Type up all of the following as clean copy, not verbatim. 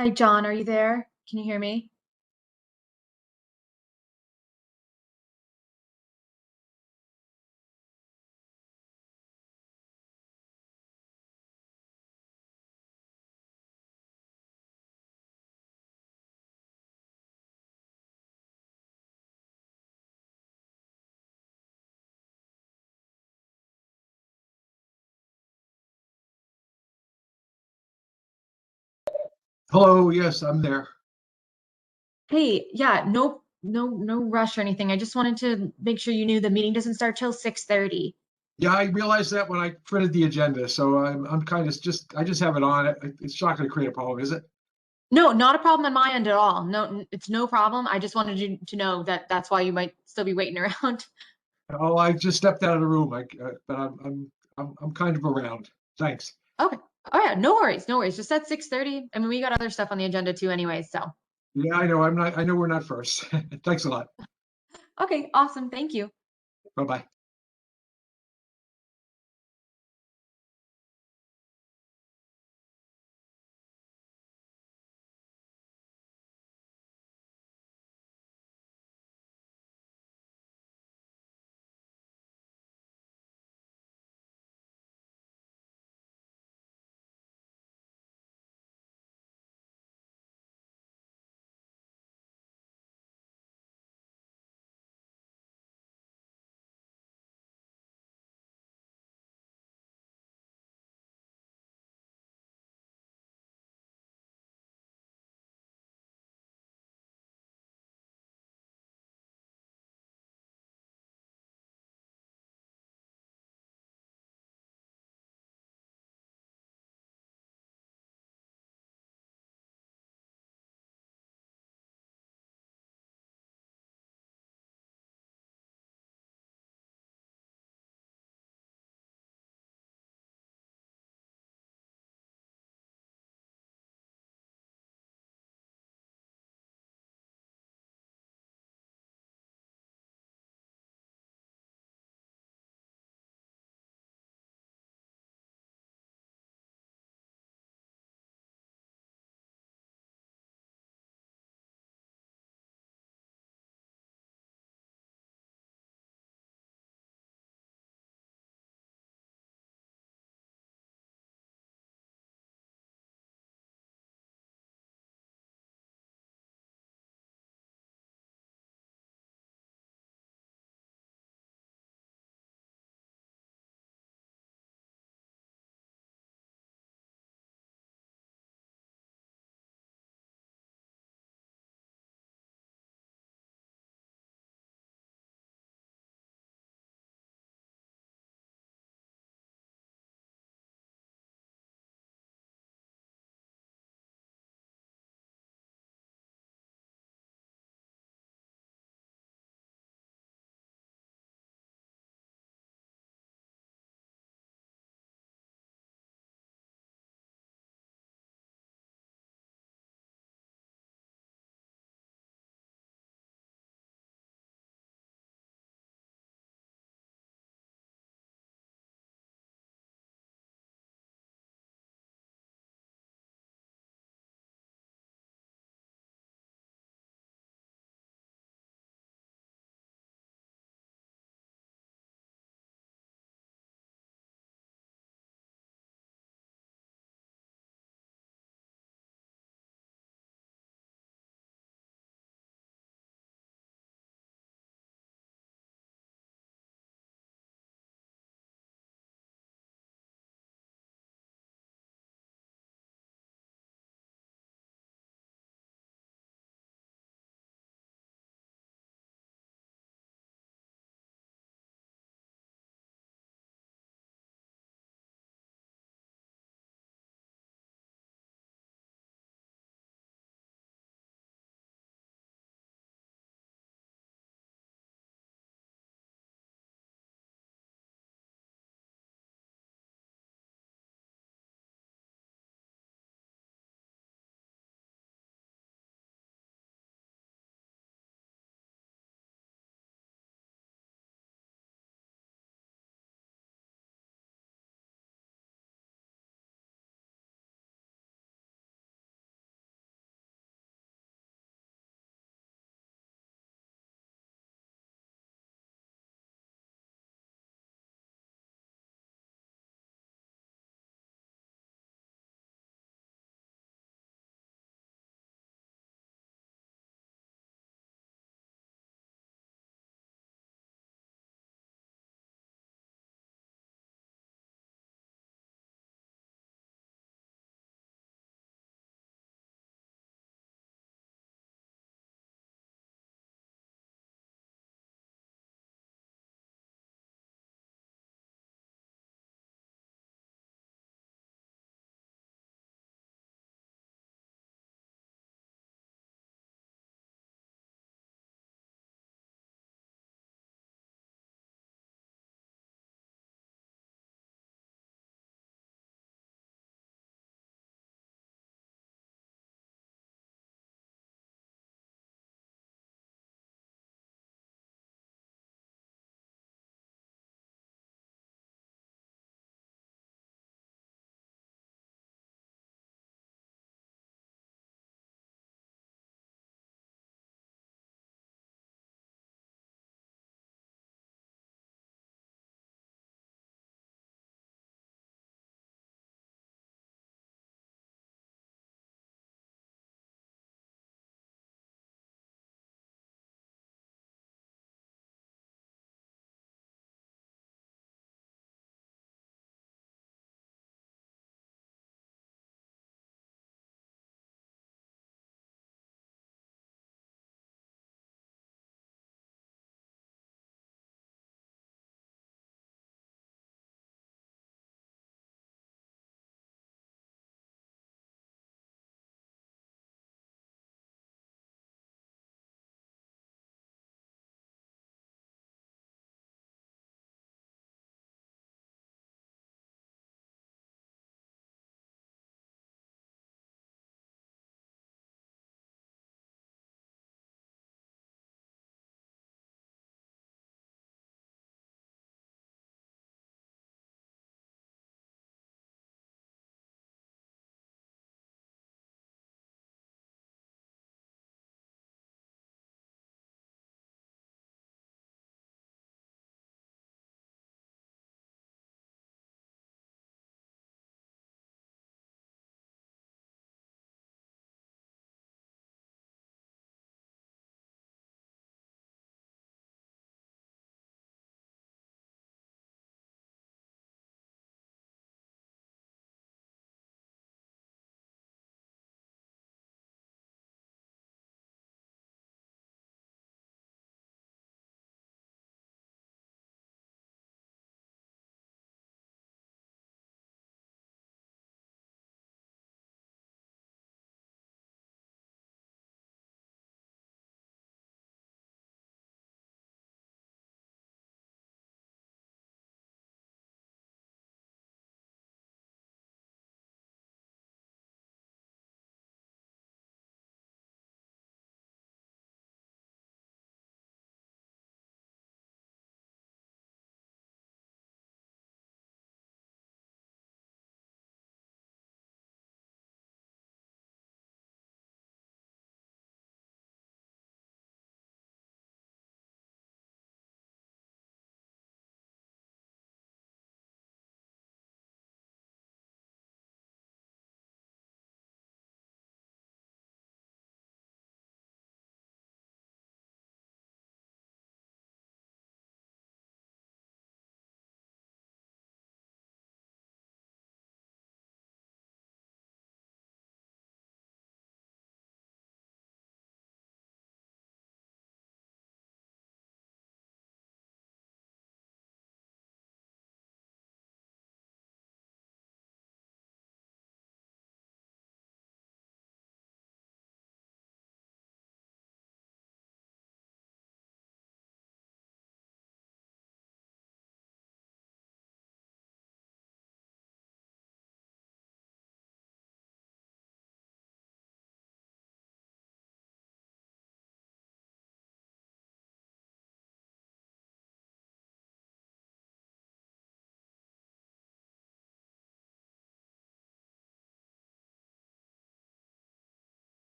Hi, John, are you there? Can you hear me? Hello, yes, I'm there. Hey, yeah, no rush or anything. I just wanted to make sure you knew the meeting doesn't start till 6:30. Yeah, I realized that when I printed the agenda, so I'm kind of I just have it on. It's not going to create a problem, is it? No, not a problem on my end at all. No, it's no problem. I just wanted you to know that that's why you might still be waiting around. Oh, I just stepped out of the room, but I'm kind of around. Thanks. Okay. Oh yeah, no worries, no worries. Just at 6:30. I mean, we got other stuff on the agenda too anyway, so. Yeah, I know. I'm not. I know we're not first. Thanks a lot. Okay, awesome. Thank you. Bye bye.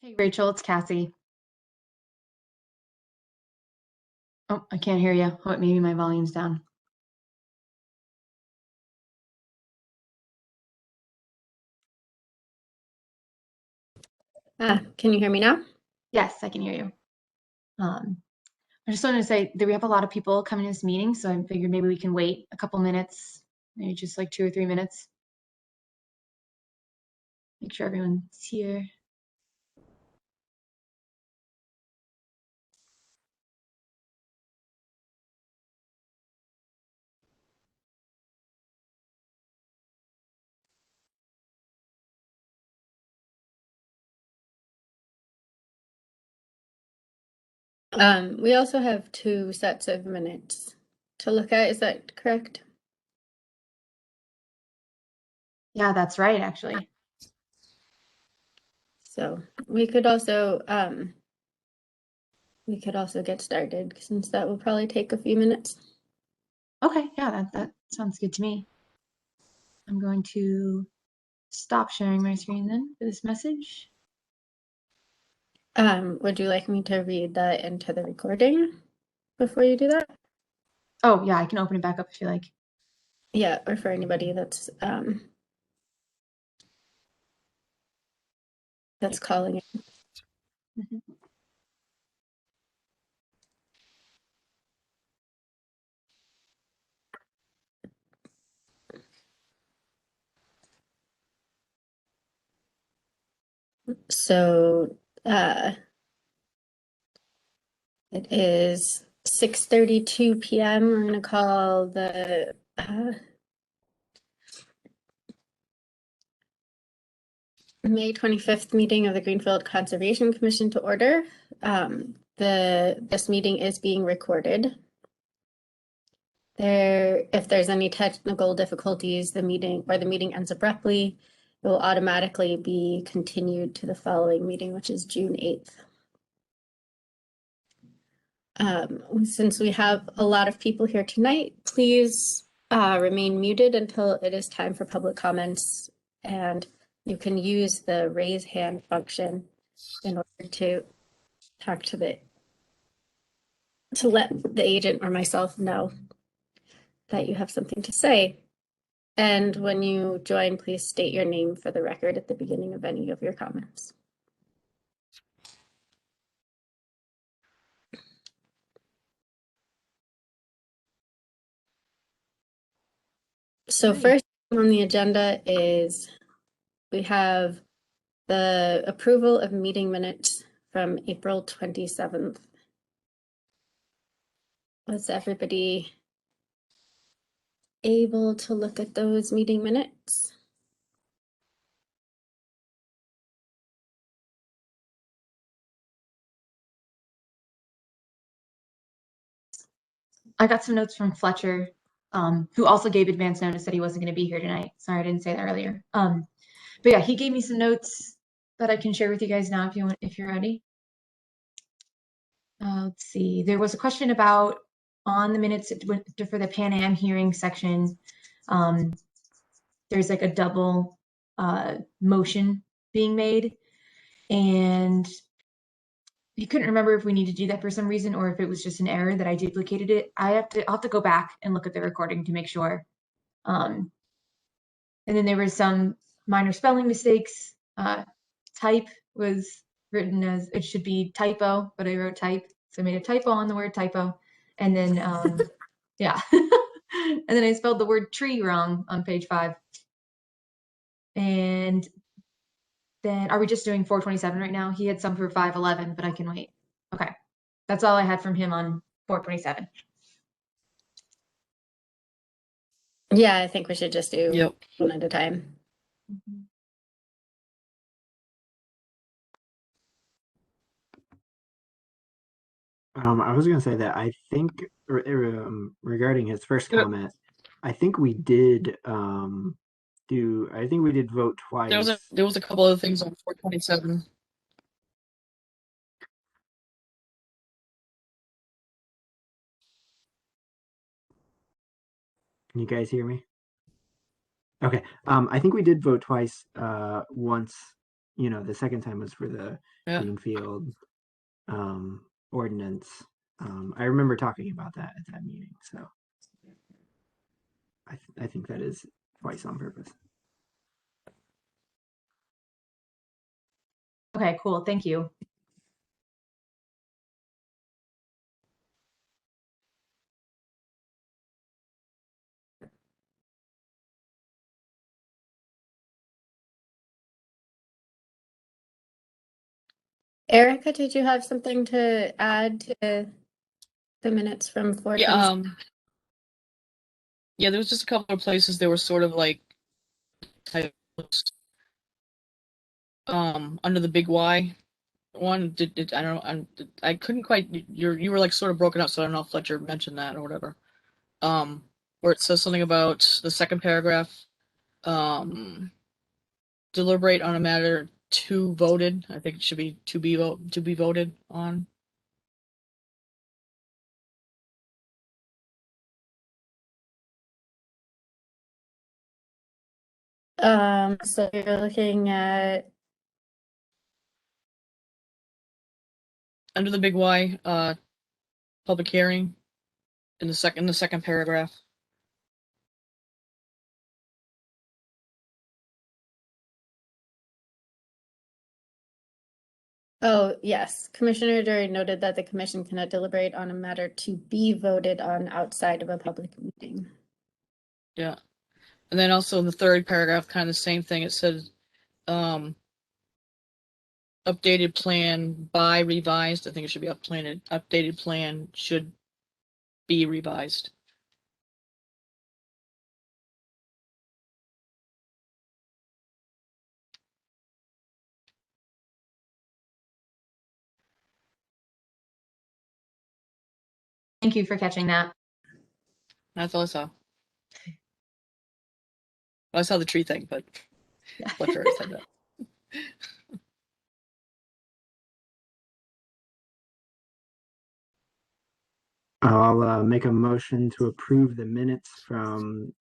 Hey, Rachel, it's Cassie. Oh, I can't hear you. Oh, maybe my volume's down. Can you hear me now? Yes, I can hear you. I just wanted to say that we have a lot of people coming to this meeting, so I figured maybe we can wait a couple minutes, maybe just like 2 or 3 minutes. Make sure everyone's here. We also have 2 sets of minutes to look at. Is that correct? Yeah, that's right, actually. So we could also get started since that will probably take a few minutes. Okay, yeah, that sounds good to me. I'm going to stop sharing my screen then for this message. Would you like me to read that into the recording before you do that? Oh, yeah, I can open it back up if you like. Yeah, or for anybody that's calling it. Mhm. So it is 6:32 p.m. We're going to call the May 25th meeting of the Greenfield Conservation Commission to order. This meeting is being recorded. If there's any technical difficulties, the meeting ends abruptly, it will automatically be continued to the following meeting, which is June 8th. Since we have a lot of people here tonight, please remain muted until it is time for public comments, and you can use the raise hand function in order to talk to let the agent or myself know that you have something to say. And when you join, please state your name for the record at the beginning of any of your comments. So first on the agenda is we have the approval of meeting minutes from April 27th. Was everybody able to look at those meeting minutes? I got some notes from Fletcher, who also gave advance notice that he wasn't going to be here tonight. Sorry, I didn't say that earlier. But yeah, he gave me some notes that I can share with you guys now if you're ready. Let's see. There was a question about on the minutes for the Pan Am hearing section. There's like a double motion being made, and he couldn't remember if we need to do that for some reason or if it was just an error that I duplicated it. I'll have to go back and look at the recording to make sure. And then there were some minor spelling mistakes. Type was written as it should be typo, but I wrote type. So I made a typo on the word typo. And then, yeah. And then I spelled the word tree wrong on page 5. And then, are we just doing 427 right now? He had some for 511, but I can wait. Okay. That's all I had from him on 427. Yeah, I think we should just do one at a time. I was gonna say that I think regarding his first comment, I think we did vote twice. There was a couple of things on 427. Can you guys hear me? Okay. I think we did vote twice. Once, the second time was for the Yeah. Greenfield ordinance. I remember talking about that at that meeting, so I think that is twice on purpose. Okay, cool. Thank you. Erica, did you have something to add to the minutes from 4:27? Yeah, yeah, there was just a couple of places they were sort of like typos. Under the big Y one, I don't know, I couldn't quite. You were like sort of broken up, so I don't know if Fletcher mentioned that or whatever. Where it says something about the second paragraph. Deliberate on a matter to voted. I think it should be to be voted on. So you're looking at Under the big Y, public hearing in the second paragraph. Oh, yes. Commissioner Dury noted that the commission cannot deliberate on a matter to be voted on outside of a public meeting. Yeah. And then also in the third paragraph, kind of the same thing. It says, updated plan by revised. I think it should be updated plan should be revised. Thank you for catching that. That's all I saw. I saw the tree thing, but Fletcher already said that. I'll make a motion to approve the minutes from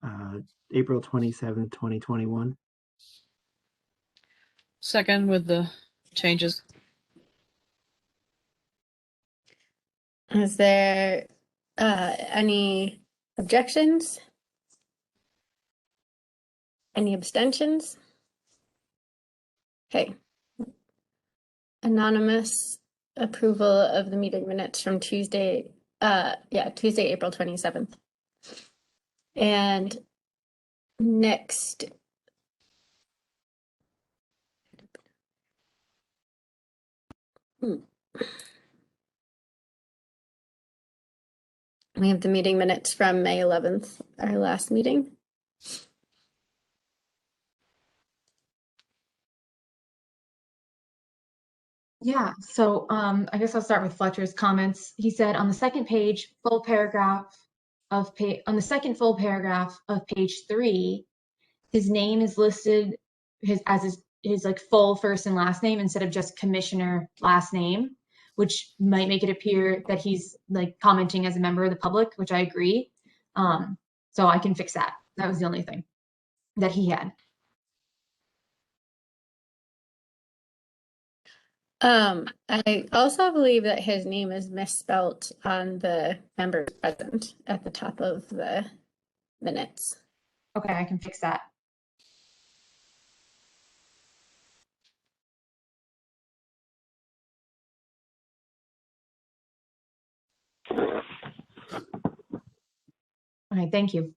April 27th, 2021. Second with the changes. Is there any objections? Any abstentions? Okay. Anonymous approval of the meeting minutes from Tuesday, April 27th. And next, we have the meeting minutes from May 11th, our last meeting. Yeah, so I guess I'll start with Fletcher's comments. He said on the second page, full paragraph of on the second full paragraph of page 3, his name is listed as his like full first and last name instead of just commissioner last name, which might make it appear that he's like commenting as a member of the public, which I agree. So I can fix that. That was the only thing that he had. I also believe that his name is misspelt on the members present at the top of the minutes. Okay, I can fix that. Okay, thank you.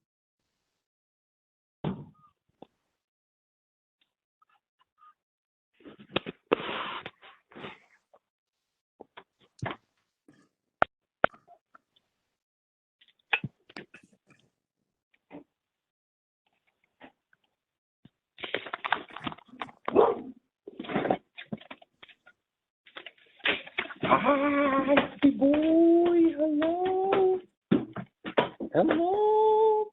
Hi, boy. Hello. Hello.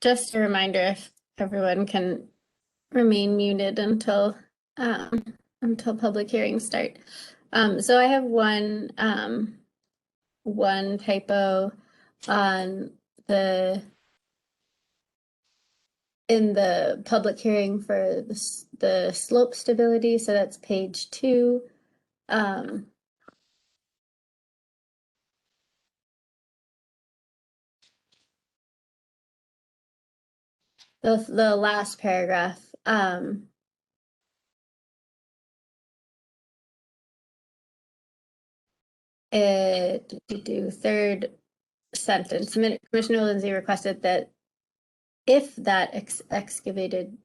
Just a reminder, if everyone can remain muted until public hearings start. So I have one typo on the in the public hearing for the slope stability, so that's page 2. The last paragraph, third sentence, Commissioner Lindsay requested that if that excavated,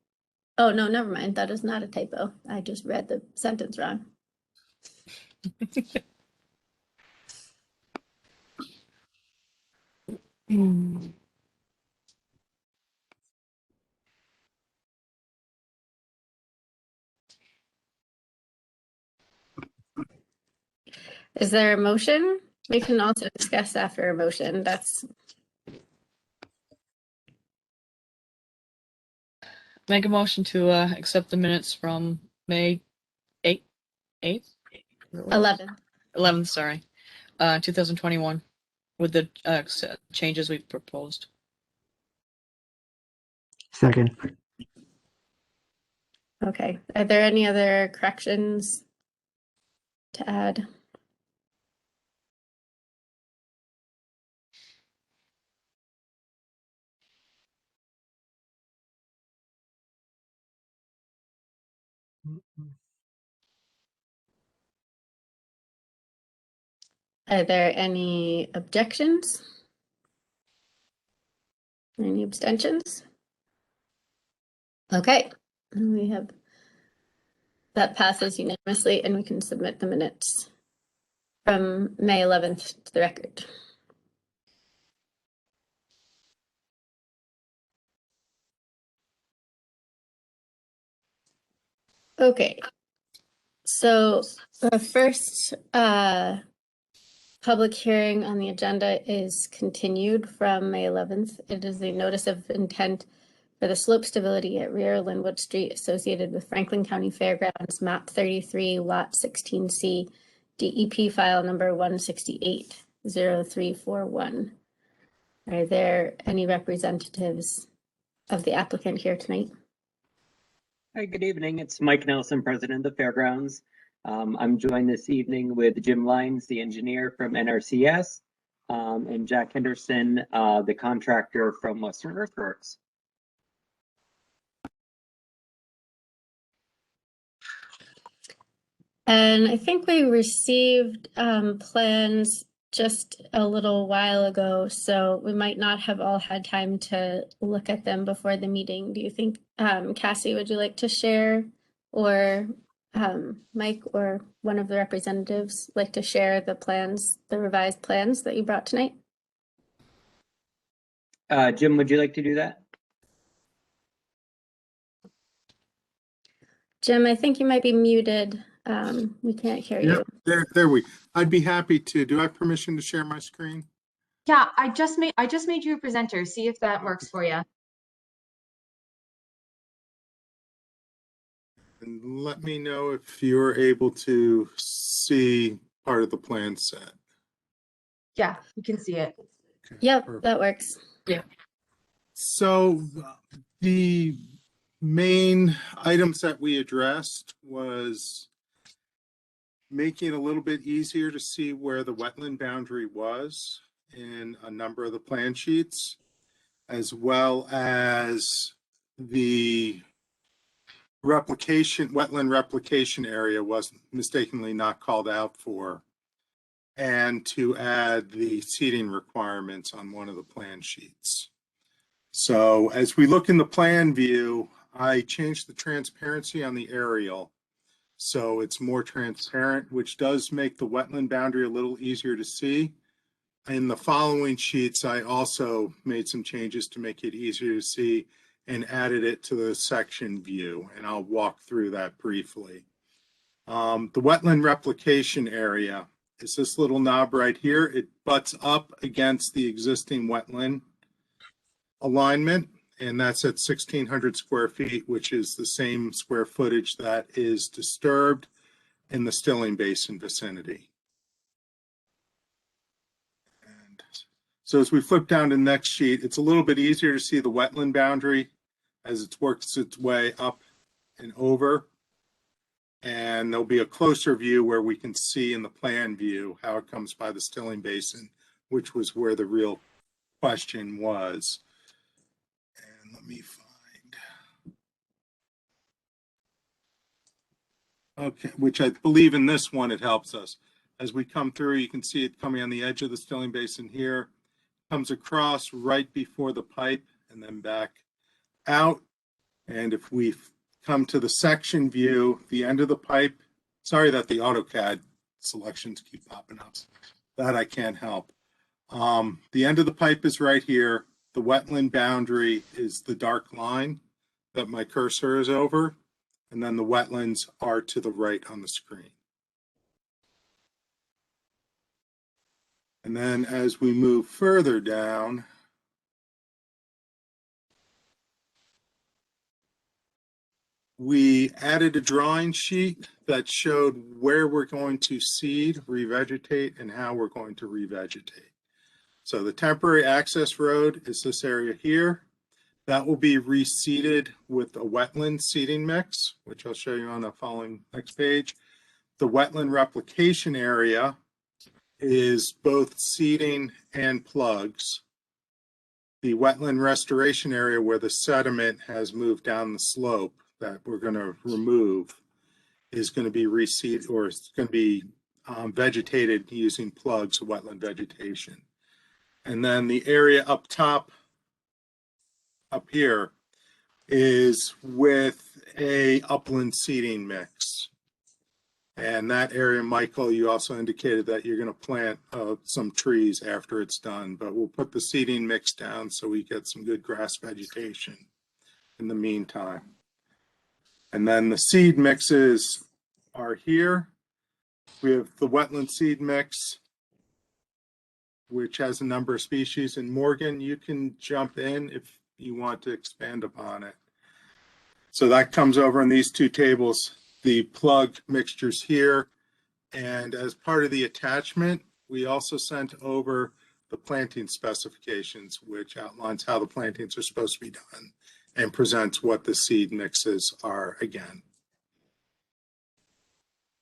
oh no, never mind, that is not a typo. I just read the sentence wrong. Is there a motion? We can also discuss after a motion. That's Make a motion to accept the minutes from May 8th? 11th, sorry, 2021, with the changes we've proposed. Second. okay. Are there any other corrections to add? Are there any objections? Any abstentions? Okay, we have that passes unanimously, and we can submit the minutes from May 11th to the record. Okay, so the first public hearing on the agenda is continued from May 11th. It is a notice of intent for the slope stability at rear Linwood Street associated with Franklin County Fairgrounds, map 33, lot 16C, DEP file number 1680341. Are there any representatives of the applicant here tonight? Hi, good evening. It's Mike Nelson, president of the Fairgrounds. I'm joined this evening with Jim Lyons, the engineer from NRCS, and Jack Henderson, the contractor from Western Earthworks. And I think we received plans just a little while ago, so we might not have all had time to look at them before the meeting. Do you think, Cassie, would you like to share, or Mike or one of the representatives like to share the plans, the revised plans that you brought tonight? Jim, would you like to do that? Jim, I think you might be muted. We can't hear you. I'd be happy to. Do I have permission to share my screen? Yeah, I just made you a presenter. See if that works for you. And let me know if you're able to see part of the plan set. Yeah, you can see it. Okay, Yep, perfect. that works. So the main items that we addressed was making it a little bit easier to see where the wetland boundary was in a number of the plan sheets, as well as the wetland replication area was mistakenly not called out for, and to add the seeding requirements on one of the plan sheets. So as we look in the plan view, I changed the transparency on the aerial so it's more transparent, which does make the wetland boundary a little easier to see. In the following sheets, I also made some changes to make it easier to see and added it to the section view, and I'll walk through that briefly. The wetland replication area is this little knob right here. It butts up against the existing wetland alignment, and that's at 1,600 square feet, which is the same square footage that is disturbed in the Stilling Basin vicinity. And so as we flip down to the next sheet, it's a little bit easier to see the wetland boundary as it works its way up and over. And there'll be a closer view where we can see in the plan view how it comes by the Stilling Basin, which was where the real question was. And let me find. Okay, which I believe in this one, it helps us. As we come through, you can see it coming on the edge of the Stilling Basin here, comes across right before the pipe and then back out. And if we come to the section view, the end of the pipe, sorry that the AutoCAD selections keep popping up. That I can't help. The end of the pipe is right here. The wetland boundary is the dark line that my cursor is over. And then the wetlands are to the right on the screen. And then as we move further down, we added a drawing sheet that showed where we're going to seed, revegetate, and how we're going to revegetate. So the temporary access road is this area here. That will be reseeded with a wetland seeding mix, which I'll show you on the following next page. The wetland replication area is both seeding and plugs. The wetland restoration area where the sediment has moved down the slope that we're going to remove is going to be reseeded, or it's going to be vegetated using plugs of wetland vegetation. And then the area up top, up here, is with a upland seeding mix. And that area, Michael, you also indicated that you're going to plant some trees after it's done, but we'll put the seeding mix down so we get some good grass vegetation in the meantime. And then the seed mixes are here. We have the wetland seed mix, which has a number of species. And Morgan, you can jump in if you want to expand upon it. So that comes over in these two tables, the plug mixtures here. And as part of the attachment, we also sent over the planting specifications, which outlines how the plantings are supposed to be done and presents what the seed mixes are again.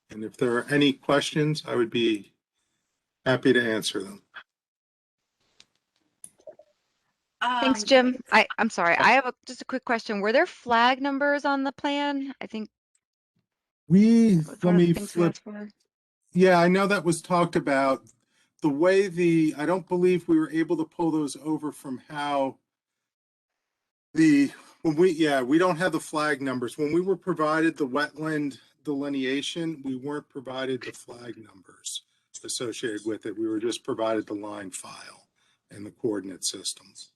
And if there are any questions, I would be happy to answer them. Thanks, Jim. I'm sorry. I have just a quick question. Were there flag numbers on the plan? I think Let me flip. Yeah, I know that was talked about. The way I don't believe we were able to pull those over from how we don't have the flag numbers. When we were provided the wetland delineation, we weren't provided the flag numbers associated with it. We were just provided the line file and the coordinate systems.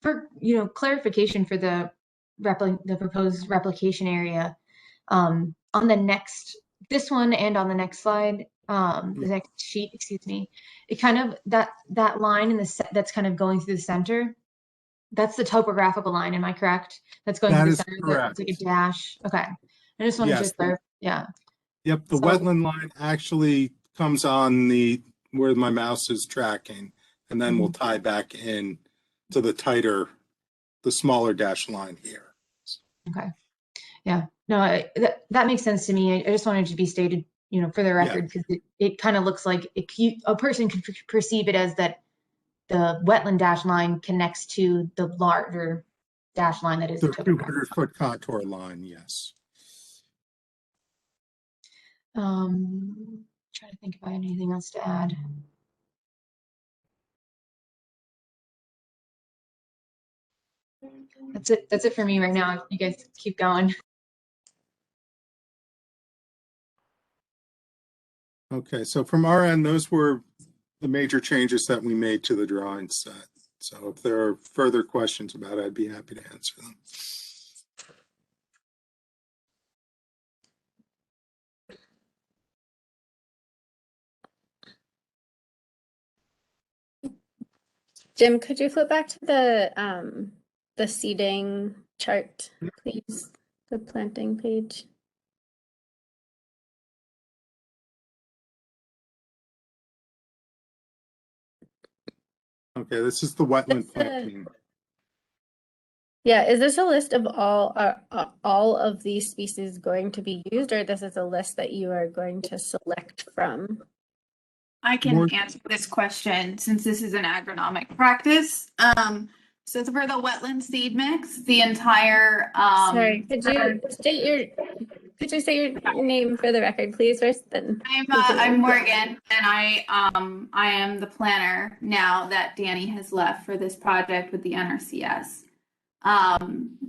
For clarification for the proposed replication area, on the next, this one and on the next slide, the next sheet, excuse me, it kind of that line in the that's kind of going through the center. That's the topographical line. Am I correct? That's going through the center. It's like a dash. Okay. I just wanted to clarify. Yeah. Yep. The wetland line actually comes on where my mouse is tracking, and then we'll tie back in to the smaller dash line here. Okay. Yeah. No, that makes sense to me. I just wanted to be stated, for the record, because it kind of looks like a person could perceive it as that the wetland dash line connects to the larger dash line that is the 200-foot contour line. Yes. Trying to think if I had anything else to add. That's it for me right now. You guys keep going. Okay, so from our end, those were the major changes that we made to the drawing set. So if there are further questions about it, I'd be happy to answer them. Jim, could you flip back to the seeding chart, please? The planting page. Okay, this is the wetland This, planting. Yeah, is this a list of all of these species going to be used, or this is a list that you are going to select from? I can More- answer this question since this is an agronomic practice. So for the wetland seed mix, the entire Sorry, could you say your name for the record, please, first? Then I'm Morgan, and I am the planner now that Danny has left for this project with the NRCS.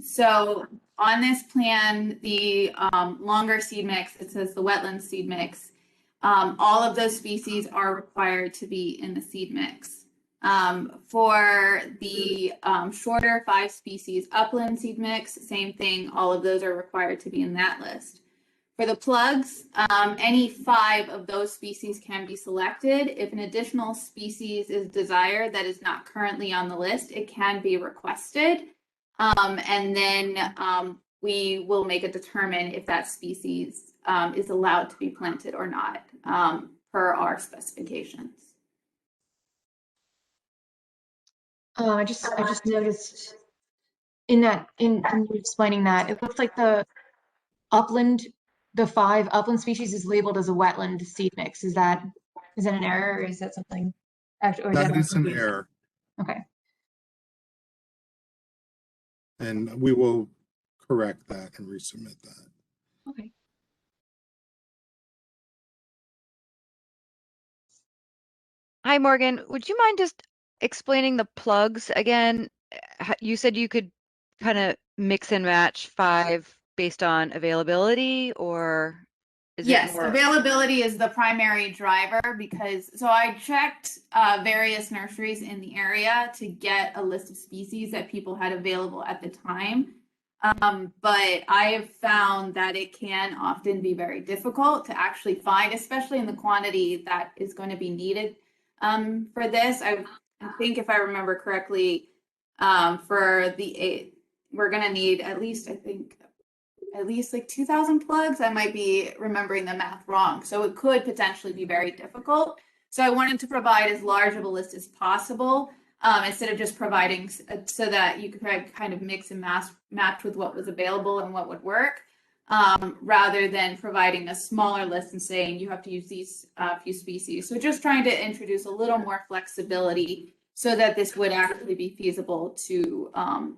So on this plan, the longer seed mix, it says the wetland seed mix. All of those species are required to be in the seed mix. For the shorter 5 species upland seed mix, same thing, all of those are required to be in that list. For the plugs, any 5 of those species can be selected. If an additional species is desired that is not currently on the list, it can be requested. And then we will make a determine if that species is allowed to be planted or not per our specifications. I just noticed in you explaining that, it looks like the 5 upland species is labeled as a wetland seed mix. Is that an error, or is that something? Or That is an error, Okay. and we will correct that and resubmit that. Okay. Hi, Morgan. Would you mind just explaining the plugs again? You said you could kind of mix and match 5 based on availability, or is Yes, it more? availability is the primary driver because, so I checked various nurseries in the area to get a list of species that people had available at the time. But I have found that it can often be very difficult to actually find, especially in the quantity that is going to be needed for this. I think if I remember correctly, for we're going to need at least, I think, at least like 2,000 plugs. I might be remembering the math wrong. So it could potentially be very difficult. So I wanted to provide as large of a list as possible instead of just providing so that you could kind of mix and match with what was available and what would work, rather than providing a smaller list and saying you have to use these few species. So just trying to introduce a little more flexibility so that this would actually be feasible to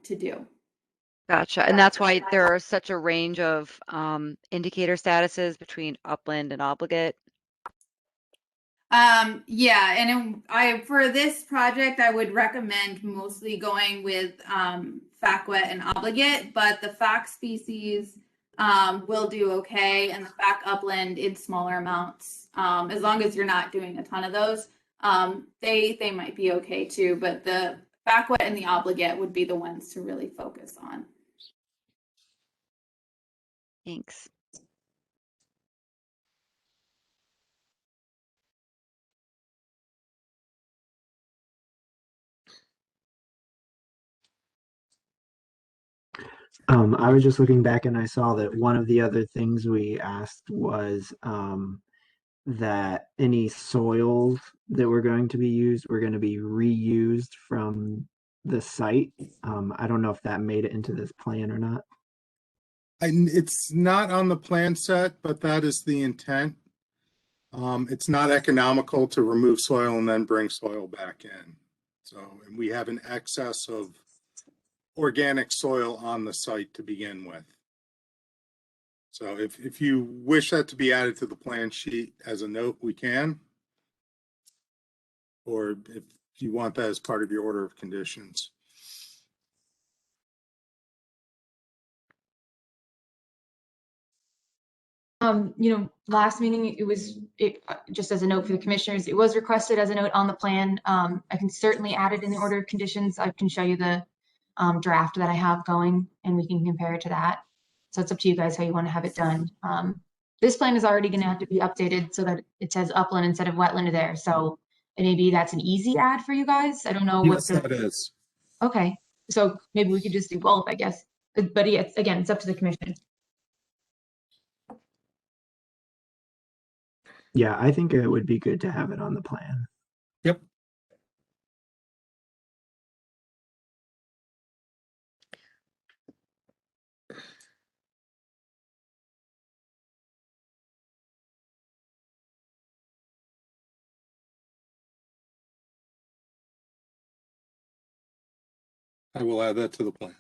do. Gotcha. And that's why there are such a range of indicator statuses between upland and obligate. Yeah, and for this project, I would recommend mostly going with FAC wet and obligate, but the FAC species will do okay, and the FAC upland in smaller amounts, as long as you're not doing a ton of those, they might be okay too. But the FAC wet and the obligate would be the ones to really focus on. Thanks. I was just looking back and I saw that one of the other things we asked was that any soils that were going to be used were going to be reused from the site. I don't know if that made it into this plan or not. It's not on the plan set, but that is the intent. It's not economical to remove soil and then bring soil back in. So, and we have an excess of organic soil on the site to begin with. So if you wish that to be added to the plan sheet as a note, we can. Or if you want that as part of your order of conditions. Last meeting, just as a note for the commissioners, it was requested as a note on the plan. I can certainly add it in the order of conditions. I can show you the draft that I have going, and we can compare it to that. So it's up to you guys how you want to have it done. This plan is already going to have to be updated so that it says upland instead of wetland there. So and maybe that's an easy add for you guys. I don't know what Yes, that is. Okay, so maybe we could just do both, I guess. But yeah, again, it's up to the commission. Yeah, I think it would be good to have it on the plan. Yep. I will add that to the plan.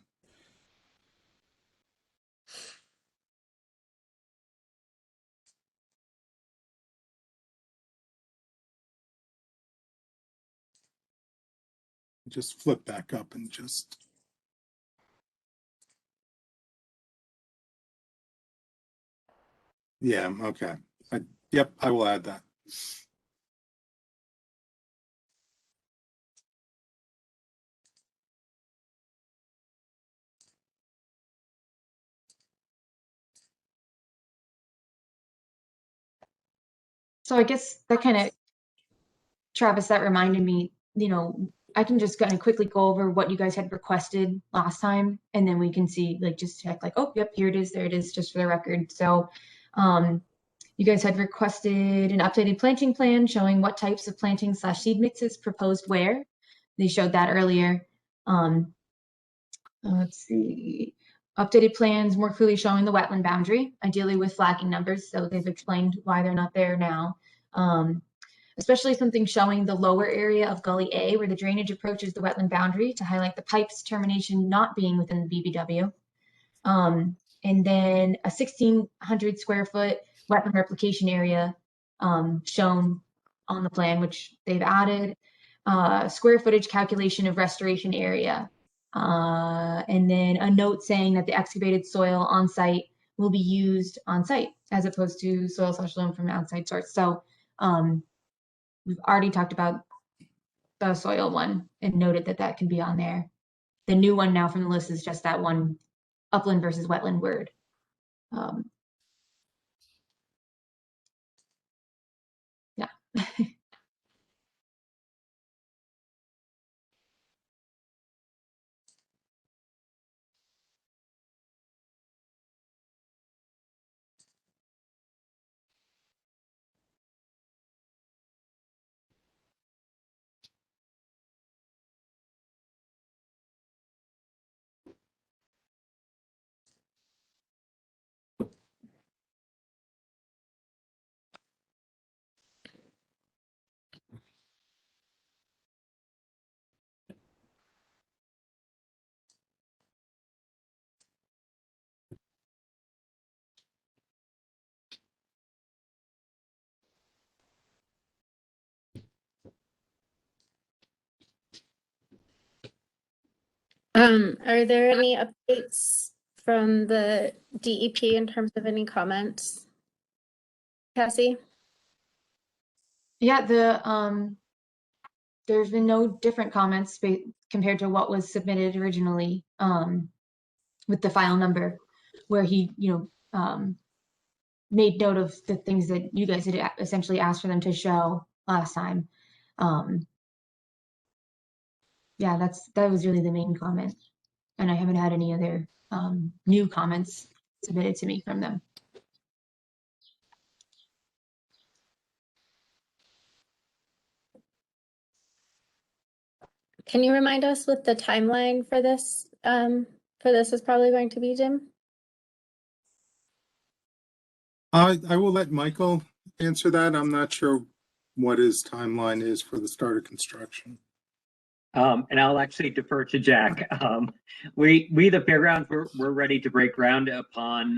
Just flip back up and just. Yeah, okay. Yep, I will add that. So I guess that kind of, Travis, that reminded me, I can just kind of quickly go over what you guys had requested last time, and then we can see, like, just check, like, oh, yep, here it is, there it is, just for the record. So you guys had requested an updated planting plan showing what types of planting / seed mixes proposed where. They showed that earlier. Let's see. Updated plans more clearly showing the wetland boundary, ideally with flagging numbers. So they've explained why they're not there now. Especially something showing the lower area of Gully A where the drainage approaches the wetland boundary to highlight the pipe's termination not being within the BBW. And then a 1,600 square foot wetland replication area shown on the plan, which they've added. Square footage calculation of restoration area. And then a note saying that the excavated soil on site will be used on site as opposed to soil / loam from an outside source. So we've already talked about the soil one and noted that that can be on there. The new one now from the list is just that one upland versus wetland word. Yeah. Are there any updates from the DEP in terms of any comments? Cassie? Yeah, there's been no different comments compared to what was submitted originally with the file number, where he, made note of the things that you guys had essentially asked for them to show last time. Yeah, that was really the main comment, and I haven't had any other new comments submitted to me from them. Can you remind us what the timeline for this is probably going to be, Jim? I will let Michael answer that. I'm not sure what his timeline is for the start of construction. And I'll actually defer to Jack. We the fairgrounds, we're ready to break ground upon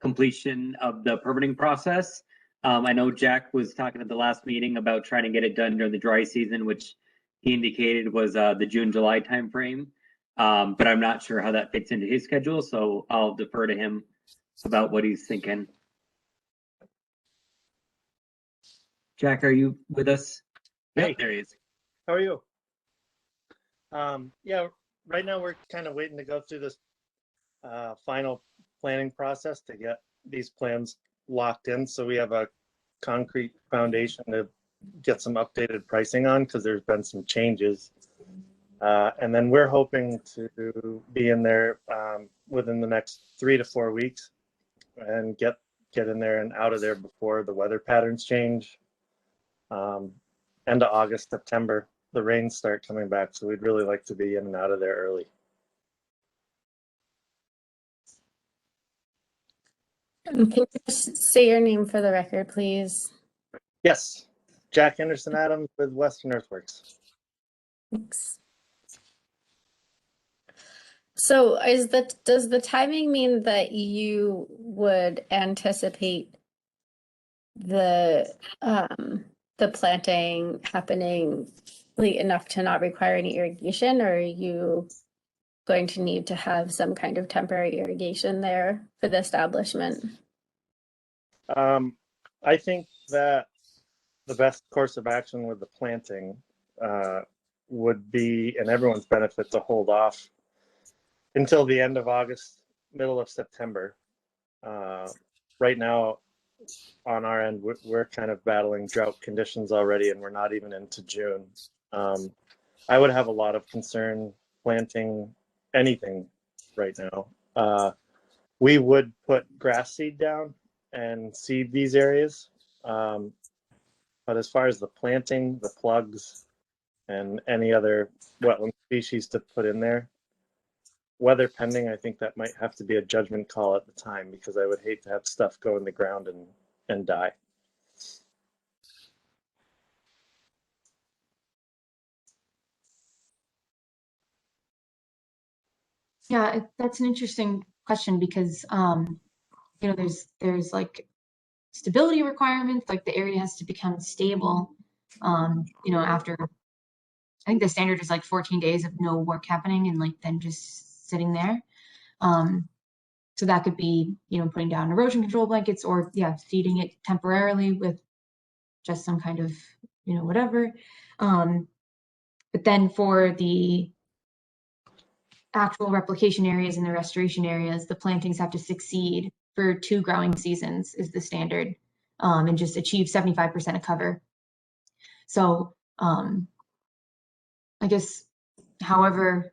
completion of the permitting process. I know Jack was talking at the last meeting about trying to get it done during the dry season, which he indicated was the June-July timeframe. But I'm not sure how that fits into his schedule, so I'll defer to him about what he's thinking. Jack, are you with us? Hey. There he is. How are you? Yeah, right now we're kind of waiting to go through this final planning process to get these plans locked in, so we have a concrete foundation to get some updated pricing on because there's been some changes. And then we're hoping to be in there within the next 3 to 4 weeks and get in there and out of there before the weather patterns change. End of August, September, the rains start coming back. So we'd really like to be in and out of there early. Can you just say your name for the record, please? Yes, Jack Henderson Adams with Western Earthworks. Thanks. So does the timing mean that you would anticipate the planting happening late enough to not require any irrigation, or are you going to need to have some kind of temporary irrigation there for the establishment? I think that the best course of action with the planting would be, in everyone's benefit, to hold off until the end of August, middle of September. Right now, on our end, we're kind of battling drought conditions already, and we're not even into June. I would have a lot of concern planting anything right now. We would put grass seed down and seed these areas. But as far as the planting, the plugs, and any other wetland species to put in there, weather pending, I think that might have to be a judgment call at the time, because I would hate to have stuff go in the ground and die. Yeah, that's an interesting question because, you know, there's like stability requirements, like the area has to become stable, you know, after, I think the standard is like 14 days of no work happening and like then just sitting there. So that could be, you know, putting down erosion control blankets or, yeah, seeding it temporarily with just some kind of, you know, whatever. But then for the actual replication areas and the restoration areas, the plantings have to succeed for 2 growing seasons is the standard, and just achieve 75% of cover. So I guess however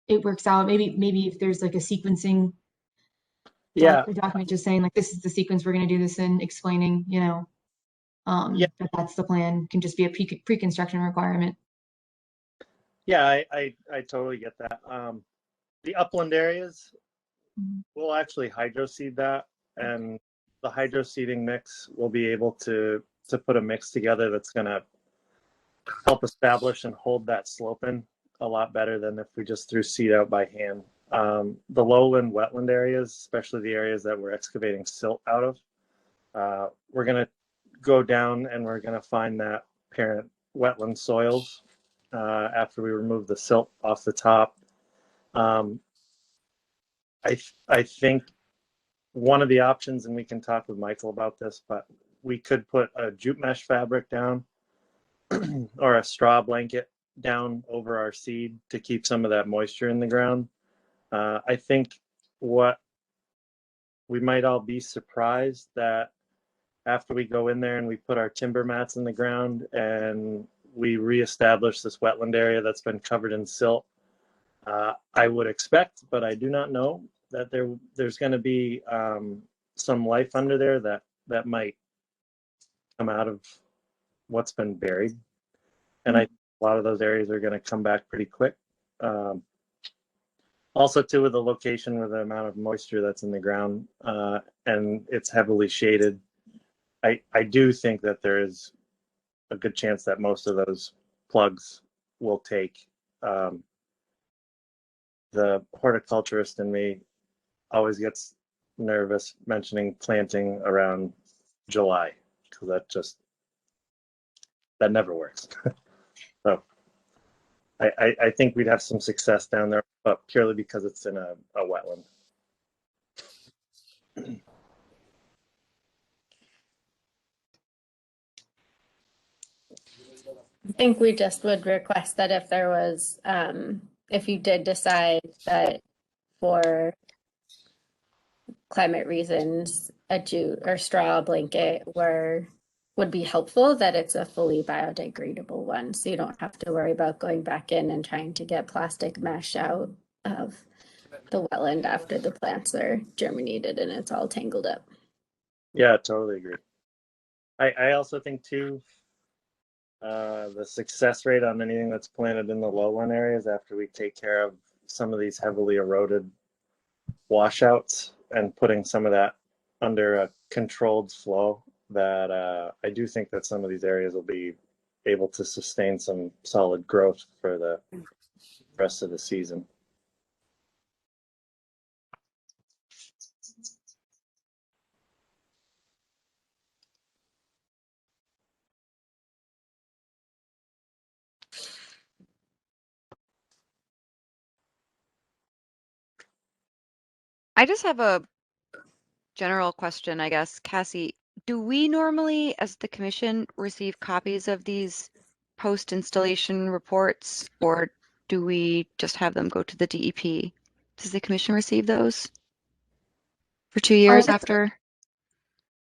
it works out, maybe if there's like a sequencing document just saying like this is the sequence we're going to do this in, explaining, you know, that's the plan, can just be a pre-construction requirement. Yeah, I totally get that. The upland areas, we'll actually hydro seed that, and the hydro seeding mix will be able to put a mix together that's going to help establish and hold that slope in a lot better than if we just threw seed out by hand. The lowland wetland areas, especially the areas that we're excavating silt out of, we're going to go down and we're going to find that parent wetland soils after we remove the silt off the top. I think one of the options, and we can talk with Michael about this, but we could put a jute mesh fabric down or a straw blanket down over our seed to keep some of that moisture in the ground. I think what we might all be surprised that after we go in there and we put our timber mats in the ground and we reestablish this wetland area that's been covered in silt, I would expect, but I do not know, that there's going to be some life under there that might come out of what's been buried. And I think a lot of those areas are going to come back pretty quick. Also, too, with the location, with the amount of moisture that's in the ground, and it's heavily shaded, I do think that there is a good chance that most of those plugs will take. The horticulturist in me always gets nervous mentioning planting around July, because that never works. So I think we'd have some success down there, but purely because it's in a wetland. I think we just would request that if there was, if you did decide that for climate reasons, a jute or straw blanket were would be helpful that it's a fully biodegradable one, so you don't have to worry about going back in and trying to get plastic mesh out of the wetland after the plants are germinated and it's all tangled up. Yeah, totally agree. I also think too, the success rate on anything that's planted in the lowland areas after we take care of some of these heavily eroded washouts and putting some of that under a controlled flow, that I do think that some of these areas will be able to sustain some solid growth for the rest of the season. I just have a general question, I guess. Cassie, do we normally, as the commission, receive copies of these post-installation reports, or do we just have them go to the DEP? Does the commission receive those for 2 years after?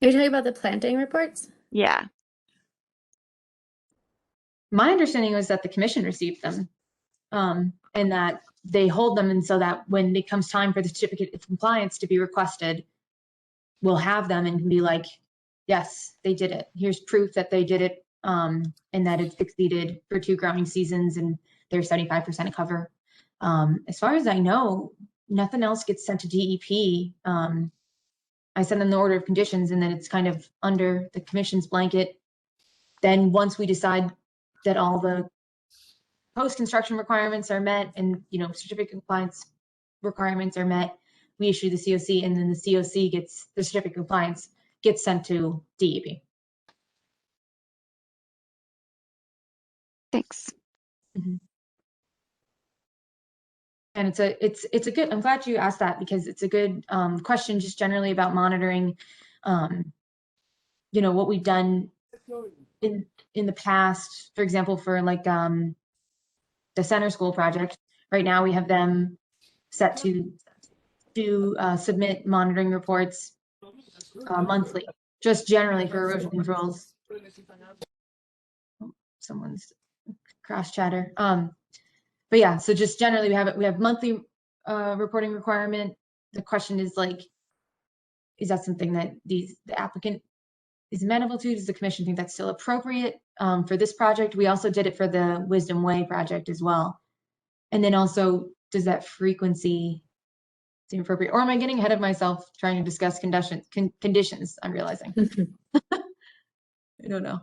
You're talking about the planting reports? Yeah. My understanding was that the commission received them, and that they hold them, and so that when it comes time for the certificate of compliance to be requested, we'll have them and can be like, yes, they did it. Here's proof that they did it, and that it's succeeded for 2 growing seasons, and they're 75% cover. As far as I know, nothing else gets sent to DEP. I send them the order of conditions, and then it's kind of under the commission's blanket. Then once we decide that all the post-construction requirements are met and, certificate of compliance requirements are met, we issue the COC, and then the COC gets, the certificate of compliance gets sent to DEP. Thanks. Mm-hmm. And it's a good, I'm glad you asked that, because it's a good question just generally about monitoring, what we've done in the past. For example, for like the center school project, right now we have them set to submit monitoring reports monthly, just generally for erosion controls. Someone's cross chatter. But yeah, so just generally we have monthly reporting requirement. The question is like, is that something that the applicant is amenable to? Does the commission think that's still appropriate for this project? We also did it for the Wisdom Way project as well. And then also, does that frequency seem appropriate? Or am I getting ahead of myself trying to discuss conditions, I'm realizing. I don't know.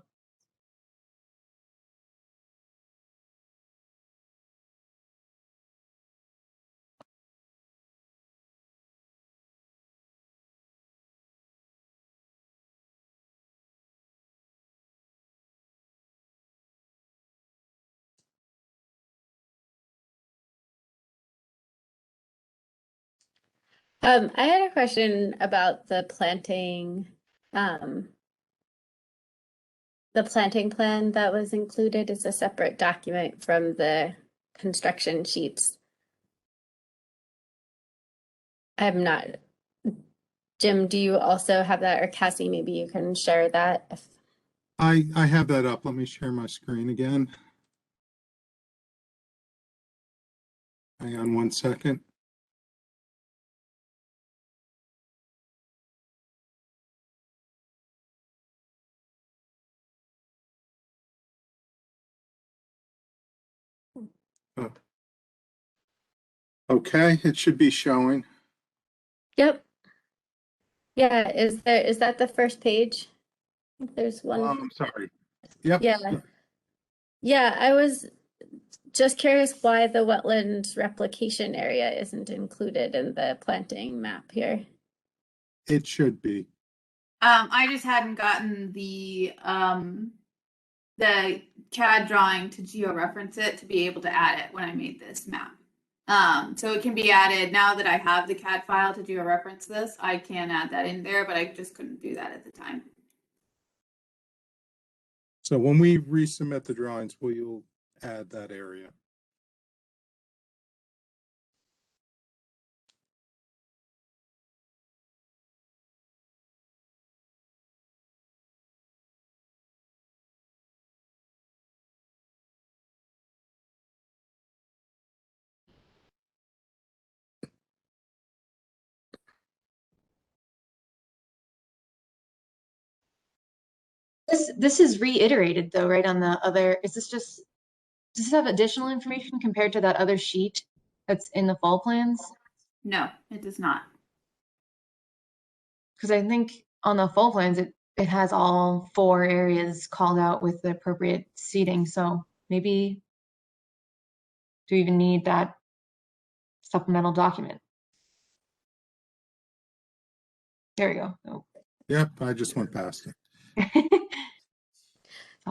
I had a question about the planting plan that was included as a separate document from the construction sheets. I'm not, Jim, do you also have that, or Cassie, maybe you can share that? I have that up. Let me share my screen again. Hang on 1 second. Oh. Okay, it should be showing. Yep. Yeah, is that the first page? There's one. I'm sorry. Yep. Yeah. Yeah, I was just curious why the wetland replication area isn't included in the planting map here. It should be. I just hadn't gotten the CAD drawing to georeference it to be able to add it when I made this map. So it can be added now that I have the CAD file to georeference this. I can add that in there, but I just couldn't do that at the time. So when we resubmit the drawings, will you add that area? This is reiterated though, right? On the other, is this just, does this have additional information compared to that other sheet that's in the fall plans? No, it does not. Because I think on the fall plans, it has all 4 areas called out with the appropriate seating. So maybe, do we even need that supplemental document? There we go. Oh. Yep, I just went past it.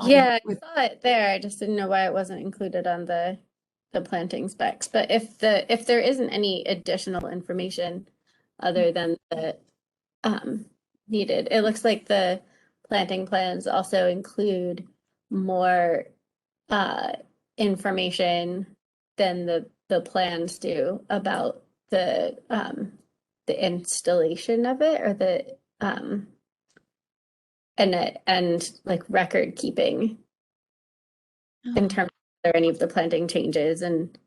Yeah, I saw it there. I just didn't know why it wasn't included on the planting specs. But if there isn't any additional information other than the needed, it looks like the planting plans also include more information than the plans do about the installation of it, or the and like record keeping in terms of whether any of the planting changes, and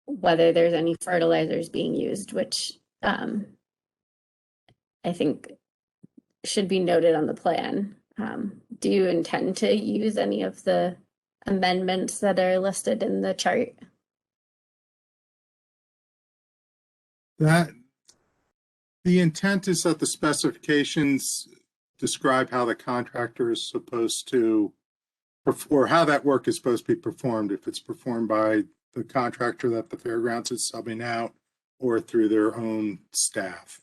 whether there's any fertilizers being used, which I think should be noted on the plan. Do you intend to use any of the amendments that are listed in the chart? The intent is that the specifications describe how the contractor is supposed to, or how that work is supposed to be performed, if it's performed by the contractor that the fairgrounds is subbing out or through their own staff.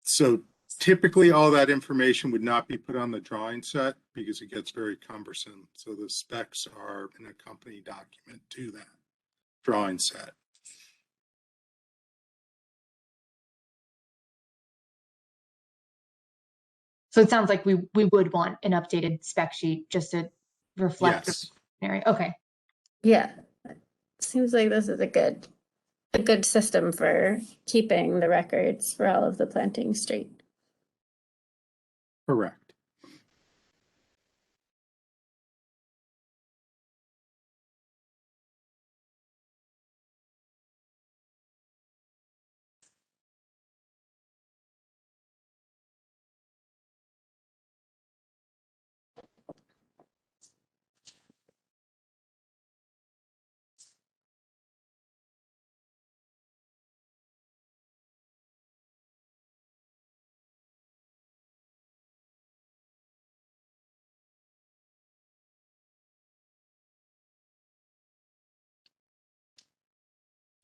So typically all that information would not be put on the drawing set because it gets very cumbersome. So the specs are an accompanying document to that drawing set. So it sounds like we would want an updated spec sheet just to reflect Yes. the area. Okay. Yeah, seems like this is a good system for keeping the records for all of the planting straight. Correct.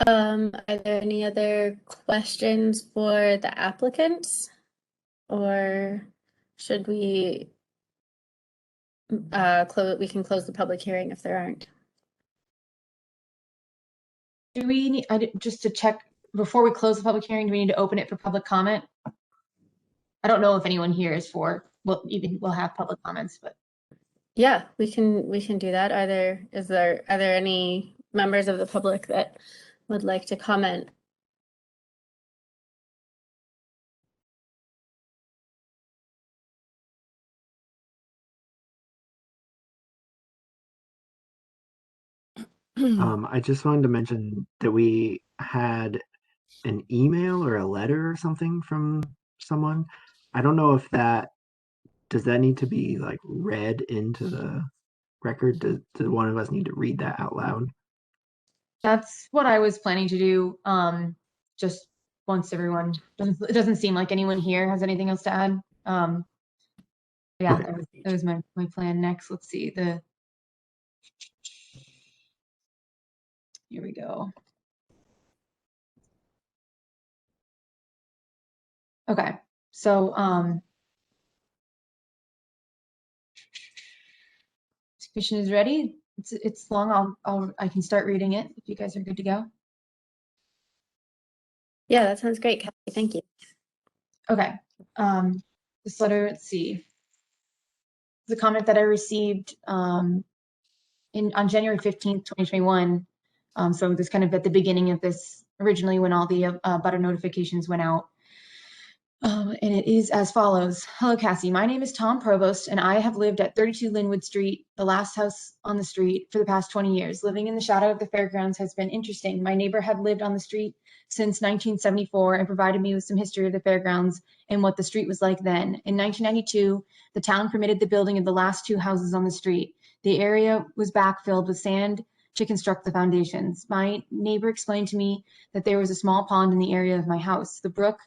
Are there any other questions for the applicants? Or should we we can close the public hearing if there aren't? Do we need, just to check, before we close the public hearing, do we need to open it for public comment? I don't know if anyone here is for, well, even we'll have public comments, but. Yeah, we can do that. Are there any members of the public that would like to comment? I just wanted to mention that we had an email or a letter or something from someone. I don't know if does that need to be like read into the record? Does one of us need to read that out loud? That's what I was planning to do. Just once everyone, it doesn't seem like anyone here has anything else to add. Yeah, Okay. that was my plan next. Let's see here we go. Okay, so submission is ready. It's long. I can start reading it if you guys are good to go. Yeah, that sounds great, Kathy. Thank you. Okay. This letter, let's see. The comment that I received on January 15th, 2021. So this kind of at the beginning of this, originally when all the butter notifications went out. And it is as follows. Hello, Cassie. My name is Tom Provost, and I have lived at 32 Linwood Street, the last house on the street, for the past 20 years. Living in the shadow of the fairgrounds has been interesting. My neighbor had lived on the street since 1974 and provided me with some history of the fairgrounds and what the street was like then. In 1992, the town permitted the building of the last two houses on the street. The area was backfilled with sand to construct the foundations. My neighbor explained to me that there was a small pond in the area of my house. The brook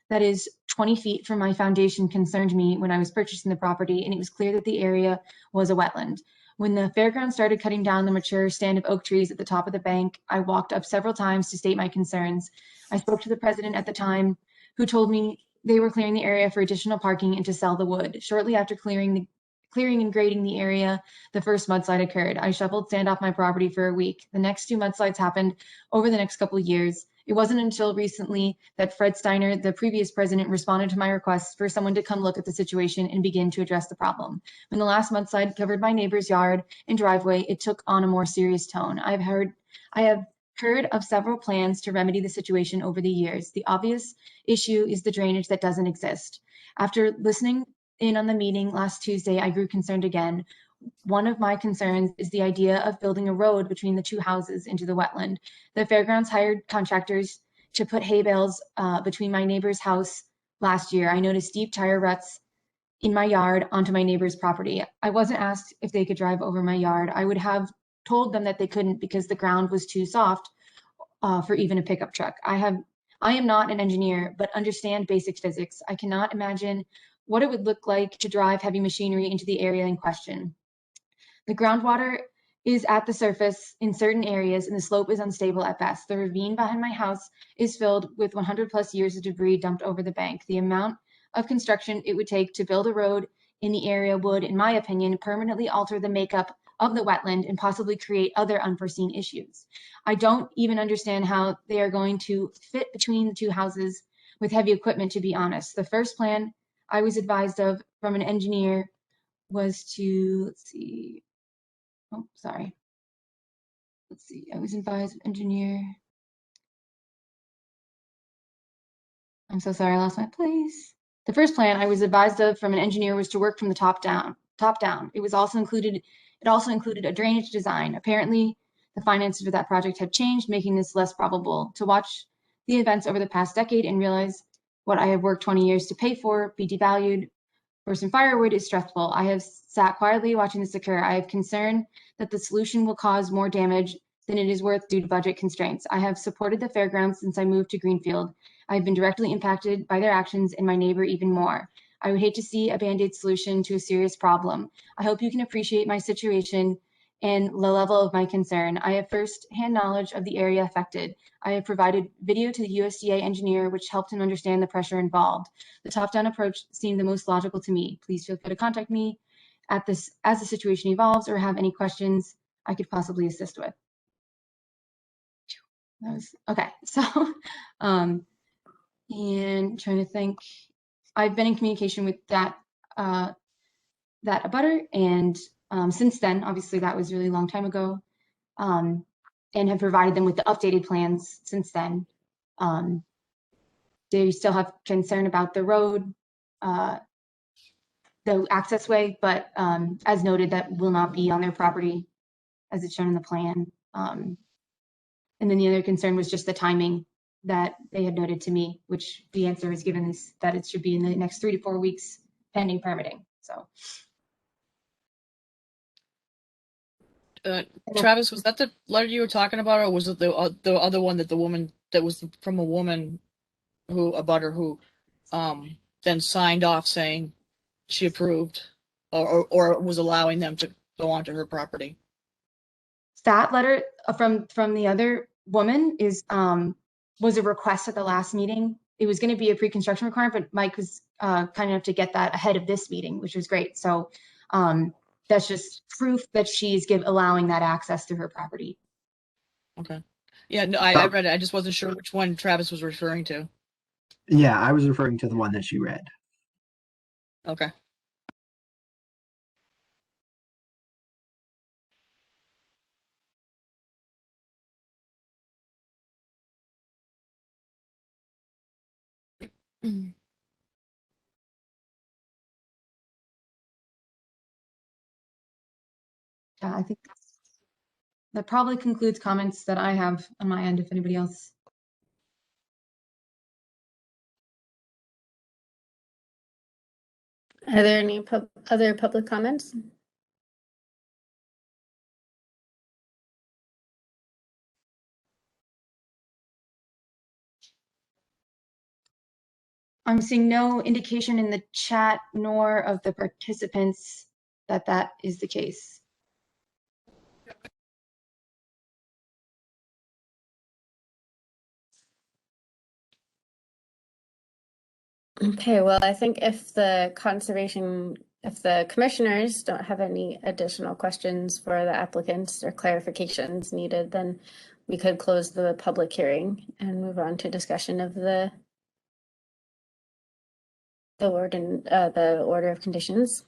that is 20 feet from my foundation concerned me when I was purchasing the property, and it was clear that the area was a wetland. When the fairground started cutting down the mature stand of oak trees at the top of the bank, I walked up several times to state my concerns. I spoke to the president at the time, who told me they were clearing the area for additional parking and to sell the wood. Shortly after clearing and grading the area, the first mudslide occurred. I shoveled sand off my property for a week. The next two mudslides happened over the next couple of years. It wasn't until recently that Fred Steiner, the previous president, responded to my request for someone to come look at the situation and begin to address the problem. When the last mudslide covered my neighbor's yard and driveway, it took on a more serious tone. I have heard of several plans to remedy the situation over the years. The obvious issue is the drainage that doesn't exist. After listening in on the meeting last Tuesday, I grew concerned again. One of my concerns is the idea of building a road between the two houses into the wetland. The fairgrounds hired contractors to put hay bales between my neighbor's house last year. I noticed deep tire ruts in my yard onto my neighbor's property. I wasn't asked if they could drive over my yard. I would have told them that they couldn't because the ground was too soft for even a pickup truck. I am not an engineer, but understand basic physics. I cannot imagine what it would look like to drive heavy machinery into the area in question. The groundwater is at the surface in certain areas and the slope is unstable at best. The ravine behind my house is filled with 100 plus years of debris dumped over the bank. The amount of construction it would take to build a road in the area would, in my opinion, permanently alter the makeup of the wetland and possibly create other unforeseen issues. I don't even understand how they are going to fit between the two houses with heavy equipment, to be honest. The first plan I was advised of from an engineer was to, let's see, oh, sorry. Let's see, I was advised engineer. I'm so sorry, I lost my place. The first plan I was advised of from an engineer was to work from the top down. It also included a drainage design. Apparently, the finances for that project have changed, making this less probable. To watch the events over the past decade and realize what I have worked 20 years to pay for be devalued for some firewood is stressful. I have sat quietly watching this occur. I have concern that the solution will cause more damage than it is worth due to budget constraints. I have supported the fairgrounds since I moved to Greenfield. I have been directly impacted by their actions and my neighbor even more. I would hate to see a Band-Aid solution to a serious problem. I hope you can appreciate my situation and the level of my concern. I have first-hand knowledge of the area affected. I have provided video to the USDA engineer, which helped him understand the pressure involved. The top-down approach seemed the most logical to me. Please feel free to contact me at this as the situation evolves or have any questions I could possibly assist with. That was okay. So, and trying to think, I've been in communication with that abutter, and since then, obviously that was really a long time ago, and have provided them with the updated plans since then. They still have concern about the road, the access way, but as noted, that will not be on their property as it's shown in the plan. And then the other concern was just the timing that they had noted to me, which the answer is given is that it should be in the next 3 to 4 weeks pending permitting. So. Travis, was that the letter you were talking about, or was it the other one that the woman that was from a woman who a butter who then signed off saying she approved or was allowing them to go onto her property? That letter from the other woman is was a request at the last meeting. It was going to be a pre-construction requirement, but Mike was kind enough to get that ahead of this meeting, which was great. So that's just proof that she's allowing that access to her property. Okay. Yeah, no, I read it. I just wasn't sure which one Travis was referring to. Yeah, I was referring to the one that she read. Okay. I think that probably concludes comments that I have on my end, if anybody else. Are there any other public comments? I'm seeing no indication in the chat nor of the participants that that is the case. Okay, well, I think if the commissioners don't have any additional questions for the applicants or clarifications needed, then we could close the public hearing and move on to discussion of the order of conditions.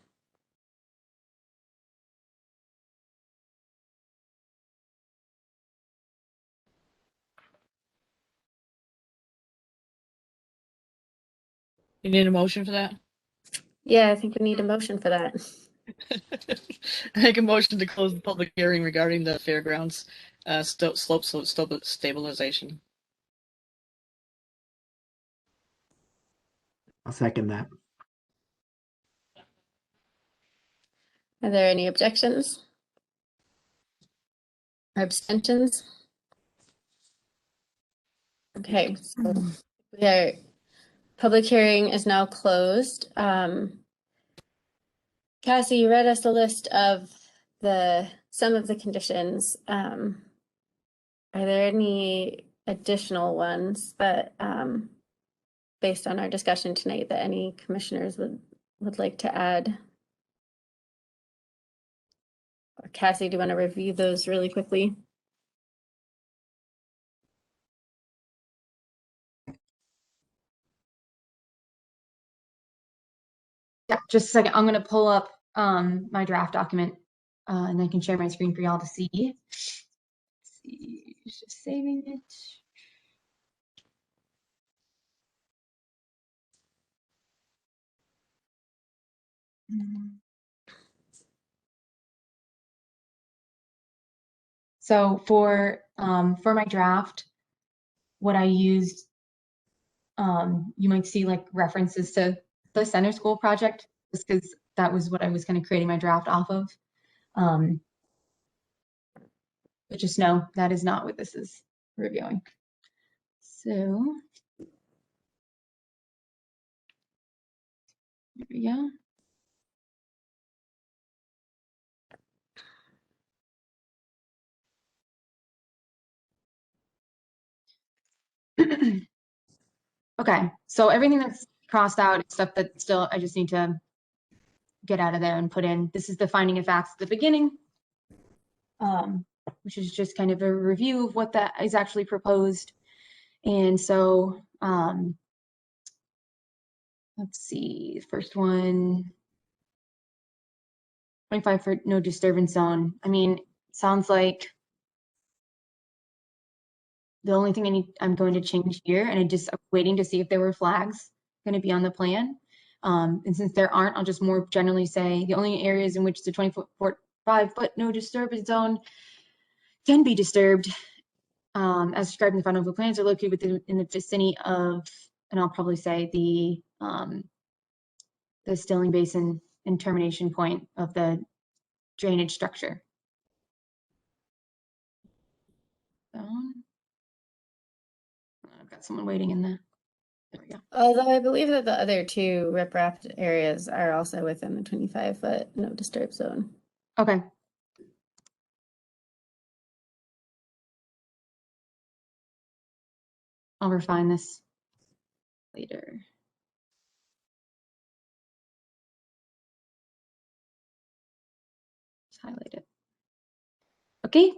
You need a motion for that? Yeah, I think we need a motion for that. I make a motion to close the public hearing regarding the fairgrounds slope stabilization. I'll second that. Are there any objections? Or abstentions? Okay, so public hearing is now closed. Cassie, you read us a list of some of the conditions. Are there any additional ones that, based on our discussion tonight, that any commissioners would like to add? Or Cassie, do you want to review those really quickly? Yeah, just a second. I'm going to pull up my draft document and I can share my screen for y'all to see. Let's see, just saving it. So for my draft, what I used, you might see like references to the center school project, just because that was what I was kind of creating my draft off of. But just know that is not what this is reviewing. So there we go. Okay, so everything that's crossed out, stuff that still I just need to get out of there and put in. This is the finding of facts at the beginning, which is just kind of a review of what that is actually proposed. And so let's see, first one, 25-foot no disturbance zone. I mean, sounds like the only thing I'm going to change here, and I'm waiting to see if there were flags going to be on the plan. And since there aren't, I'll just more generally say the only areas in which the 25-foot no disturbance zone can be disturbed, as described in the front of the plans, are located within in the vicinity of, and I'll probably say the stilling basin and termination point of the drainage structure. I've got someone waiting in the. There we go. Although I believe that the other two riprap areas are also within the 25-foot no disturb zone. Okay. I'll refine this later. Just highlight it. Okay.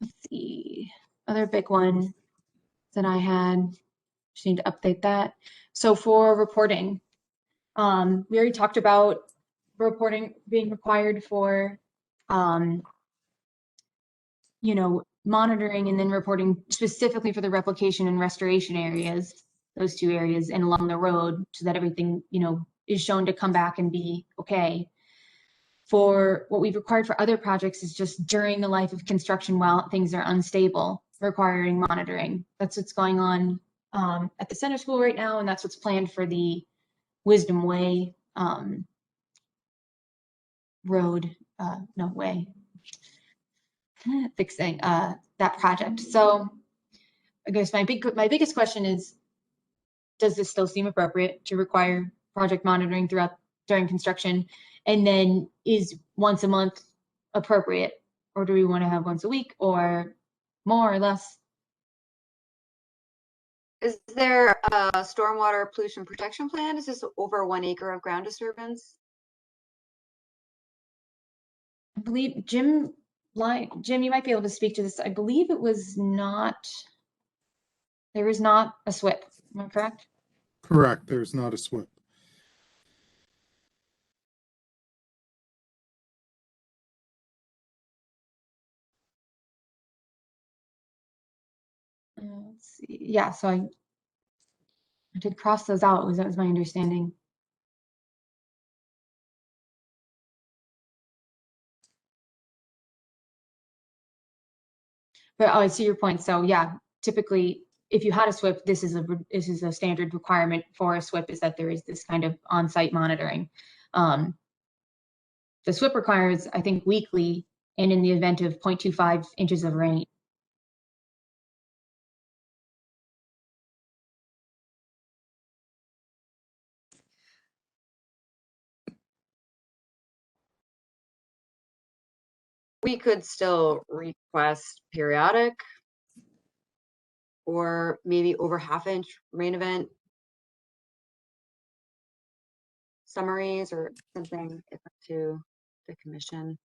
Let's see. Other big one that I had. Just need to update that. So for reporting, we already talked about reporting being required for, you know, monitoring and then reporting specifically for the replication and restoration areas, those two areas, and along the road, so that everything, you know, is shown to come back and be okay. For what we've required for other projects is just during the life of construction while things are unstable, requiring monitoring. That's what's going on at the center school right now, and that's what's planned for the Wisdom Way road, no way, fixing that project. So I guess my biggest question is, does this still seem appropriate to require project monitoring during construction? And then is once a month appropriate, or do we want to have once a week or more or less? Is there a stormwater pollution protection plan? Is this over 1 acre of ground disturbance? I believe Jim, you might be able to speak to this. I believe it was not, there was not a SWIP, am I correct? Correct, there's not a SWIP. Let's see. Yeah, so I did cross those out. That was my understanding. But oh, I see your point. So yeah, typically, if you had a SWIP, this is a standard requirement for a SWIP, is that there is this kind of on-site monitoring. The SWIP requires, I think, weekly, and in the event of 0.25 inches of rain. We could still request periodic or maybe over half-inch rain event summaries or something to the commission.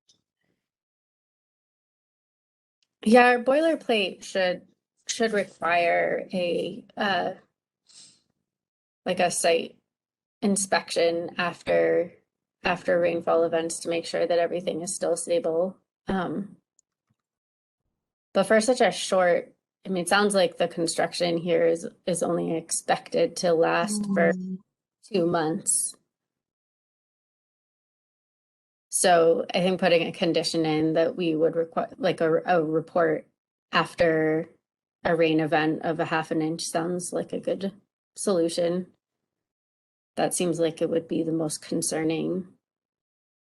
Yeah, our boilerplate should require a like a site inspection after rainfall events to make sure that everything is still stable. But for such a short, I mean, it sounds like the construction here is only expected to last for 2 months. So I think putting a condition in that we would require like a report after a rain event of a half an inch sounds like a good solution. That seems like it would be the most concerning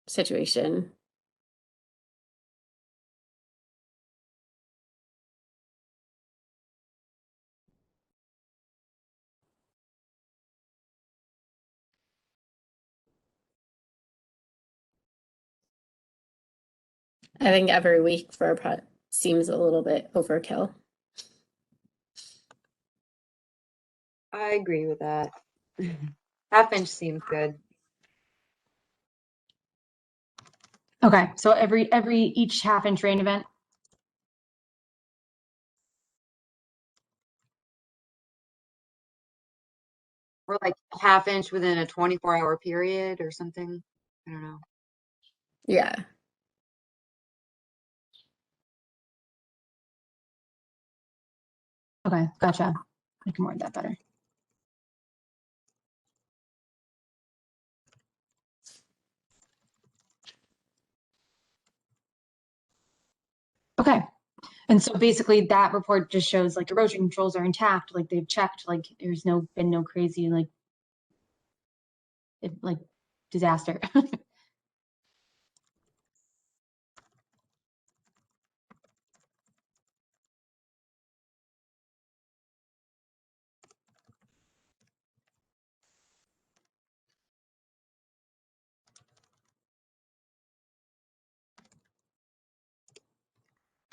situation. I think every week for a project seems a little bit overkill. I agree with that. Half-inch seems good. Okay, so each half-inch rain event. Or like half-inch within a 24-hour period or something. I don't know. Yeah. Okay, gotcha. I can word that better. Okay. And so basically that report just shows like erosion controls are intact, like they've checked, like there's been no crazy like disaster.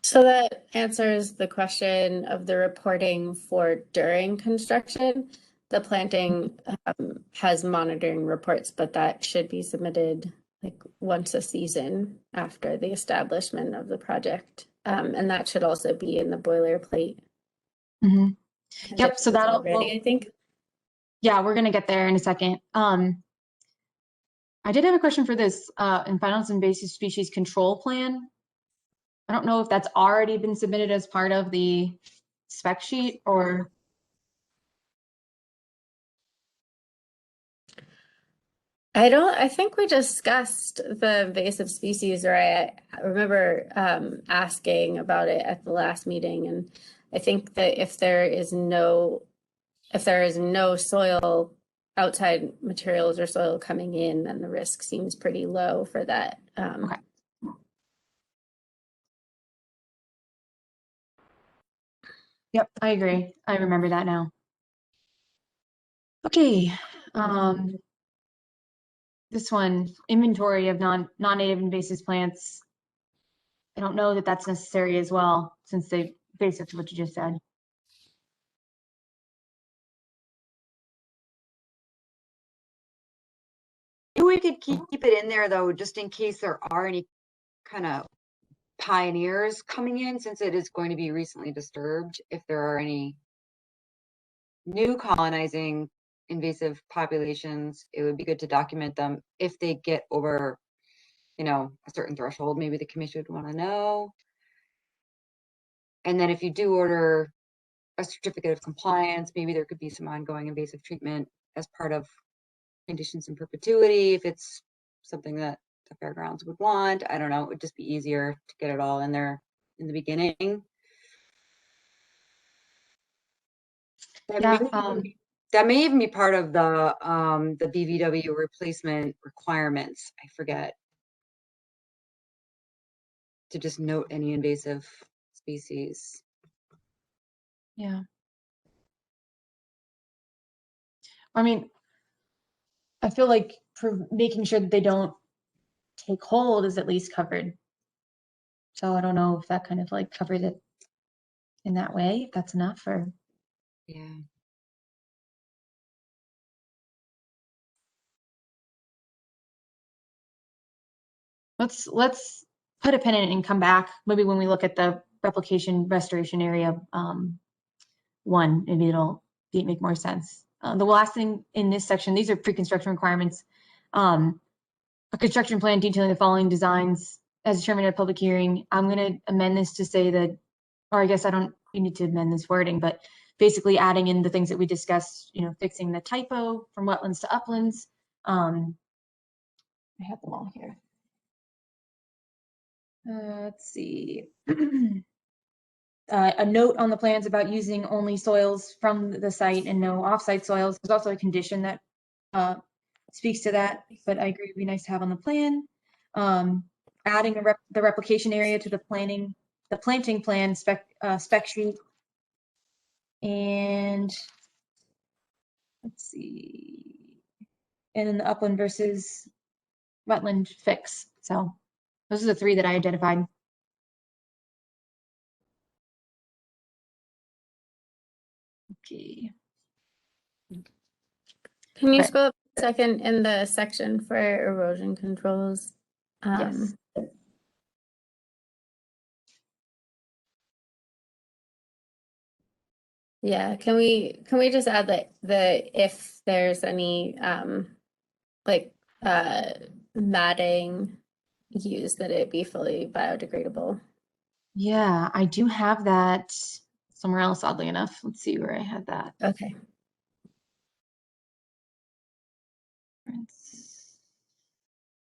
So that answers the question of the reporting for during construction. The planting has monitoring reports, but that should be submitted like once a season after the establishment of the project. And that should also be in the boilerplate. Mm-hmm. Yep, so that'll ready, I think. Yeah, we're gonna get there in a second. I did have a question for this Invasive Invasive Species Control Plan. I don't know if that's already been submitted as part of the spec sheet or. I think we discussed the invasive species, or I remember asking about it at the last meeting. And I think that if there is no soil, outside materials or soil coming in, then the risk seems pretty low for that. Okay. Yep, I agree. I remember that now. Okay. This one, inventory of non-native invasive plants. I don't know that that's necessary as well, since they basic to what you just said. We could keep it in there though, just in case there are any kind of pioneers coming in, since it is going to be recently disturbed. If there are any new colonizing invasive populations, it would be good to document them. If they get over, a certain threshold, maybe the commission would want to know. And then if you do order a certificate of compliance, maybe there could be some ongoing invasive treatment as part of conditions in perpetuity, if it's something that the fairgrounds would want. I don't know, it would just be easier to get it all in there in the beginning. That may even be part of the BVW replacement requirements. I forget to just note any invasive species. Yeah. I mean, I feel like for making sure that they don't take hold is at least covered. So I don't know if that kind of like covered it in that way, if that's enough, or Yeah. let's put a pin in it and come back. Maybe when we look at the replication restoration area one, maybe it'll make more sense. The last thing in this section, these are pre-construction requirements. A construction plan detailing the following designs as determined at a public hearing. I'm going to amend this to say that, or I guess we need to amend this wording, but basically adding in the things that we discussed, fixing the typo from wetlands to uplands. I have them all here. Let's see. A note on the plans about using only soils from the site and no offsite soils. There's also a condition that speaks to that, but I agree it'd be nice to have on the plan. Adding the replication area to the planting plan spec sheet. And let's see. And then the upland versus wetland fix. So those are the three that I identified. Okay. Can you Okay. scroll up a second in the section for erosion controls? Yes. Yeah, can we just add like if there's any matting used, that it be fully biodegradable? Yeah, I do have that somewhere else, oddly enough. Let's see where I had that. Okay.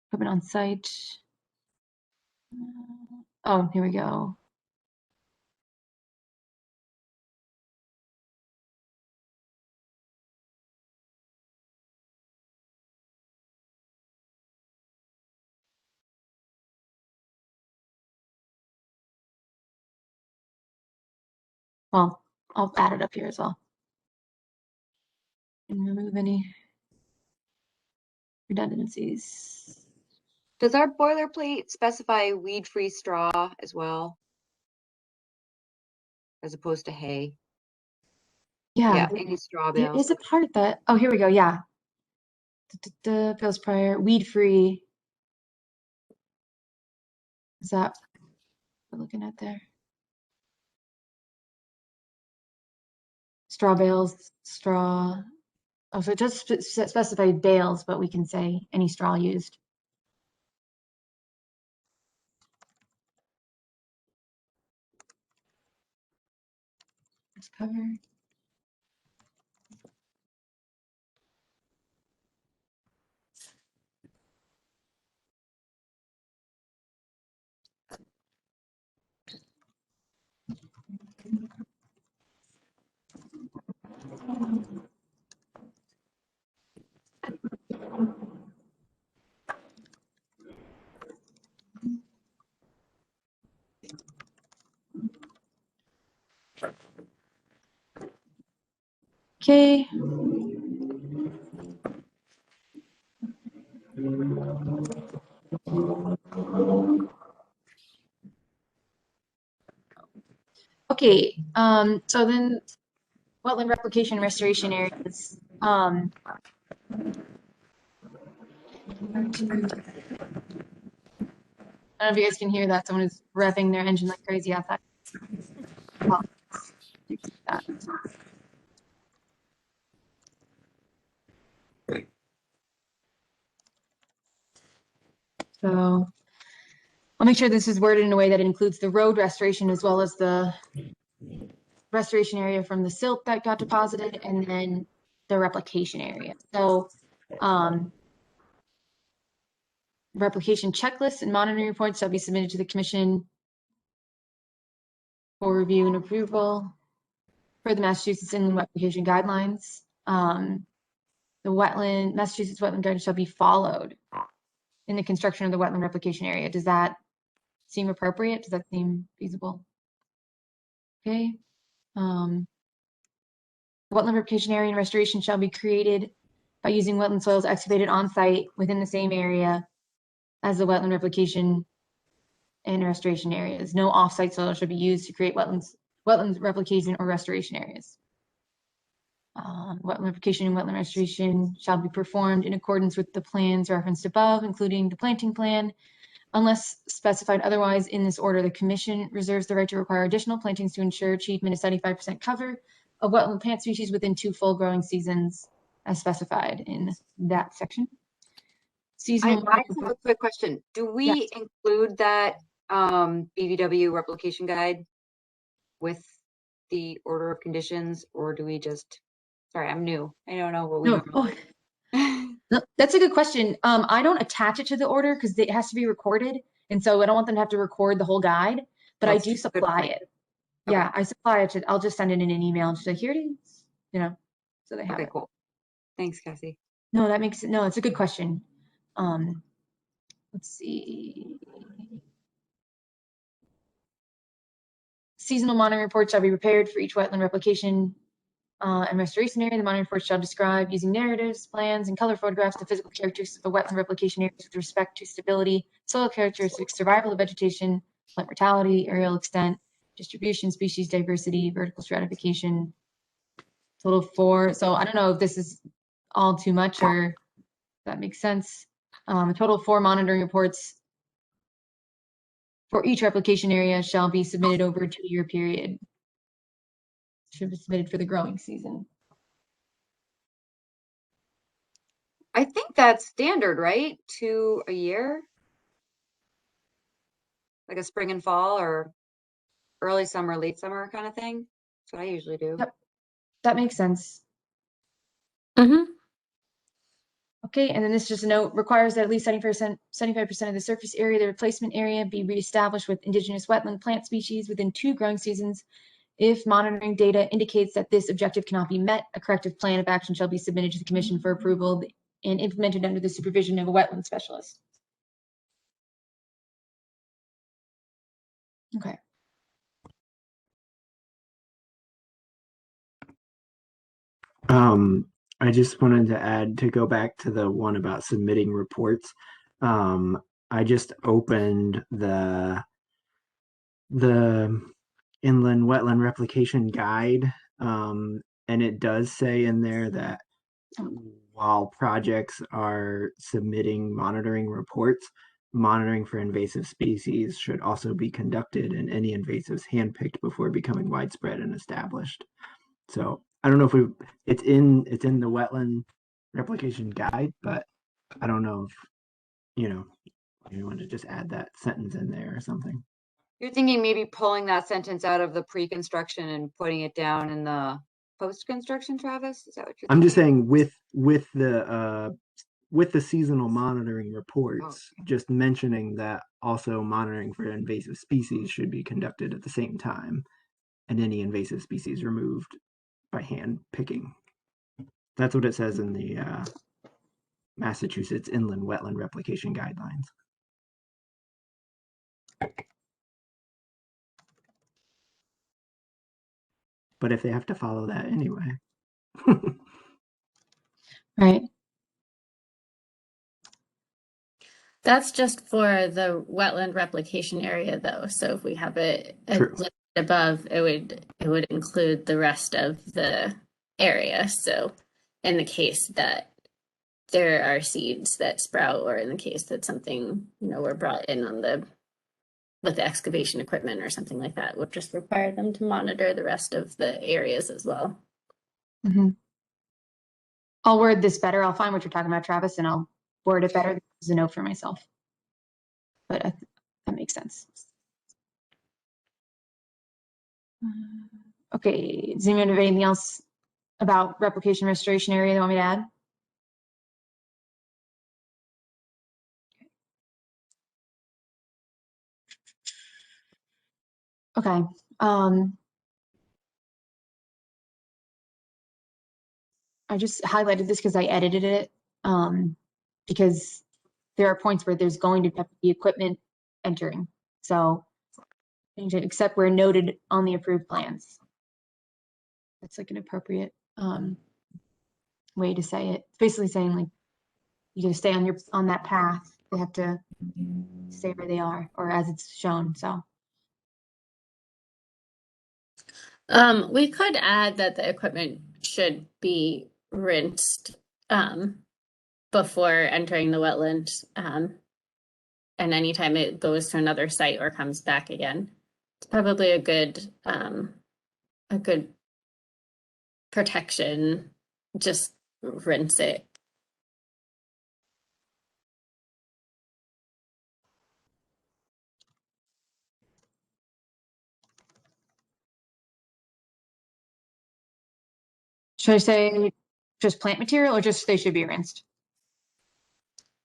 Equipment on site. Oh, here we go. Well, I'll add it up here as well. And remove any redundancies. Does our boilerplate specify weed-free straw as well? As opposed to hay? Yeah, any straw there bales. is a part that, oh, here we go, yeah. Bales prior, weed-free. Is that what we're looking at there? Straw bales, straw. Oh, so it does specify bales, but we can say any straw used. Let's cover. Okay. Okay, so then wetland replication restoration areas. I don't know if you guys can hear that. Someone is revving their engine like crazy outside. Well, that. So I'll make sure this is worded in a way that includes the road restoration as well as the restoration area from the silt that got deposited and then the replication area. So replication checklists and monitoring reports shall be submitted to the commission for review and approval for the Massachusetts Inland Replication Guidelines. The Massachusetts Wetland Guide shall be followed in the construction of the wetland replication area. Does that seem appropriate? Does that seem feasible? Okay. Wetland replication area and restoration shall be created by using wetland soils excavated on site within the same area as the wetland replication and restoration areas. No off-site soil should be used to create wetlands replication or restoration areas. Wetland replication and wetland restoration shall be performed in accordance with the plans referenced above, including the planting plan. Unless specified otherwise in this order, the commission reserves the right to require additional plantings to ensure achievement of 75% cover of wetland plant species within 2 full growing seasons as specified in that section. Seasonal. I have a quick question. Do we include that BVW replication guide with the order of conditions, or do we just, sorry, I'm new. I don't know what we normally No, that's a good question. I don't attach it to the order because it has to be recorded. And so I don't want them to have to record the whole guide, but I do supply it. Okay. Yeah, I supply it. I'll just send it in an email and just like, here it is, so they have Okay, it. cool. Thanks, Cassie. No, that makes it, no, it's a good question. Let's see. Seasonal monitoring reports shall be prepared for each wetland replication and restoration area. The monitoring report shall describe using narratives, plans, and color photographs the physical characteristics of a wetland replication area with respect to stability, soil characteristics, survival of vegetation, plant mortality, aerial extent, distribution, species diversity, vertical stratification. Total of 4. So I don't know if this is all too much or if that makes sense. A total of 4 monitoring reports for each replication area shall be submitted over a 2-year period. Should be submitted for the growing season. I think that's standard, right? 2 a year? Like a spring and fall or early summer, late summer kind of thing? That's what I usually do. Yep, that makes sense. Okay, and then this is just a note, requires that at least 75% of the surface area, the replacement area, be reestablished with indigenous wetland plant species within 2 growing seasons. If monitoring data indicates that this objective cannot be met, a corrective plan of action shall be submitted to the commission for approval and implemented under the supervision of a wetland specialist. Okay. I just wanted to add, to go back to the one about submitting reports. I just opened the Inland Wetland Replication Guide, and it does say in there that while projects are submitting monitoring reports, monitoring for invasive species should also be conducted and any invasives handpicked before becoming widespread and established. So I don't know if it's in the wetland replication guide, but I don't know if you want to just add that sentence in there or something. You're thinking maybe pulling that sentence out of the pre-construction and putting it down in the post-construction, Travis? Is that what you're I'm just thinking? saying with the seasonal monitoring reports, just mentioning that also monitoring for invasive species should be conducted at the same time, and any invasive species removed by hand picking. That's what it says in the Massachusetts Inland Wetland Replication Guidelines. But if they have to follow that anyway. Right. That's just for the wetland replication area though. So if we have it True. listed above, it would include the rest of the area. So in the case that there are seeds that sprout, or in the case that something, were brought in on with the excavation equipment or something like that, would just require them to monitor the rest of the areas as well. Mm-hmm. I'll word this better. I'll find what you're talking about, Travis, and I'll word it better as a note for myself. But that makes sense. Okay, does anyone have anything else about replication restoration area they want me to add? Okay. I just highlighted this because I edited it, because there are points where there's going to have to be equipment entering. So, except where noted on the approved plans. That's like an appropriate way to say it. It's basically saying like you gotta stay on that path. They have to stay where they are, or as it's shown. So. We could add that the equipment should be rinsed before entering the wetland, and anytime it goes to another site or comes back again. It's probably a good protection. Just rinse it. Should I say just plant material or just they should be rinsed?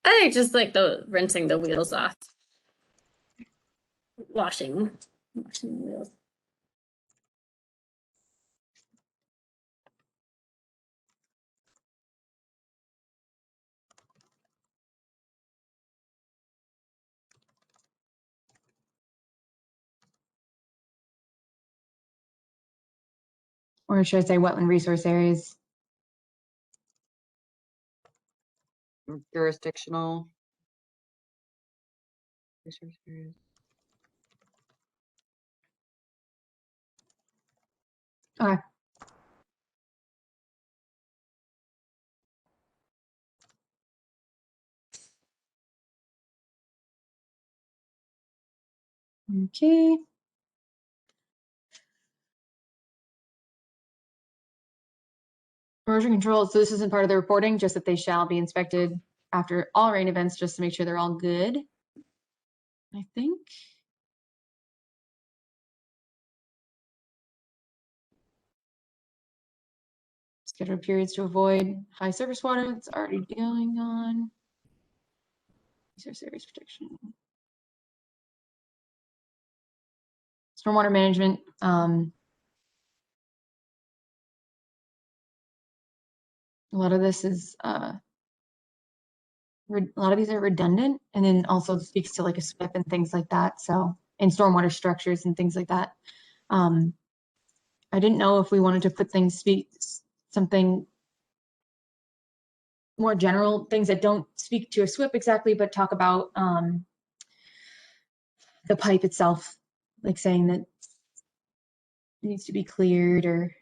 I think just like rinsing the wheels off. Washing the wheels. Or should I say wetland resource areas? Jurisdictional. Resource areas. Okay. Okay. Erosion control. So this isn't part of the reporting, just that they shall be inspected after all rain events, just to make sure they're all good. I think. Scheduled periods to avoid high surface water that's already going on. Resource areas protection. Stormwater management. A lot of this is a lot of these are redundant, and then also speaks to like a SWIP and things like that. So, and stormwater structures and things like that. I didn't know if we wanted to put something more general, things that don't speak to a SWIP exactly, but talk about the pipe itself, like saying that it needs to be cleared, or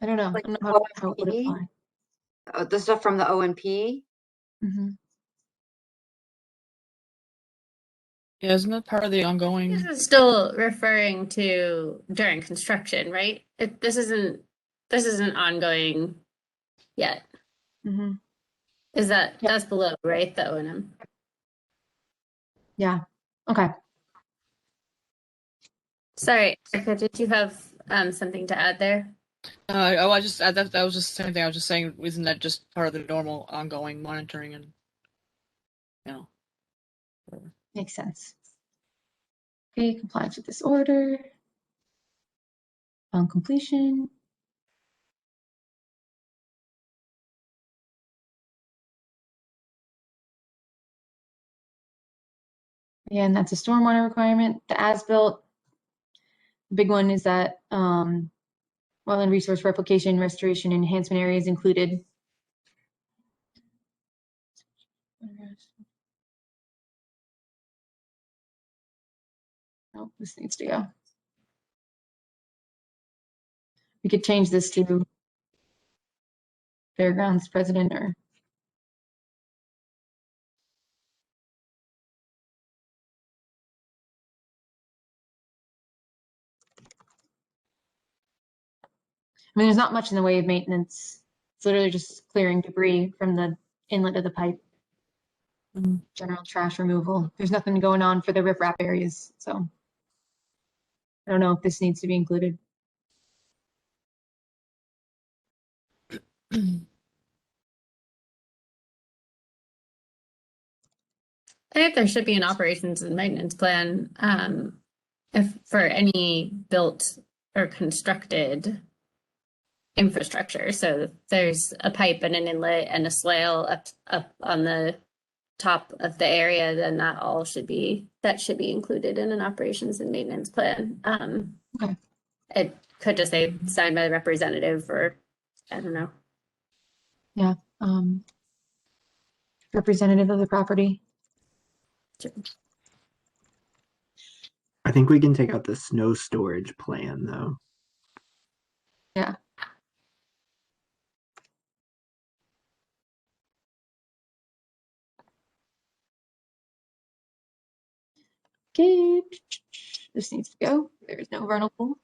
I don't know. Like I don't know how it would OMP? apply. The stuff from the OMP. Mm-hmm. Yeah, isn't that part of the ongoing? This is still referring to during construction, right? This isn't ongoing yet. Mm-hmm. That's below, right? The O&M. Yeah. Okay. Sorry, Erica, did you have something to add there? I just that was just the same thing. I was just saying, isn't that just part of the normal ongoing monitoring and whatever. Makes sense. Okay, compliance with this order. On completion. Yeah, and that's a stormwater requirement. The as-built, the big one is that wetland resource replication, restoration, enhancement areas included. Oh, this needs to go. We could change this to fairgrounds president or. I mean, there's not much in the way of maintenance. It's literally just clearing debris from the inlet of the pipe. General trash removal. There's nothing going on for the riprap areas, so. I don't know if this needs to be included. I think there should be an operations and maintenance plan, if for any built or constructed infrastructure. So there's a pipe and an inlet and a swale up on the top of the area, then that should be included in an operations and maintenance plan. Okay. It could just say signed by the representative, or I don't know. Yeah. Representative of the property. I think we can take out the snow storage plan though. Yeah. Okay. This needs to go. There is no vernal pool.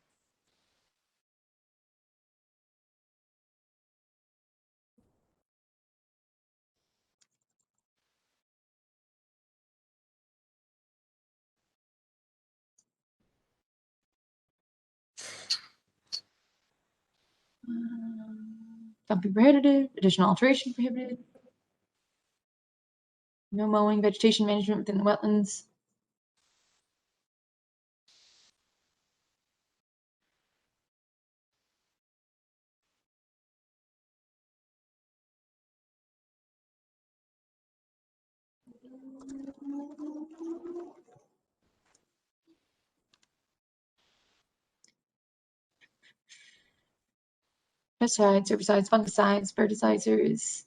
Dumping prohibited, additional alteration prohibited. No mowing, vegetation management within the wetlands. Pesticides, herbicides, fungicides, birdicides.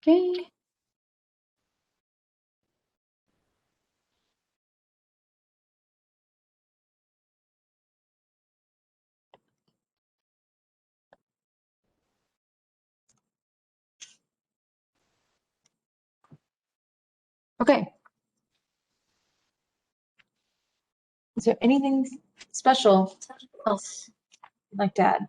Okay. Okay. Is there anything special else you'd like to add?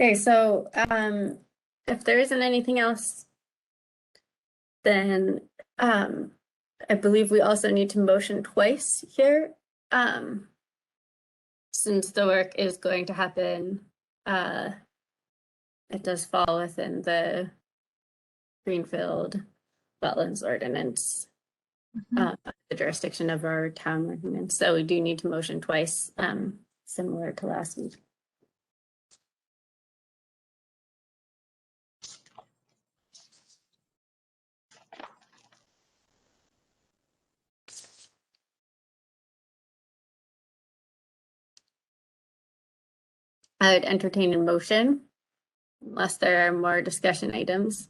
Okay, so if there isn't anything else, then I believe we also need to motion twice here. Since the work is going to happen, it does fall within the Greenfield Wetlands Ordinance, the jurisdiction of our town ordinance. So we do need to motion twice, similar to last week. I would entertain a motion unless there are more discussion items.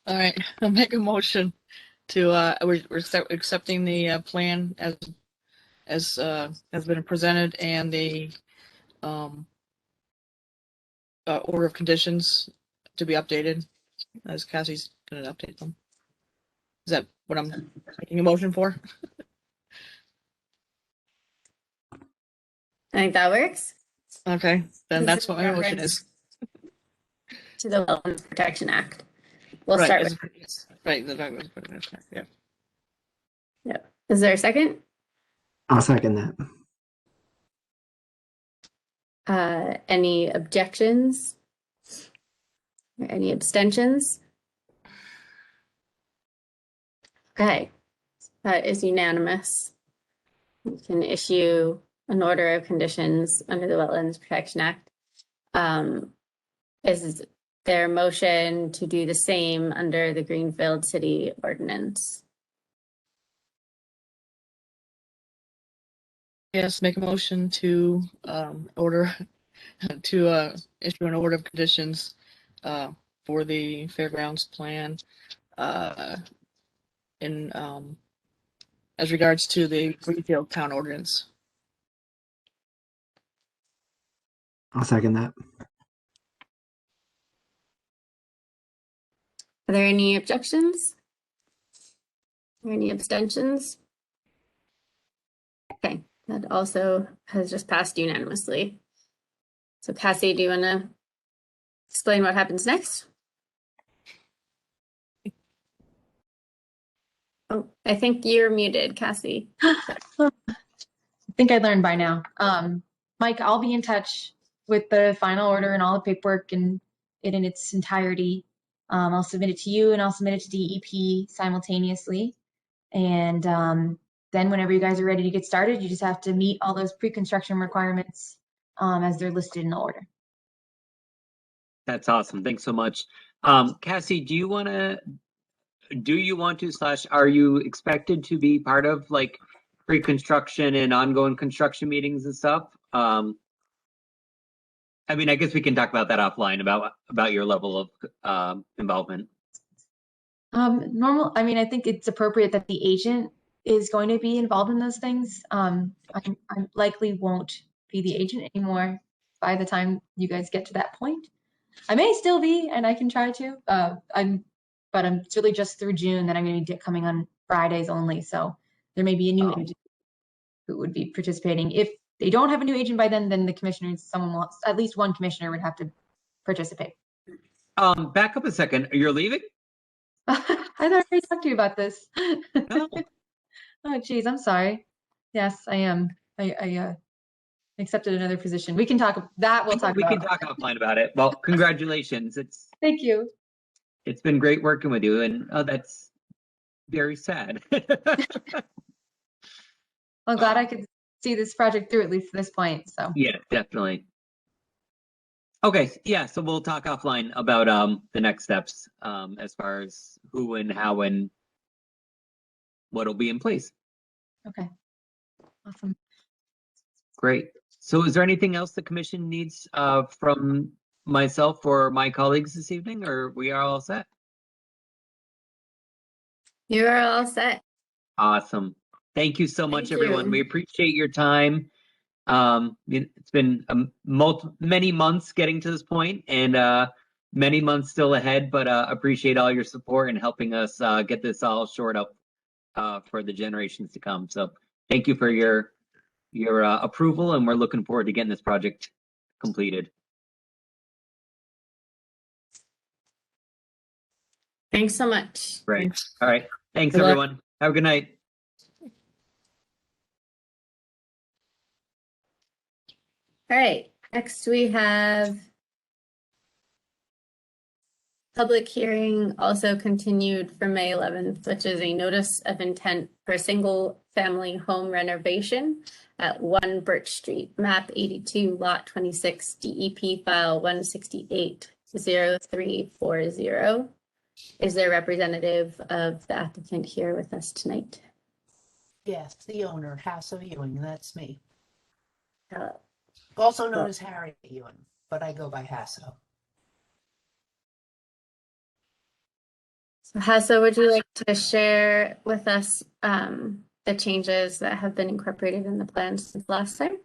All right, I'll make a motion to, we're accepting the plan as has been presented and the order of conditions to be updated, as Cassie's gonna update them. Is that what I'm making a motion for? I think that works. Okay, then This that's is what my motion reference is. To the Wetlands Protection Act. We'll Right, start as- with, yes, right, yeah. yep. Is there a second? I'll second that. Any objections? Or any abstentions? Okay, that is unanimous. You can issue an order of conditions under the Wetlands Protection Act. Is there a motion to do the same under the Greenfield City Ordinance? Yes, make a motion to order to issue an order of conditions for the fairgrounds plan in as regards to the Greenfield Town Ordinance. I'll second that. Are there any objections? Or any abstentions? Okay, that also has just passed unanimously. So Cassie, do you want to explain what happens next? Oh, I think you're muted, Cassie. I think I learned by now. Mike, I'll be in touch with the final order and all the paperwork and it in its entirety. I'll submit it to you and I'll submit it to DEP simultaneously. And then whenever you guys are ready to get started, you just have to meet all those pre-construction requirements as they're listed in the order. That's awesome. Thanks so much. Cassie, do you want to / are you expected to be part of like pre-construction and ongoing construction meetings and stuff? I mean, I guess we can talk about that offline about your level of involvement. I mean, I think it's appropriate that the agent is going to be involved in those things. I likely won't be the agent anymore by the time you guys get to that point. I may still be, and I can try to. But it's really just through June that I'm going to be coming on Fridays only. So there may be a new agent who would be participating. If they don't have a new agent by then the commissioners, at least one commissioner would have to participate. Back up a second. You're leaving? I thought I already talked to you about this. No. Oh, geez, I'm sorry. Yes, I am. I accepted another position. We can talk that. We'll talk. We can talk offline about it. Well, congratulations. Thank you. It's been great working with you, and that's very sad. I'm glad I could see this project through at least to this point. So Yeah, definitely. Okay, yeah, so we'll talk offline about the next steps as far as who and how and what'll be in place. okay, awesome. Great. So is there anything else the commission needs from myself or my colleagues this evening, or we are all set? You are all set. Awesome. Thank you so much, Thank everyone. you. We appreciate your time. It's been many months getting to this point and many months still ahead, but appreciate all your support and helping us get this all shored up for the generations to come. So thank you for your approval, and we're looking forward to getting this project completed. Thanks so much. Great. All right. Thanks, Good luck. everyone. Have a good night. All right, next we have Public hearing also continued for May 11th, which is a notice of intent for a single family home renovation at 1 Birch Street, map 82, lot 26, DEP file 168-0340. Is there a representative of the applicant here with us tonight? Yes, the owner, Hasso Ewing, that's me. Hello. Also known as Harry Ewing, but I go by Hasso. So Hasso, would you like to share with us the changes that have been incorporated in the plan since last time?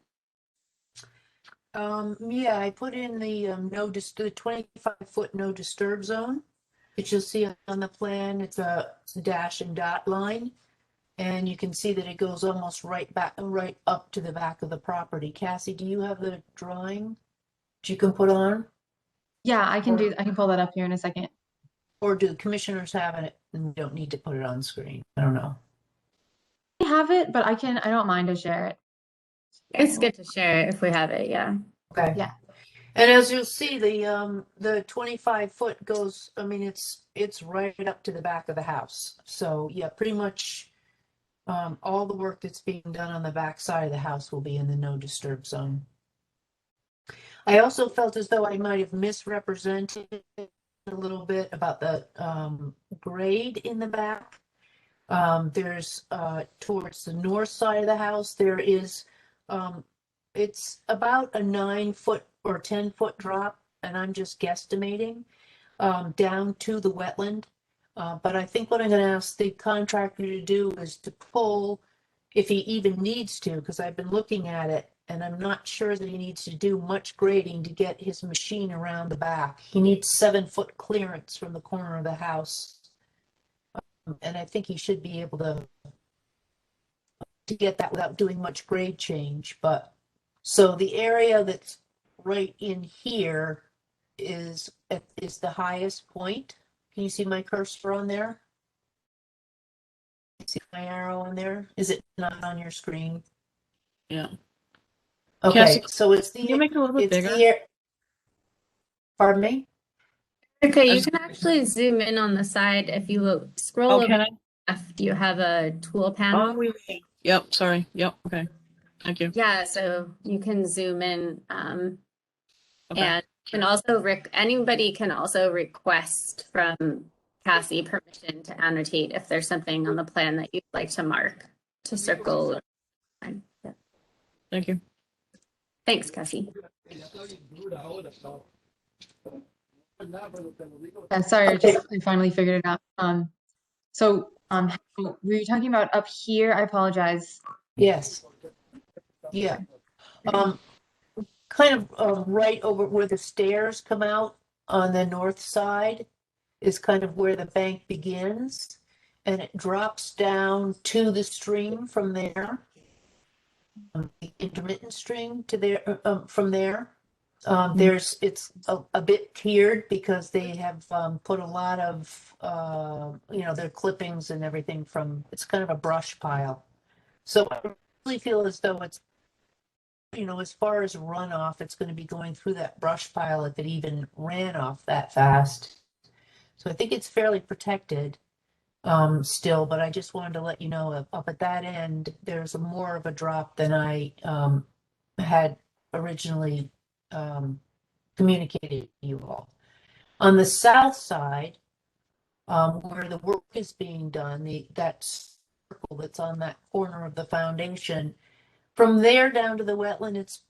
Yeah, I put in the the 25-foot no disturb zone, which you'll see on the plan. It's a dash and dot line, and you can see that it goes almost right up to the back of the property. Cassie, do you have the drawing that you can put on, Yeah, I can pull that up here in a second. or do the commissioners have it and we don't need to put it on screen? I don't know. I have it, but I don't mind to share it. It's good to share if we have it, yeah. Okay. Yeah. And as you'll see, the 25-foot goes, I mean, it's right up to the back of the house. So yeah, pretty much all the work that's being done on the back side of the house will be in the no disturb zone. I also felt as though I might have misrepresented a little bit about the grade in the back. There's towards the north side of the house, there is it's about a 9-foot or 10-foot drop, and I'm just guesstimating down to the wetland. But I think what I'm going to ask the contractor to do is to pull, if he even needs to, because I've been looking at it, and I'm not sure that he needs to do much grading to get his machine around the back. He needs 7-foot clearance from the corner of the house. And I think he should be able to get that without doing much grade change. But so the area that's right in here is the highest point. Can you see my cursor on there? See my arrow on there? Is it not on your screen? Yeah. Okay, Cassie, so it's the, can you make it a little bit bigger? Pardon me? Okay, you can actually zoom in on the side if you look, scroll Oh, over can I? left, you have a tool panel. Oh, wait. Yep, sorry. Yep, okay. Thank you. Yeah, so you can zoom in Okay. and can also anybody can also request from Cassie permission to annotate if there's something on the plan that you'd like to mark, to circle. Yeah. Thank you. Thanks, Cassie. Sorry, I finally figured it out. Were you talking about up here? I apologize. Yes. Yeah. Kind of right over where the stairs come out on the north side is kind of where the bank begins, and it drops down to the stream from there, the intermittent stream to there from there. It's a bit tiered because they have put a lot of their clippings and everything from, it's kind of a brush pile. So I really feel as though it's, as far as runoff, it's going to be going through that brush pile if it even ran off that fast. So I think it's fairly protected still, but I just wanted to let you know up at that end, there's more of a drop than I had originally communicated to you all. On the south side, where the work is being done, that circle that's on that corner of the foundation, from there down to the wetland, it's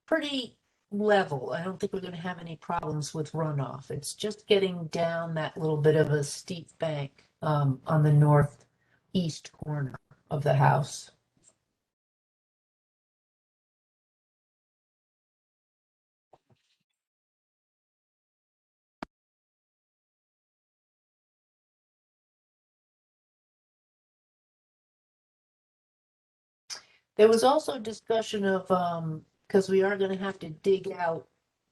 pretty level. I don't think we're going to have any problems with runoff. It's just getting down that little bit of a steep bank on the northeast corner of the house. There was also discussion of, because we are going to have to dig out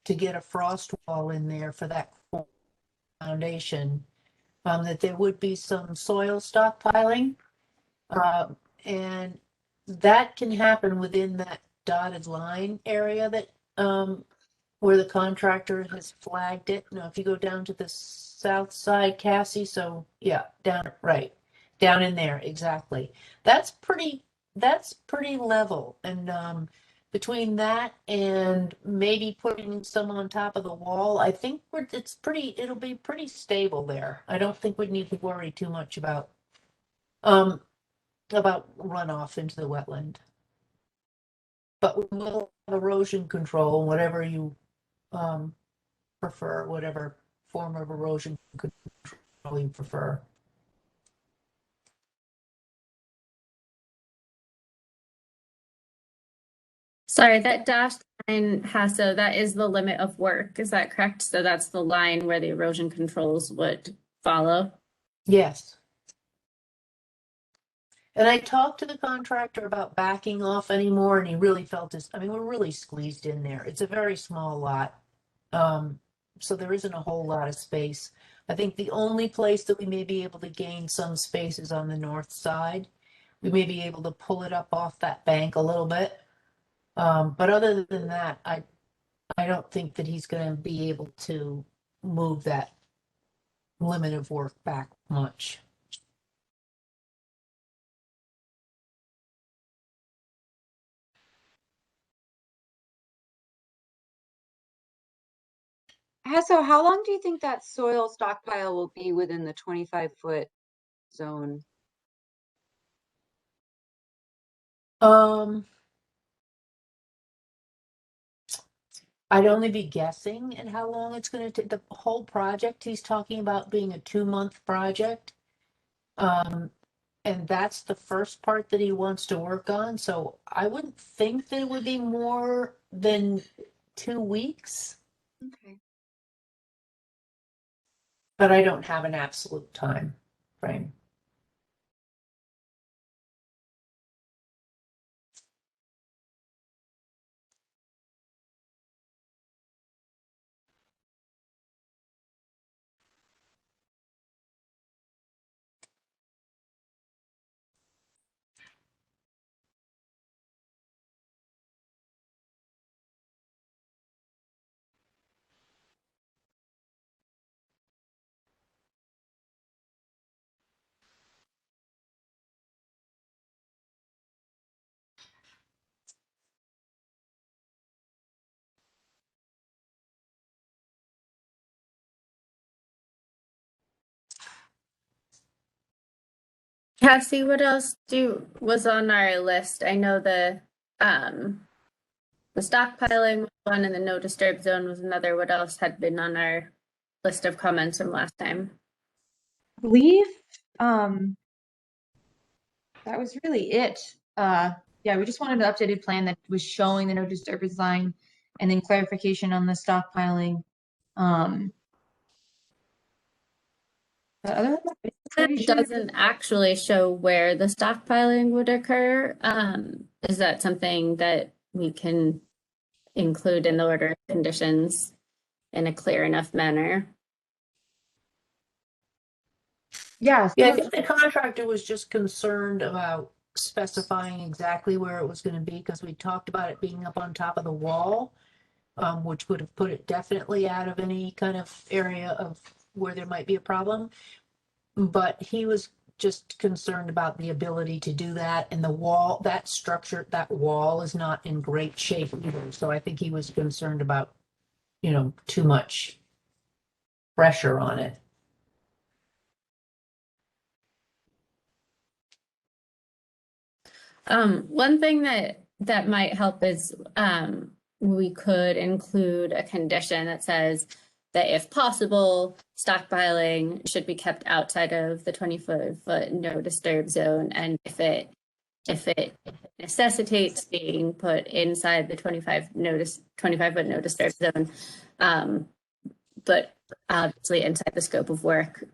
to get a frost wall in there for that foundation, that there would be some soil stockpiling. And that can happen within that dotted line area that where the contractor has flagged it. Now, if you go down to the south side, Cassie, so yeah, down, right, down in there, exactly. That's pretty level. And between that and maybe putting some on top of the wall, I think it'll be pretty stable there. I don't think we'd need to worry too much about runoff into the wetland. But we will have erosion control, whatever you prefer, whatever form of erosion control you prefer. Sorry, that dashed line has, so that is the limit of work, is that correct? So that's the line where the erosion controls would follow? Yes. And I talked to the contractor about backing off anymore, and he really felt this. I mean, we're really squeezed in there. It's a very small lot. So there isn't a whole lot of space. I think the only place that we may be able to gain some space is on the north side. We may be able to pull it up off that bank a little bit. But other than that, I don't think that he's going to be able to move that limit of work back much. So how long do you think that soil stockpile will be within the 25-foot zone? I'd only be guessing at how long it's going to take. The whole project he's talking about being a 2-month project. And that's the first part that he wants to work on. So I wouldn't think that it would be more than 2 weeks, Okay. but I don't have an absolute time frame. Cassie, what else was on our list? I know the stockpiling was one and the no disturb zone was another. What else had been on our list of comments from last time? I believe that was really it. Yeah, we just wanted an updated plan that was showing the no disturbance line and then clarification on the stockpiling. Other than that, pretty It sure. doesn't actually show where the stockpiling would occur. Is that something that we can include in the order of conditions in a clear enough manner? Yeah, Yeah, I think the contractor was just concerned about specifying exactly where it was going to be because we talked about it being up on top of the wall, which would have put it definitely out of any kind of area of where there might be a problem. But he was just concerned about the ability to do that, and the wall, that structure, that wall is not in great shape either. So I think he was concerned about, too much pressure on it. One thing that might help is we could include a condition that says that if possible, stockpiling should be kept outside of the 25-foot no disturb zone, and if it necessitates being put inside the 25-foot no disturb zone, but obviously inside the scope of work,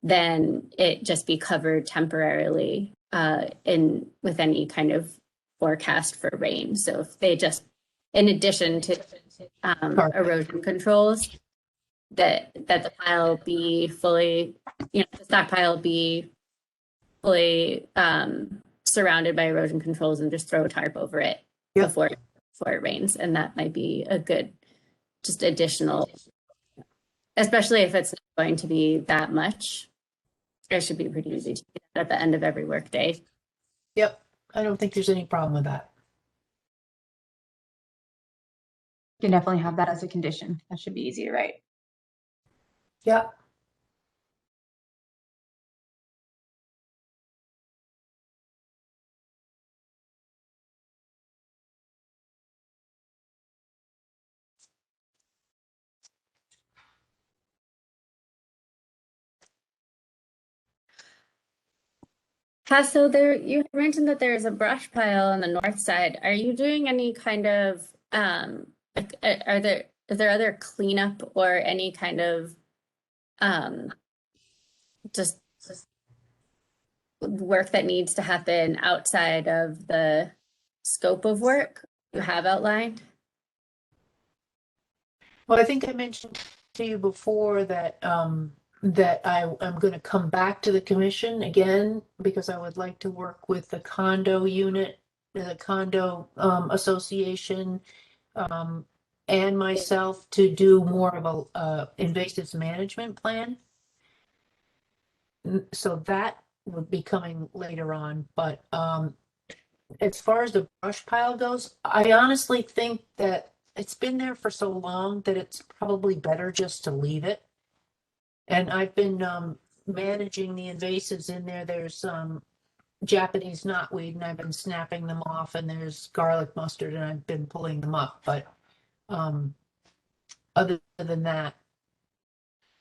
then it just be covered temporarily with any kind of forecast for rain. So if they just, in addition to erosion controls, that the pile be fully, the stockpile be fully surrounded by erosion controls and just throw a tarp over it before it rains. And that might be a good just additional, especially if it's not going to be that much. It should be pretty easy to get at the end of every workday. Yep, I don't think there's any problem with that. You can definitely have that as a condition. That should be easy to write. Yep. So there, you mentioned that there is a brush pile on the north side. Are you doing any kind of, like, is there other cleanup or any kind of, just work that needs to happen outside of the scope of work you have outlined? Well, I think I mentioned to you before that that I'm going to come back to the commission again because I would like to work with the condo unit, the condo association, and myself to do more of a invasive management plan. So that would be coming later on, but as far as the brush pile goes, I honestly think that it's been there for so long that it's probably better just to leave it. And I've been managing the invasives in there. There's Japanese knotweed, and I've been snapping them off, and there's garlic mustard, and I've been pulling them up. But other than that,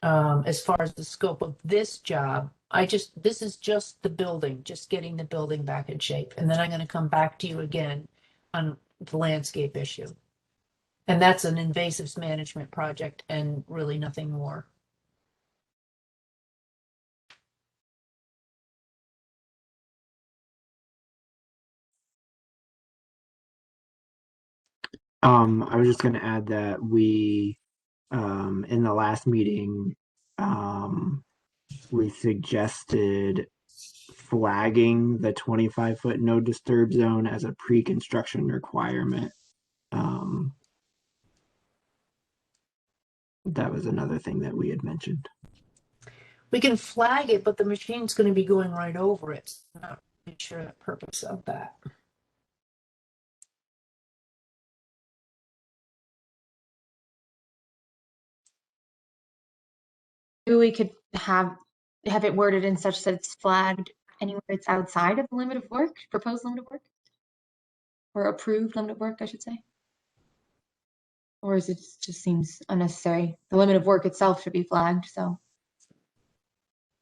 as far as the scope of this job, this is just the building, just getting the building back in shape. And then I'm going to come back to you again on the landscape issue. And that's an invasives management project and really nothing more. I was just going to add that we, in the last meeting, we suggested flagging the 25-foot no disturb zone as a pre-construction requirement. That was another thing that we had mentioned. We can flag it, but the machine's going to be going right over it. I'm not really sure the purpose of that. Maybe we could have it worded in such that it's flagged anywhere it's outside of the limit of work, proposed limit of work, or approved limit of work, I should say. Or is it just seems unnecessary? The limit of work itself should be flagged, so.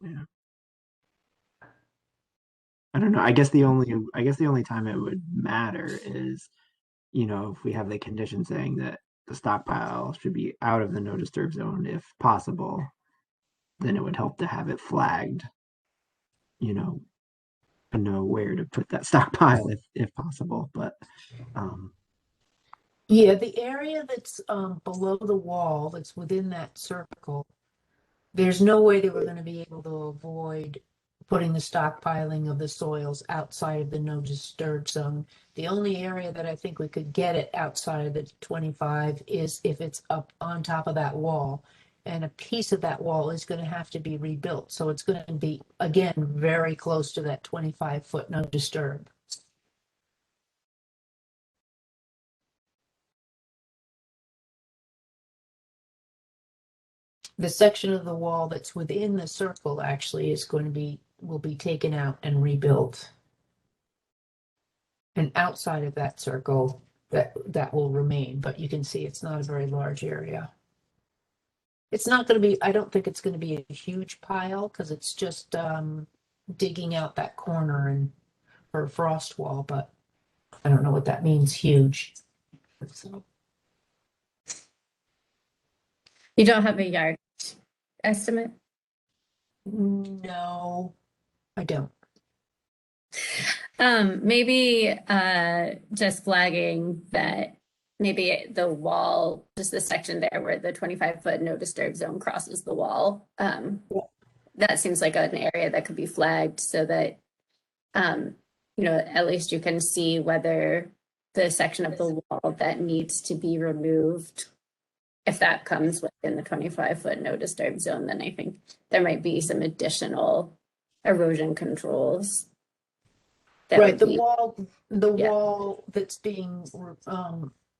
Yeah. I don't know. I guess the only time it would matter is, if we have the condition saying that the stockpile should be out of the no disturb zone if possible, then it would help to have it flagged, to know where to put that stockpile if possible. But yeah, the area that's below the wall that's within that circle, there's no way that we're going to be able to avoid putting the stockpiling of the soils outside of the no disturb zone. The only area that I think we could get it outside of the 25 is if it's up on top of that wall. And a piece of that wall is going to have to be rebuilt. So it's going to be, again, very close to that 25-foot no disturb. The section of the wall that's within the circle actually will be taken out and rebuilt. And outside of that circle, that will remain, but you can see it's not a very large area. It's not going to be, I don't think it's going to be a huge pile because it's just digging out that corner and for a frost wall, but I don't know what that means, huge. So. You don't have a yard estimate? No, I don't. Maybe just flagging that maybe the wall, just the section there where the 25-foot no disturb zone crosses the wall. That seems like an area that could be flagged so that, at least you can see whether the section of the wall that needs to be removed if that comes within the 25-foot no disturb zone, then I think there might be some additional erosion controls. that Right, would the be- Yeah. wall that's being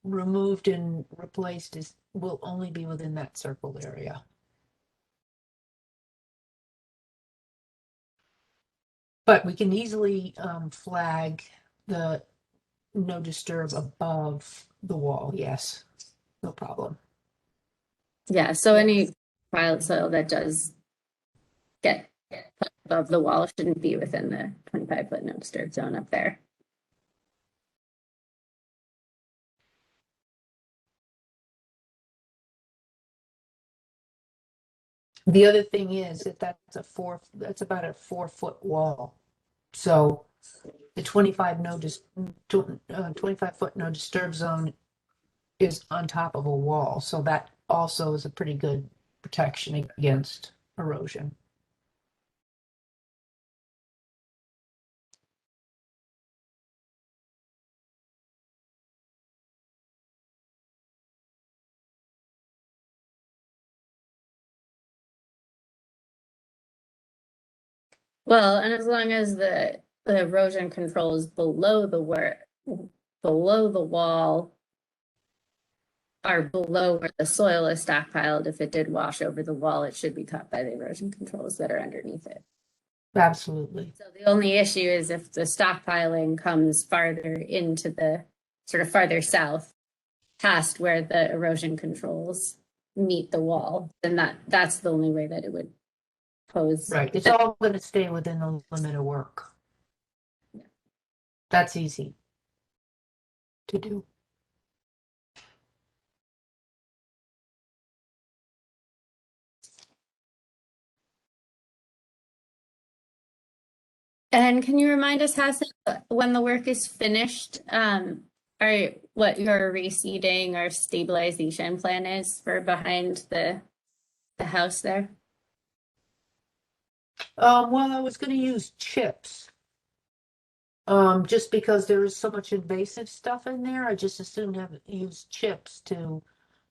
removed and replaced will only be within that circled area. But we can easily flag the no disturb above the wall, yes, no problem. Yeah, so any pilot soil that does get put above the wall shouldn't be within the 25-foot no disturb zone up there. The other thing is that that's about a 4-foot wall. So the 25-foot no disturb zone is on top of a wall. So that also is a pretty good protection against erosion. Well, and as long as the erosion control is below the wall, or below where the soil is stockpiled, if it did wash over the wall, it should be caught by the erosion controls that are underneath it. Absolutely. So the only issue is if the stockpiling comes farther into the sort of farther south, past where the erosion controls meet the wall, then that's the only way that it would pose. Right. It's all going to stay within the limit of work. Yeah. That's easy to do. And can you remind us, Hassan, when the work is finished, or what your reseeding or stabilization plan is for behind the house there? Well, I was going to use chips. Just because there is so much invasive stuff in there, I just assumed use chips to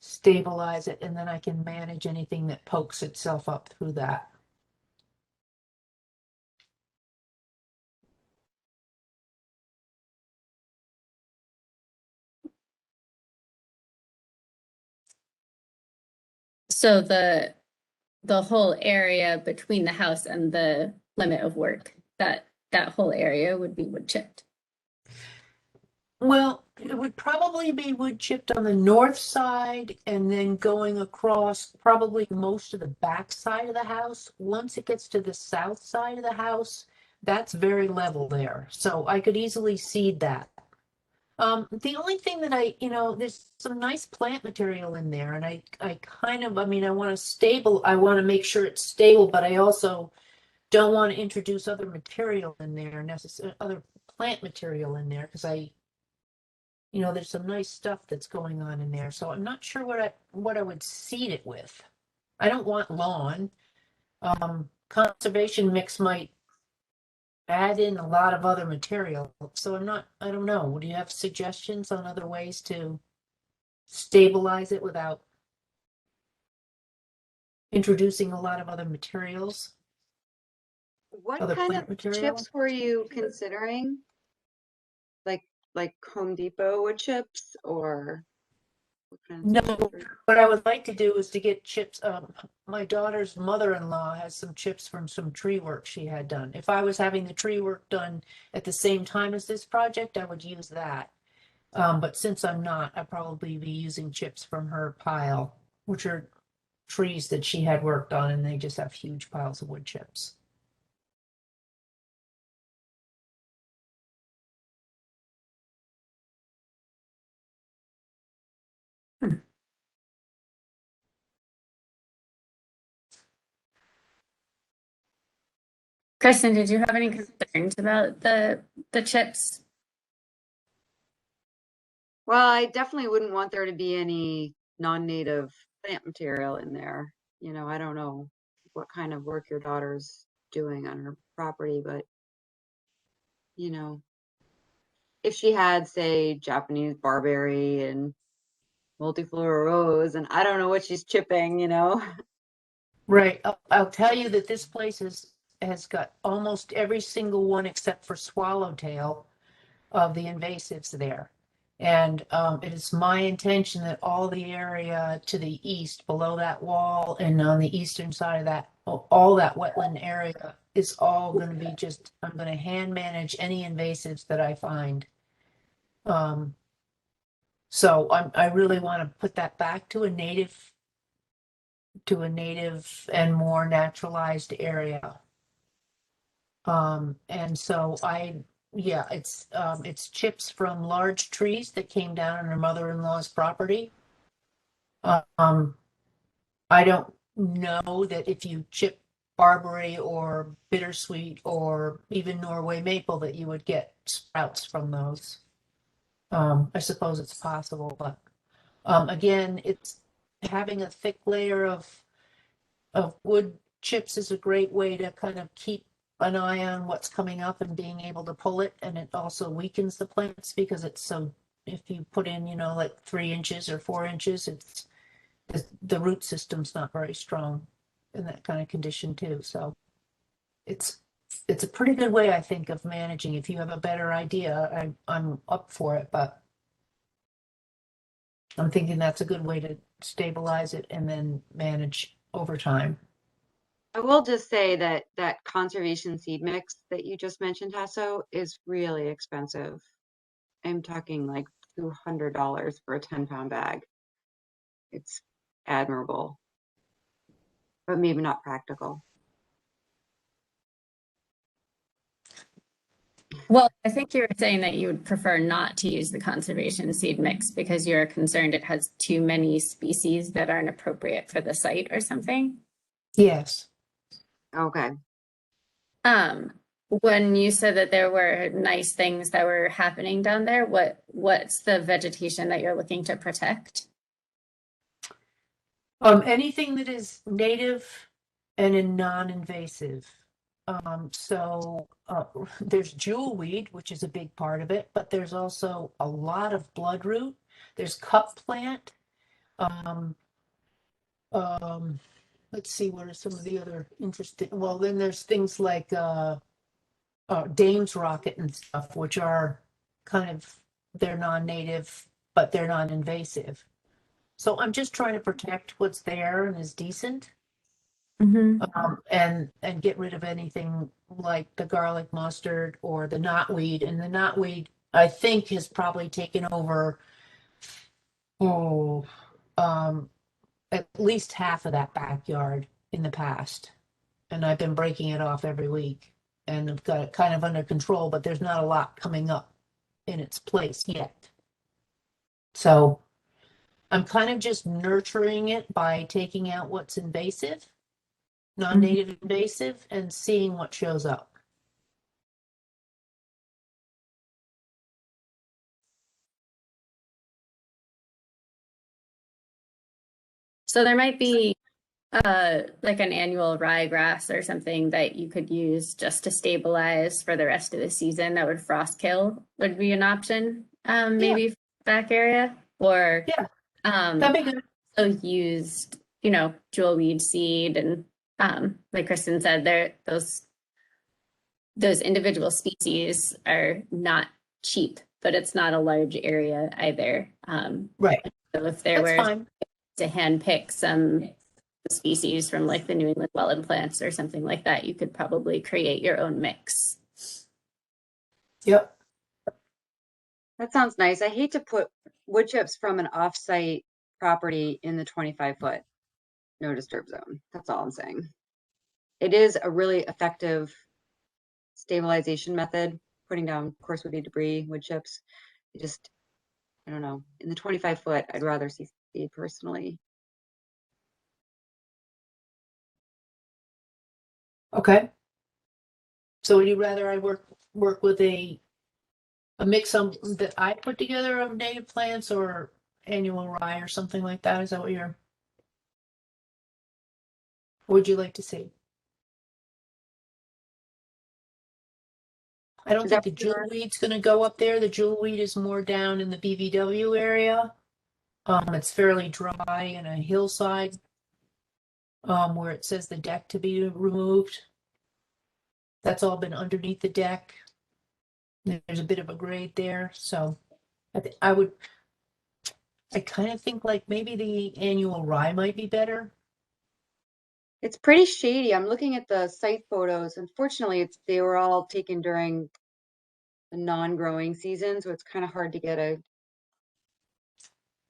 stabilize it, and then I can manage anything that pokes itself up through that. So the whole area between the house and the limit of work, that whole area would be wood chipped. Well, it would probably be wood chipped on the north side and then going across probably most of the back side of the house. Once it gets to the south side of the house, that's very level there. So I could easily seed that. The only thing that there's some nice plant material in there, and I want to make sure it's stable, but I also don't want to introduce other material in there, other plant material in there, because there's some nice stuff that's going on in there. So I'm not sure what I would seed it with. I don't want lawn. Conservation mix might add in a lot of other material. So I don't know. Do you have suggestions on other ways to stabilize it without introducing a lot of other materials? What Other kind plant of material? chips were you considering? Like Home Depot wood chips, or what kind of chips No, what I would like to do is to get chips. My daughter's mother-in-law has some chips from some tree work she had done. If I was having the tree work done at the same time as this project, I would use that. But since I'm not, I'd probably be using chips from her pile, which are trees that she had worked on, and they just have huge piles of wood chips. Kristen, did you have any concerns about the chips? Well, I definitely wouldn't want there to be any non-native plant material in there. I don't know what kind of work your daughter's doing on her property, but if she had, say, Japanese barberry and multiflora rose, and I don't know what she's chipping, you know? Right. I'll tell you that this place has got almost every single one except for swallowtail of the invasives there. And it is my intention that all the area to the east, below that wall, and on the eastern side of that, all that wetland area is all going to be just, I'm going to hand manage any invasives that I find. So I really want to put that back to a native and more naturalized area. And so it's chips from large trees that came down on her mother-in-law's property. I don't know that if you chip barberry or bittersweet or even Norway maple that you would get sprouts from those. I suppose it's possible, but again, it's having a thick layer of wood chips is a great way to kind of keep an eye on what's coming up and being able to pull it. And it also weakens the plants because it's so, if you put in, like 3 inches or 4 inches, it's the root system's not very strong in that kind of condition too. So it's a pretty good way, I think, of managing. If you have a better idea, I'm up for it, but I'm thinking that's a good way to stabilize it and then manage over time. I will just say that that conservation seed mix that you just mentioned, Hasso, is really expensive. I'm talking like $200 for a 10-pound bag. It's admirable, but maybe not practical. Well, I think you were saying that you would prefer not to use the conservation seed mix because you're concerned it has too many species that aren't appropriate for the site or something. Yes. Okay. When you said that there were nice things that were happening down there, what's the vegetation that you're looking to protect? Anything that is native and in non-invasive. So there's jewelweed, which is a big part of it, but there's also a lot of bloodroot. There's cup plant. Let's see, what are some of the other interesting? Well, then there's things like Dame's rocket and stuff, which are they're non-native, but they're non-invasive. So I'm just trying to protect what's there and is decent. Mm-hmm. And get rid of anything like the garlic mustard or the knotweed. And the knotweed, I think, has probably taken over at least half of that backyard in the past. And I've been breaking it off every week and I've got it kind of under control, but there's not a lot coming up in its place yet. So I'm kind of just nurturing it by taking out what's invasive, non-native invasive, and seeing what shows up. So there might be like an annual ryegrass or something that you could use just to stabilize for the rest of the season that would frost kill would be an option, maybe back area, or that'd be good. So used, jewelweed seed and like Kristen said, those individual species are not cheap, but it's not a large area either. Right. So if there were to handpick some species from like the New England wetland plants or something like that, you could probably create your own mix. Yep. That sounds nice. I hate to put wood chips from an off-site property in the 25-foot no disturb zone. That's all I'm saying. It is a really effective stabilization method, putting down coarse woody debris, wood chips. I don't know. In the 25-foot, I'd rather see seed personally. Okay. So would you rather I work with a mix that I put together of native plants or annual rye or something like that? Is that what would you like to see? I don't think the jewelweed's going to go up there. The jewelweed is more down in the BVW area. It's fairly dry and a hillside, where it says the deck to be removed. That's all been underneath the deck. There's a bit of a grade there, so I kind of think like maybe the annual rye might be better. It's pretty shady. I'm looking at the site photos. Unfortunately, they were all taken during the non-growing season, so it's kind of hard to get a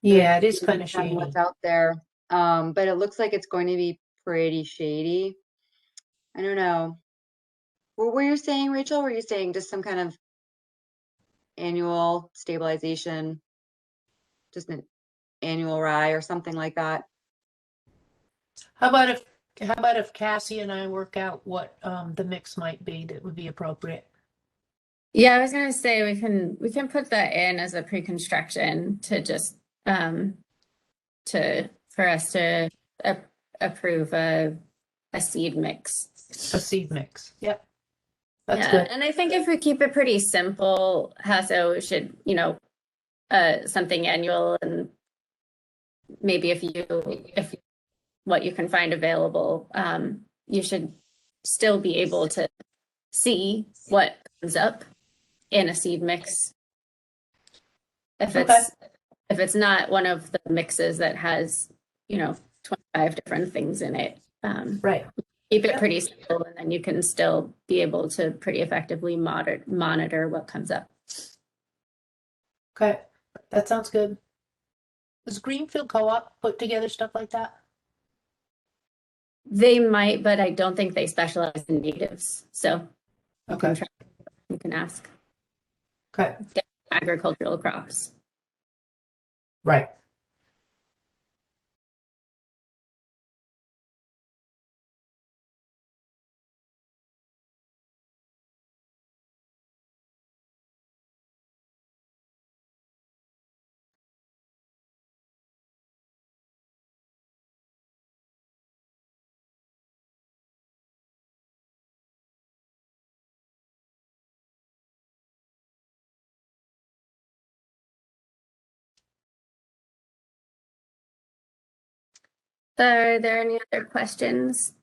Yeah, it is good kind of read on shady. what's out there. But it looks like it's going to be pretty shady. I don't know. What were you saying, Rachel? Were you saying just some kind of annual stabilization, just an annual rye or something like that? How about if Cassie and I work out what the mix might be that would be appropriate? Yeah, I was gonna say we can put that in as a pre-construction to just for us to approve a seed mix. A seed mix. Yep. That's Yeah, good. and I think if we keep it pretty simple, Hasso should, something annual, and maybe if what you can find available, you should still be able to see what comes up in a seed mix. If it's not one of the mixes that has, 25 different things in it, Right. keep it pretty simple, and then you can still be able to pretty effectively monitor what comes up. Okay, that sounds good. Does Greenfield Co-op put together stuff like that? They might, but I don't think they specialize in natives. So Okay. You can ask. Okay. Agricultural crops. Right. Are there any other questions?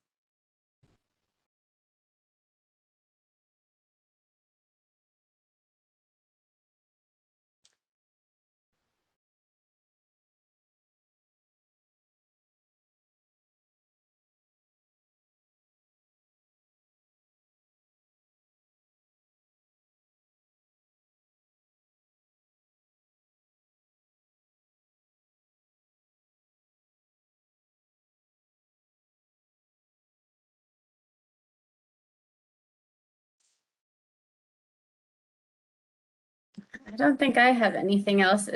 I don't think I have anything else.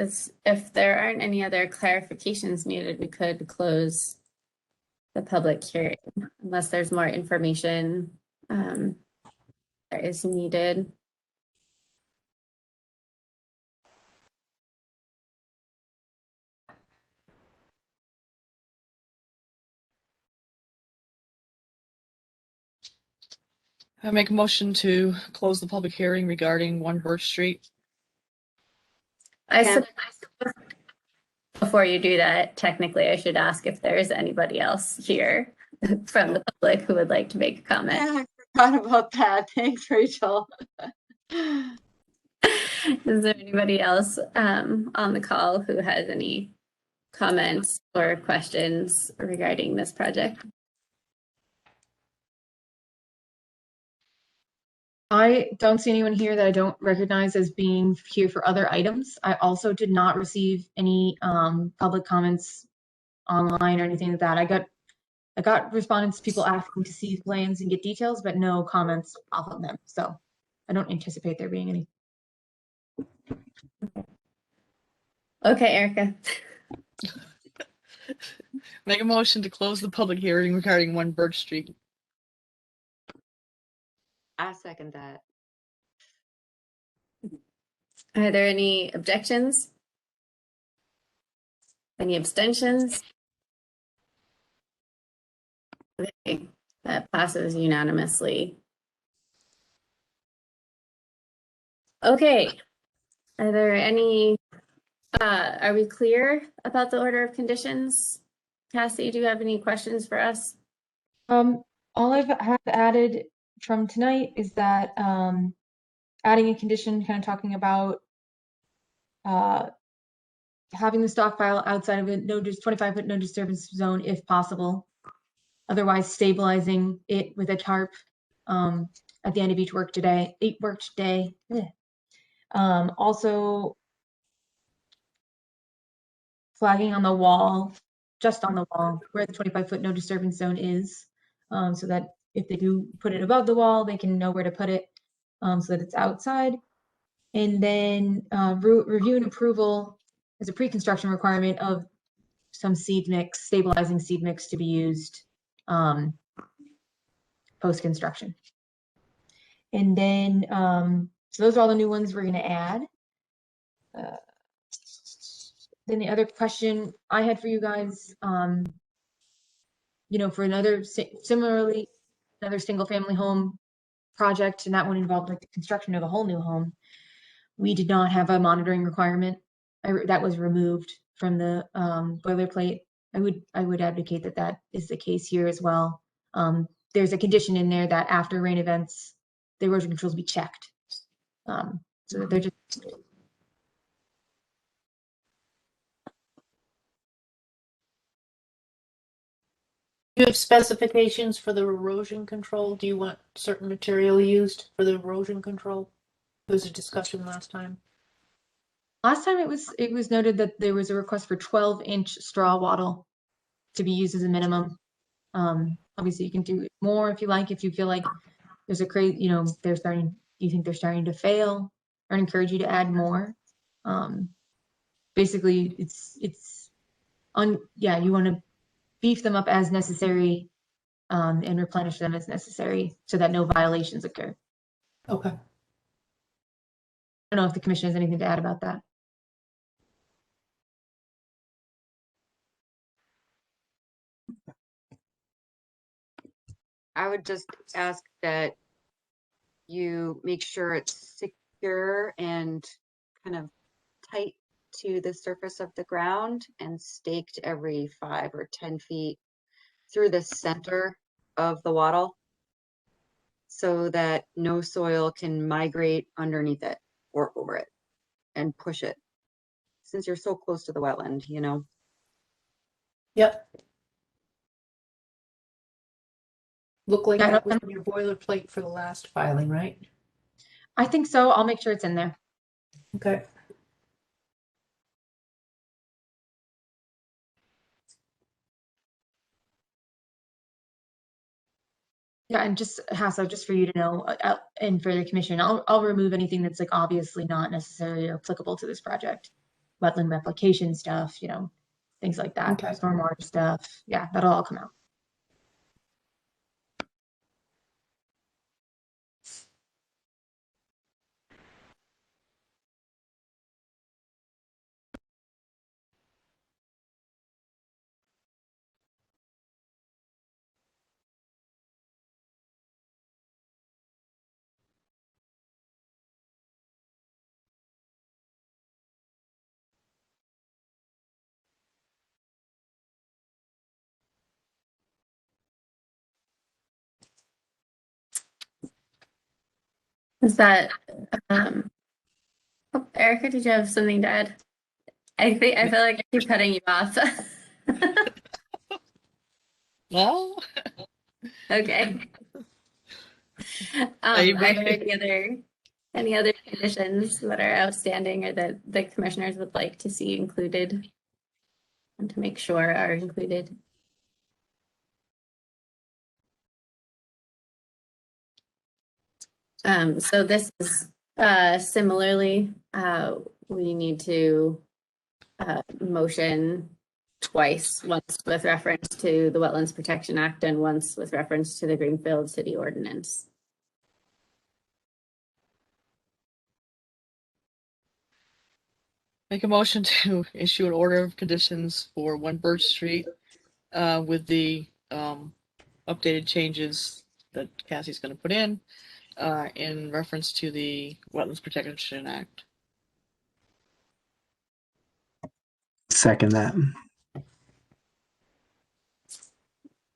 If there aren't any other clarifications needed, we could close the public hearing unless there's more information that is needed. I make a motion to close the public hearing regarding 1 Birch Street. Before you do that, technically, I should ask if there is anybody else here from the public who would like to make a comment. Yeah, I forgot about that. Thanks, Rachel. Is there anybody else on the call who has any comments or questions regarding this project? I don't see anyone here that I don't recognize as being here for other items. I also did not receive any public comments online or anything like that. I got respondents, people asking to see plans and get details, but no comments off of them. So I don't anticipate there being any. Okay, Erica. Make a motion to close the public hearing regarding 1 Birch Street. I second that. Are there any objections? Any abstentions? Okay, that passes unanimously. Okay, are there any Are we clear about the order of conditions? Cassie, do you have any questions for us? All I've have added from tonight is that adding a condition kind of talking about having the stockpile outside of a 25-foot no disturbance zone if possible. Otherwise, stabilizing it with a tarp at the end of each work day. Also, flagging on the wall, just on the wall, where the 25-foot no disturbance zone is, so that if they do put it above the wall, they can know where to put it, so that it's outside. And then review and approval as a pre-construction requirement of some seed mix, stabilizing seed mix to be used post-construction. And then, so those are all the new ones we're going to add. Then the other question I had for you guys, you know, for another similarly, another single family home project, and that one involved like the construction of a whole new home. We did not have a monitoring requirement. That was removed from the boilerplate. I would advocate that that is the case here as well. There's a condition in there that after rain events, the erosion controls be checked. So that they're just. You have specifications for the erosion control? Do you want certain material used for the erosion control? There was a discussion last time. Last time it was noted that there was a request for 12-inch straw wattle to be used as a minimum. Obviously you can do more if you like, if you feel like there's a crazy, you know, you think they're starting to fail, or encourage you to add more. Basically you want to beef them up as necessary, and replenish them as necessary so that no violations occur. Okay. I don't know if the commission has anything to add about that. I would just ask that you make sure it's secure and kind of tight to the surface of the ground and staked every 5 or 10 feet through the center of the wattle so that no soil can migrate underneath it or over it and push it, since you're so close to the wetland, you know. Yep. Look like Yeah, that was in your boilerplate for the last filing, right? I think so. I'll make sure it's in there. Okay. Yeah, and just Hasso, just for you to know, and for the commission, I'll remove anything that's like obviously not necessarily applicable to this project. Wetland replication stuff, you know, things like that. Okay. Stormwater stuff. Yeah, that'll all come out. Is that, Erica, did you have something to add? I feel like I keep cutting you off. No. Okay. Are there any other conditions that are outstanding or that the commissioners would like to see included and to make sure are included? So this is similarly, we need to motion twice, once with reference to the Wetlands Protection Act and once with reference to the Greenfield City Ordinance. Make a motion to issue an order of conditions for 1 Birch Street with the updated changes that Cassie's going to put in reference to the Wetlands Protection Act. Second that.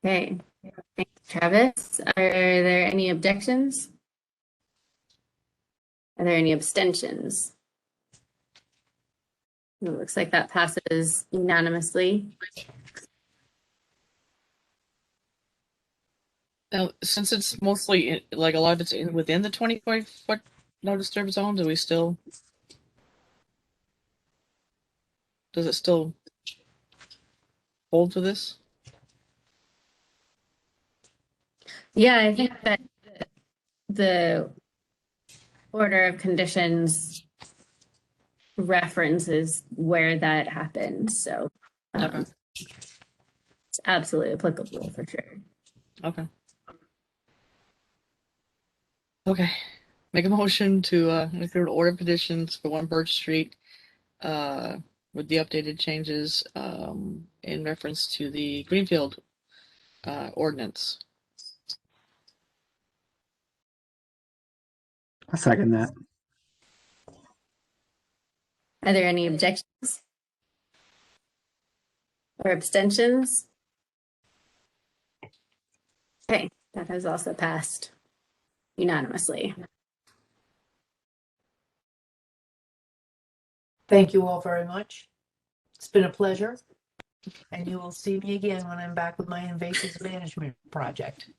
Okay, thanks, Travis. Are there any objections? Are there any abstentions? It looks like that passes unanimously. Now, since it's mostly like a lot of it's within the 25-foot no disturb zone, does it still hold for this? Yeah, I think that the order of conditions references where that happened, so Okay. it's absolutely applicable for sure. Okay. Okay. Make a motion to make an order of conditions for 1 Birch Street with the updated changes in reference to the Greenfield ordinance. I second that. Are there any objections or abstentions? Okay, that has also passed unanimously. Thank you all very much. It's been a pleasure. And you will see me again when I'm back with my invasive management project.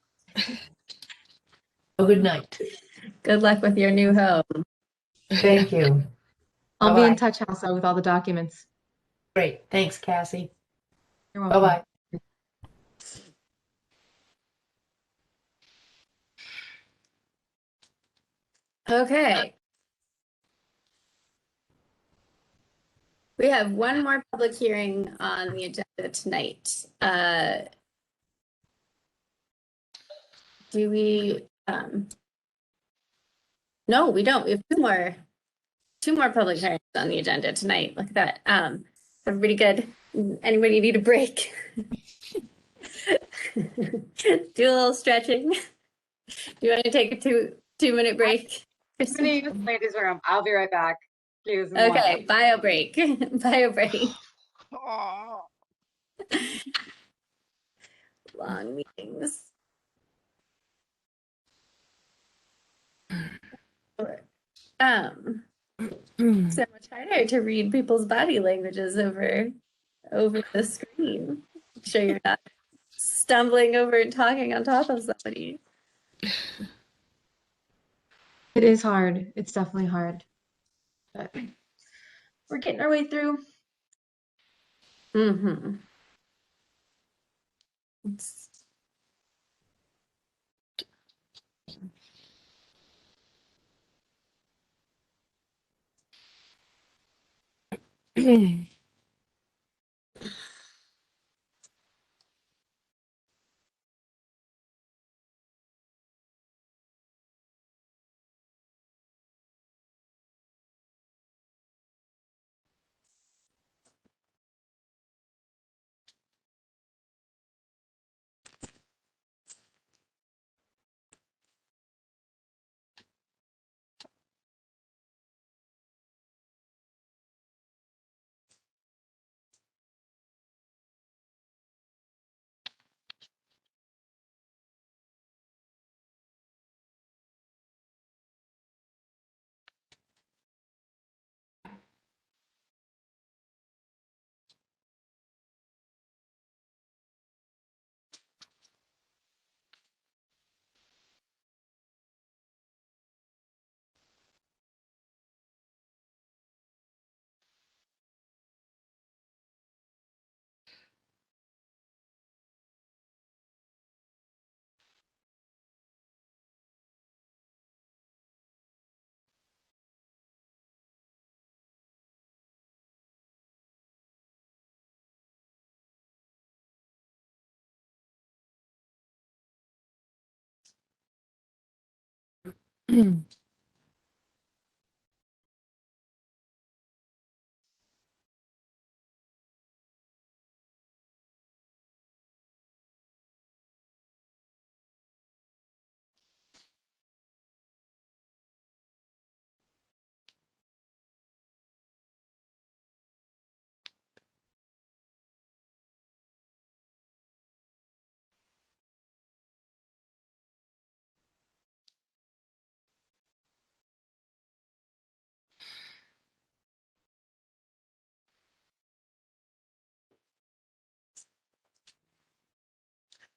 Oh, good night. Good luck with your new home. Thank you. I'll be in Bye-bye. touch also with all the documents. Great. Thanks, Cassie. You're welcome. Bye-bye. Okay. We have one more public hearing on the agenda tonight. Do we, no, we don't. We have two more public hearings on the agenda tonight. Look at that. Everybody good? Anybody need a break? Do a little stretching. Do you want to take a two-minute break? I'm gonna use the ladies' room. I'll be right back. Use more. Okay, bio break. Bio break. Long meetings. So much harder to read people's body languages over the screen. Make sure you're not stumbling over and talking on top of somebody. It is hard. It's definitely hard. But we're getting our way through. Mm-hmm.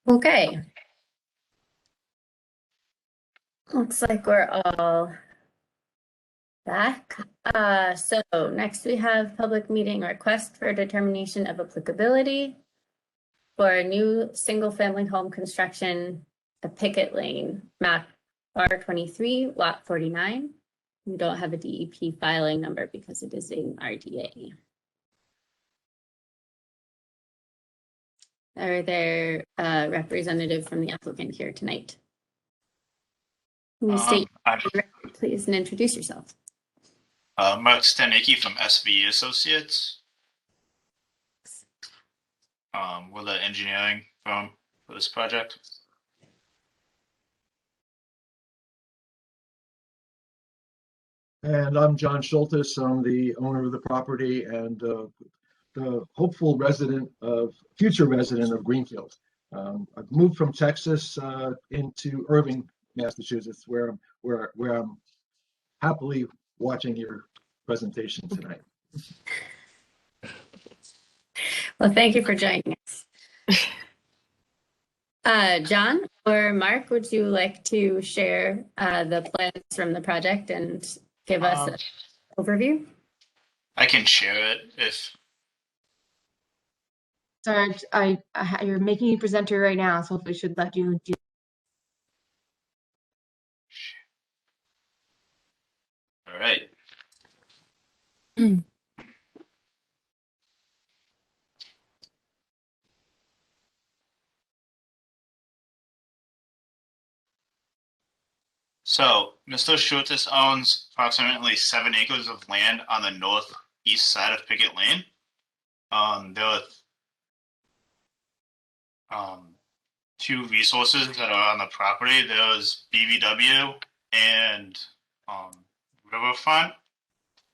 Okay. Looks like we're all back. So next we have public meeting request for determination of applicability for a new single-family home construction at Picket Lane, map R23, lot 49. We don't have a DEP filing number because it is in RDA. Are there a representative from the applicant here tonight? Can you state, please, and introduce yourself. Mark Stanicki from SVE Associates. We're the engineering firm for this project. And I'm John Schultes. I'm the owner of the property and the hopeful future resident of Greenfield. I've moved from Texas into Irving, Massachusetts, where I'm happily watching your presentation tonight. Well, thank you for joining us. John or Mark, would you like to share the plans from the project and give us an overview? I can share it if. Sorry, you're making me presenter right now, so we should let you do. All right. So, Mr. Schultes owns approximately 7 acres of land on the northeast side of Picket Lane. There are 2 resources that are on the property. There's BVW and Riverfront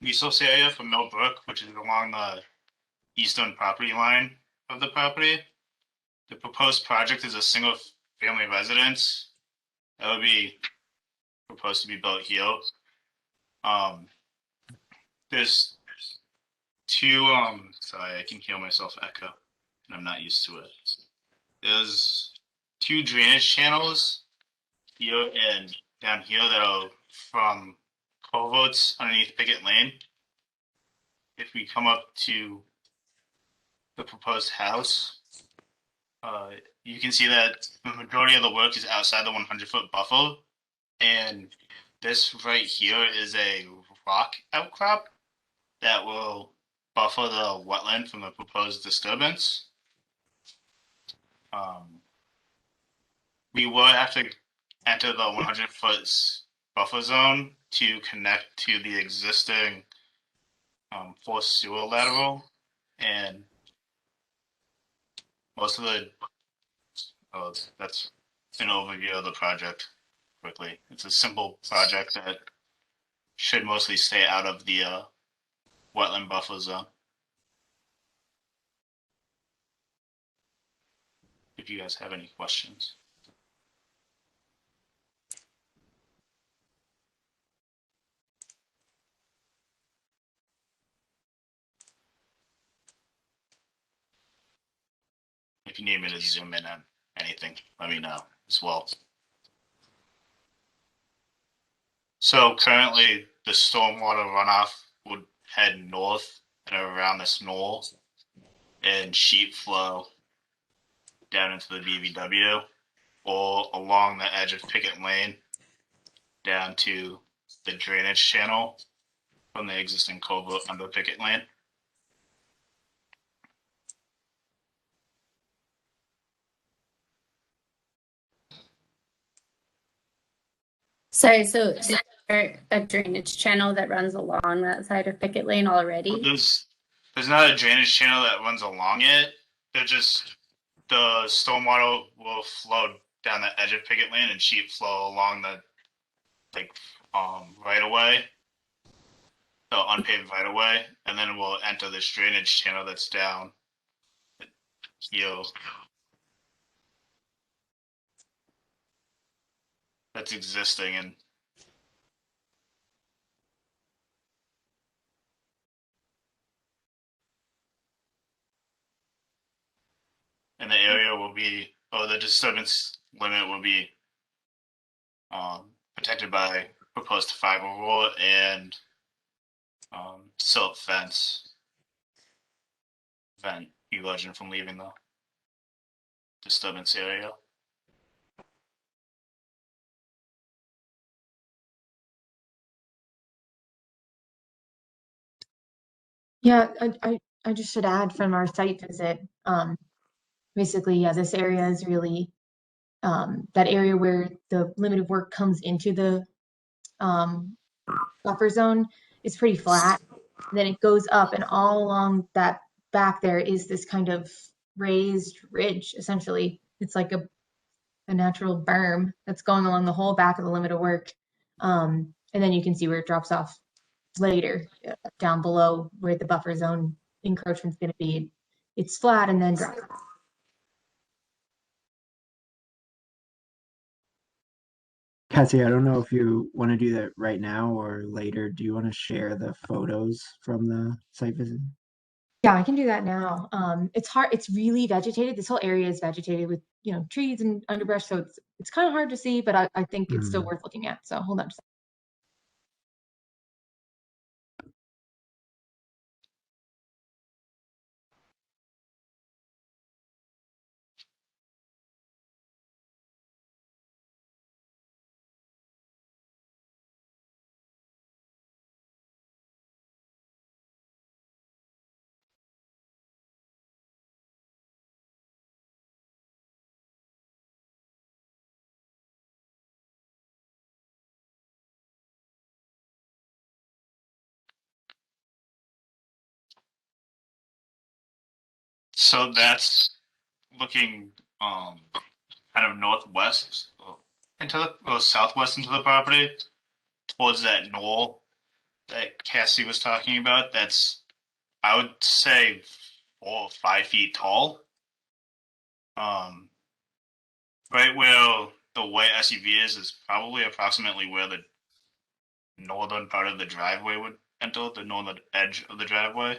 resource area from Millbrook, which is along the eastern property line of the property. The proposed project is a single family residence that would be proposed to be built here. There's 2 sorry, I can hear myself echo and I'm not used to it. There's 2 drainage channels here and down here that are from culverts underneath Picket Lane. If we come up to the proposed house, you can see that the majority of the work is outside the 100-foot buffer, and this right here is a rock outcrop that will buffer the wetland from the proposed disturbance. We will have to enter the 100-foot buffer zone to connect to the existing forced sewer lateral, and most of the that's an overview of the project quickly. It's a simple project that should mostly stay out of the wetland buffer zone. If you guys have any questions. If you need me to zoom in on anything, let me know as well. So currently the stormwater runoff would head north and around this knoll and sheet flow down into the BVW or along the edge of Picket Lane down to the drainage channel from the existing culvert under Picket Lane. Sorry, so is there a drainage channel that runs along that side of Picket Lane already? There's not a drainage channel that runs along it. They're just, the stormwater will flow down the edge of Picket Lane and sheet flow along the right of way, the unpaved right of way, and then we'll enter this drainage channel that's down here. That's existing, and the area will be or the disturbance limit will be protected by proposed fiber rule and silt fence, prevent erosion from leaving the disturbance area. Yeah, I just should add from our site visit, basically, yeah, this area is really, that area where the limit of work comes into the buffer zone is pretty flat. Then it goes up, and all along that back there is this kind of raised ridge, essentially. It's like a natural berm that's going along the whole back of the limit of work. And then you can see where it drops off later, down below where the buffer zone encroachment's going to be. It's flat and then drops. Cassie, I don't know if you want to do that right now or later. Do you want to share the photos from the site visit? Yeah, I can do that now. It's hard. It's really vegetated. This whole area is vegetated with, trees and underbrush. So it's kind of hard to see, but I think it's still worth looking at. So hold on. So that's looking kind of northwest into the or southwest into the property towards that knoll that Cassie was talking about. That's, I would say, 4 or 5 feet tall. Right where the white SUV is probably approximately where the northern part of the driveway would enter, the northern edge of the driveway.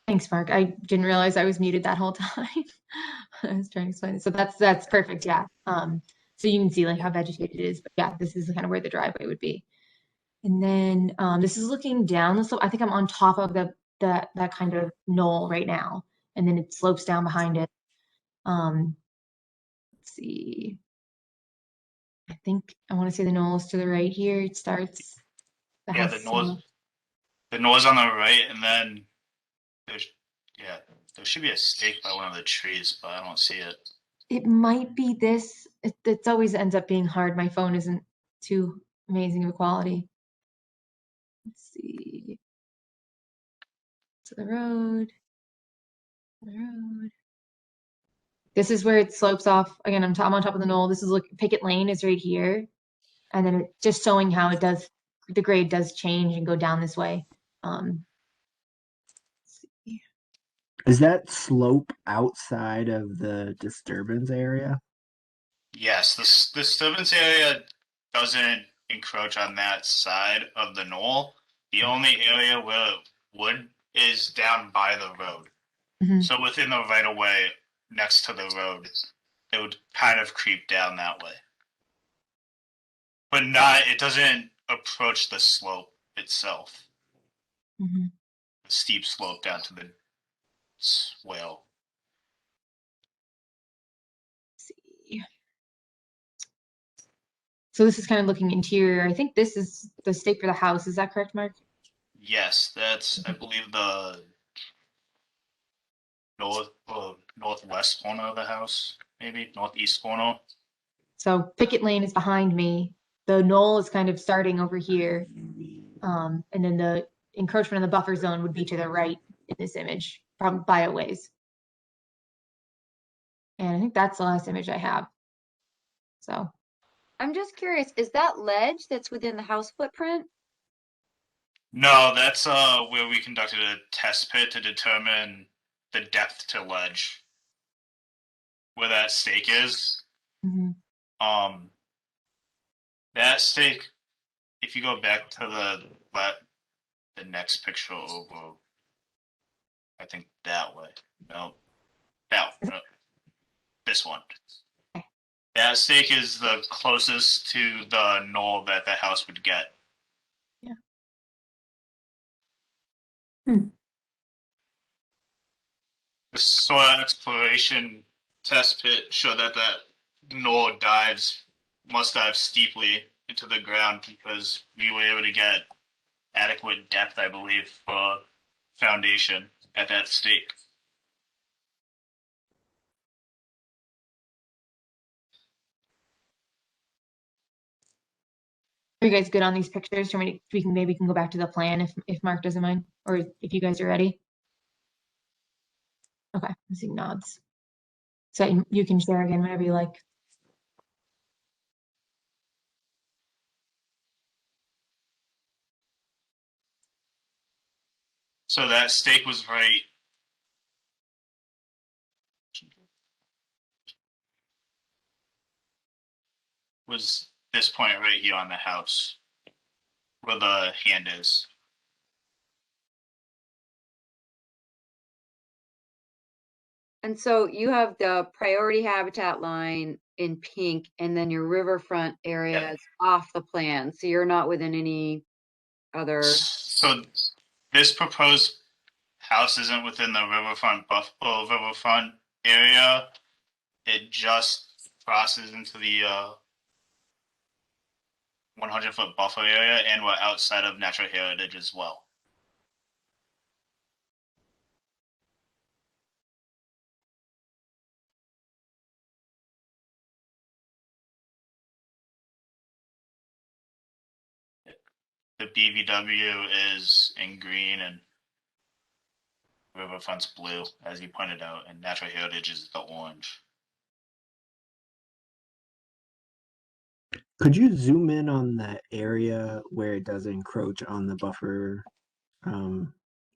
Thanks, Mark. I didn't realize I was muted that whole time. I was trying to explain it. So that's perfect. Yeah. So you can see like how vegetated it is, but yeah, this is kind of where the driveway would be. And then this is looking down the slope. I think I'm on top of that kind of knoll right now, and then it slopes down behind it. Let's see. I think I want to say the knoll is to the right here. It starts. Yeah, the knoll's on the right, and then there should be a stake by one of the trees, but I don't see it. It might be this. It's always ends up being hard. My phone isn't too amazing of quality. Let's see. To the road. The road. This is where it slopes off. Again, I'm on top of the knoll. This is Picket Lane is right here. And then just showing how the grade does change and go down this way. Is that slope outside of the disturbance area? Yes, this disturbance area doesn't encroach on that side of the knoll. The only area where it would is down by the road. Mhm. So within the right of way next to the road, it would kind of creep down that way. But it doesn't approach the slope itself. Mhm. The steep slope down to the swale. See. So this is kind of looking interior. I think this is the stake for the house. Is that correct, Mark? Yes, that's, I believe, the northwest corner of the house, maybe northeast corner. So Picket Lane is behind me. The knoll is kind of starting over here. And then the encroachment in the buffer zone would be to the right in this image, probably by a ways. And I think that's the last image I have. So I'm just curious, is that ledge that's within the house footprint? No, that's where we conducted a test pit to determine the depth to ledge. Where that stake is. Mhm. That stake, if you go back to the next picture over, I think that way. No, no, this one. That stake is the closest to the knoll that the house would get. Yeah. The soil exploration test pit showed that knoll must dive steeply into the ground because we were able to get adequate depth, I believe, for foundation at that stake. Are you guys good on these pictures? We can maybe go back to the plan if Mark doesn't mind, or if you guys are ready. Okay, I'm seeing nods. So you can share again whenever you like. So that stake was this point right here on the house where the hand is. And so you have the priority habitat line in pink, and then your riverfront area is off the plan. So you're not within any other. So this proposed house isn't within the riverfront area. It just crosses into the 100-foot buffer area, and we're outside of natural heritage as well. The BVW is in green and riverfront's blue, as you pointed out, and natural heritage is the orange. Could you zoom in on the area where it does encroach on the buffer?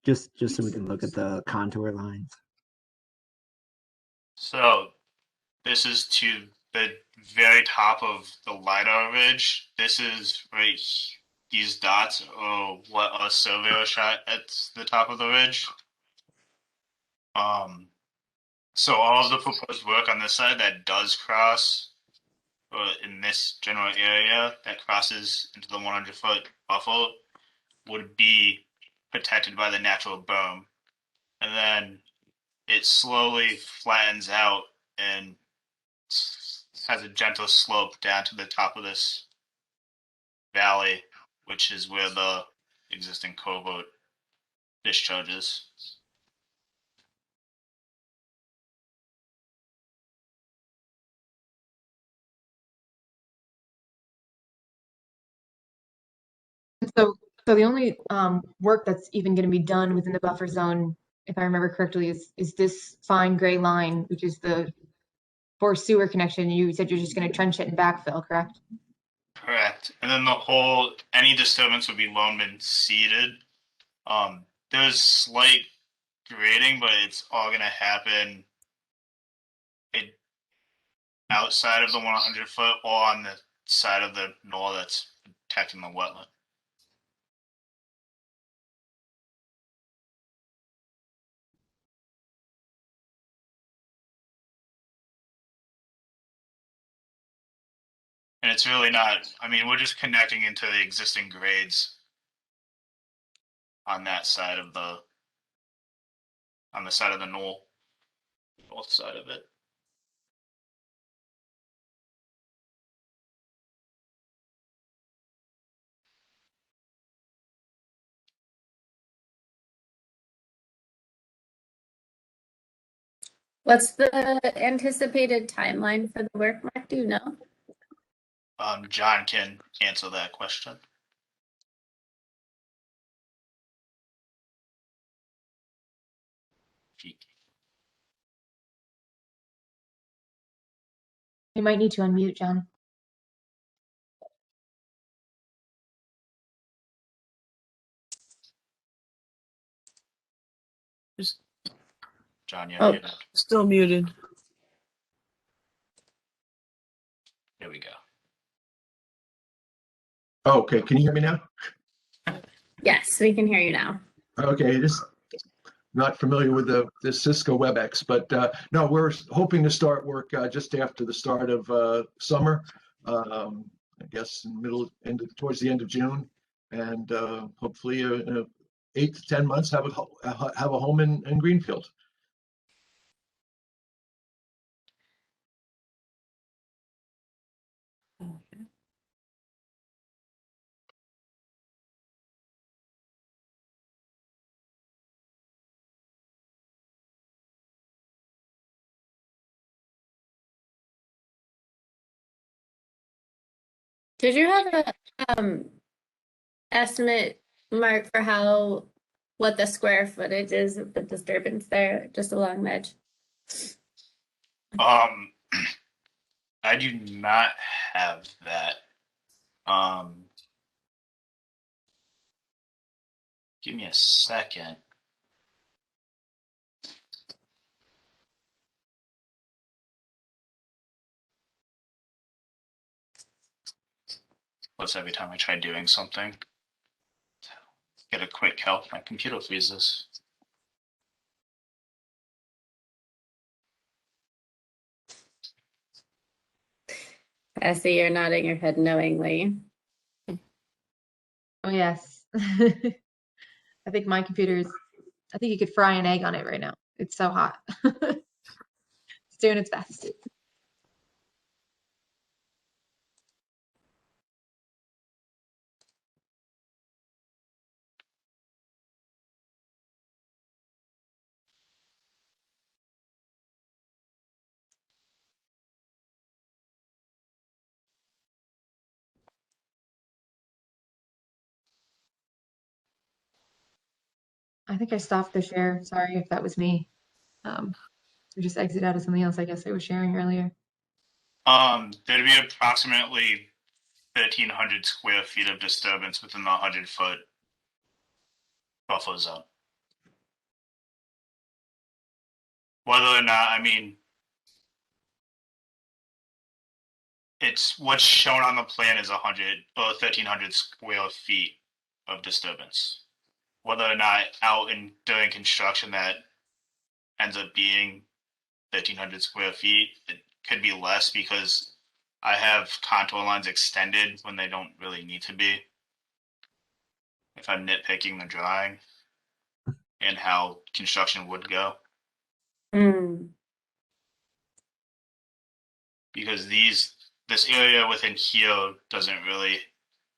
Just so we can look at the contour lines. So this is to the very top of the LiDAR ridge. This is right. These dots are what a surveyor shot at the top of the ridge. So all of the proposed work on this side that does cross, in this general area that crosses into the 100-foot buffer, would be protected by the natural berm, and then it slowly flattens out and has a gentle slope down to the top of this valley, which is where the existing covert discharges. So the only work that's even going to be done within the buffer zone, if I remember correctly, is this fine gray line, which is the forced sewer connection. You said you're just going to trench it and backfill, correct? Correct. And then any disturbance would be loam and seeded. There's slight grading, but it's all going to happen outside of the 100-foot or on the side of the knoll that's protecting the wetland. And it's really not, we're just connecting into the existing grades on that side of the knoll, both side of it. What's the anticipated timeline for the work, Mark? Do you know? John can answer that question. You might need to unmute, John. John, you're Oh, muted. still muted. There we go. Okay, can you hear me now? Yes, we can hear you now. Okay, not familiar with the Cisco WebEx, but no, we're hoping to start work just after the start of summer. I guess in towards the end of June, and hopefully 8 to 10 months have a home in Greenfield. Did you have a estimate, Mark, for what the square footage is of the disturbance there, just along the edge? I do not have that. Give me a second. Plus, every time I try doing something, get a quick help, my computer freezes. I see you're nodding your head knowingly. Oh, yes. I think my computer's, I think you could fry an egg on it right now. It's so hot. It's doing its best. I think I stopped the share. Sorry if that was me. We just exit out of something else I guess I was sharing earlier. There'd be approximately 1,300 square feet of disturbance within the 100-foot buffer zone. Whether or not, I mean, it's what's shown on the plan is 1,300 square feet of disturbance. Whether or not out and during construction that ends up being 1,300 square feet, it could be less because I have contour lines extended when they don't really need to be. If I'm nitpicking the drawing and how construction would go. Because this area within here doesn't really,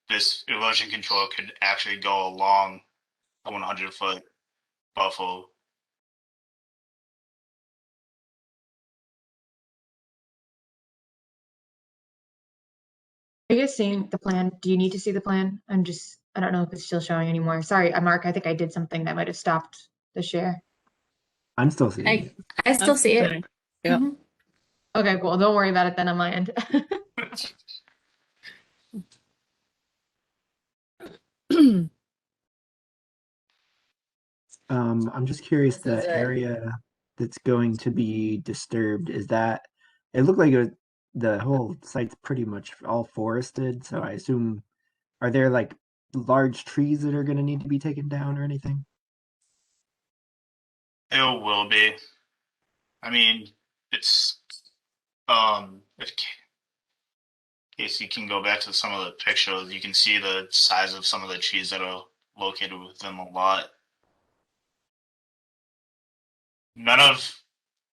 this erosion control could actually go along a 100-foot buffer. Are you guys seeing the plan? Do you need to see the plan? I don't know if it's still showing anymore. Sorry, Mark, I think I did something that might have stopped the share. I'm still seeing it. I still see it. Yeah. Mhm. Okay, cool. Don't worry about it then on my end. I'm just curious, This is the it. area that's going to be disturbed, is that, it looked like the whole site's pretty much all forested, so I assume, are there like large trees that are going to need to be taken down or anything? It will be. I mean, it's, if Casey can go back to some of the pictures, you can see the size of some of the trees that are located within the lot.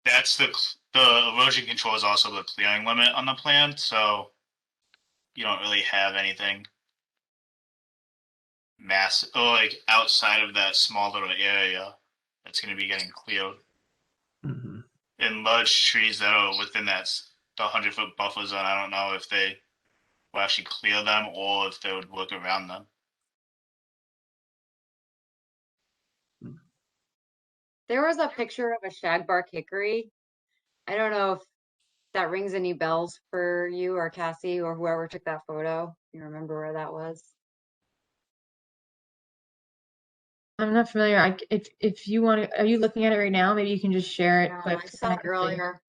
That's the erosion control is also the clearing limit on the plan, so you don't really have anything massive or like outside of that small little area that's going to be getting cleared. Mm-hmm. And large trees that are within the 100-foot buffer zone, I don't know if they will actually clear them or if they would work around them. There was a picture of a shagbark hickory. I don't know if that rings any bells for you or Cassie or whoever took that photo. You remember where that was? I'm not familiar. If you want to, are you looking at it right now? Maybe you can just share it No, quick. I and saw it can see. earlier.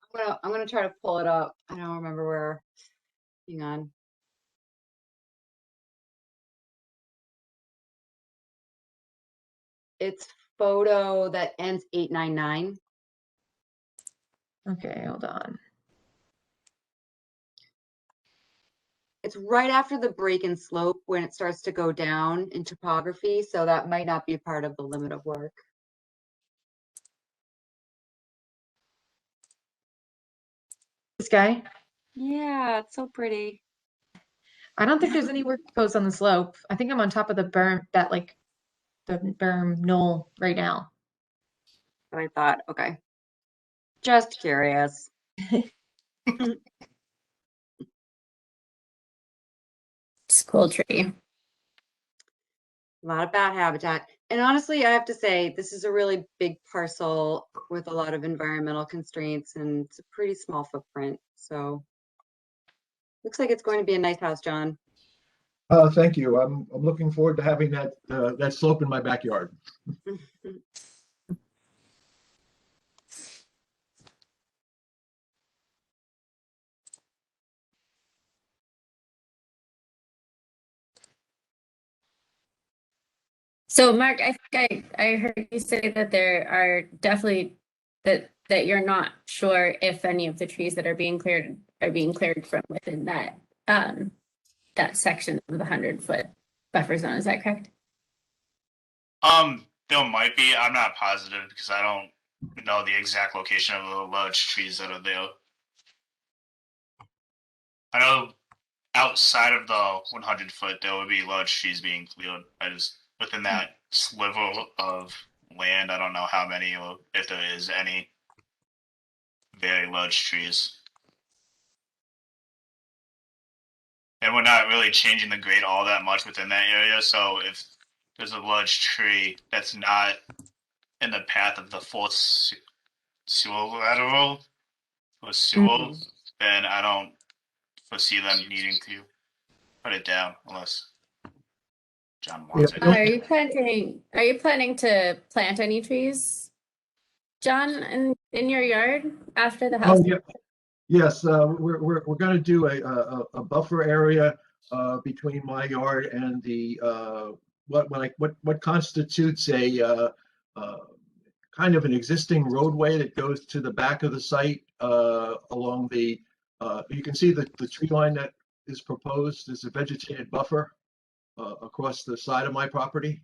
I'm gonna try to pull it up. I don't remember where. Hang on. It's photo that ends 899. Okay, hold on. It's right after the break and slope when it starts to go down in topography, so that might not be a part of the limit of work. This guy? Yeah, it's so pretty. I don't think there's any work proposed on the slope. I think I'm on top of the berm, that like the berm knoll right now. But I thought, okay, just curious. School tree. A lot of bat habitat. And honestly, I have to say, this is a really big parcel with a lot of environmental constraints, and it's a pretty small footprint. So looks like it's going to be a nice house, John. Thank you. I'm looking forward to having that slope in my backyard. So Mark, I think I heard you say that there are definitely that you're not sure if any of the trees that are being cleared from within that that section of the 100-foot buffer zone. Is that correct? There might be. I'm not positive because I don't know the exact location of the large trees that are there. I know outside of the 100-foot, there would be large trees being cleared. I just within that sliver of land, I don't know how many or if there is any very large trees. And we're not really changing the grade all that much within that area. So if there's a large tree that's not in the path of the fourth sewer lateral or sewer, then I don't foresee them needing to put it down unless John wants it. Are you planning to plant any trees, John, in your yard after the house? Oh, yeah. Yes, we're going to do a buffer area between my yard and the what constitutes a kind of an existing roadway that goes to the back of the site along the. You can see the tree line that is proposed is a vegetated buffer across the side of my property,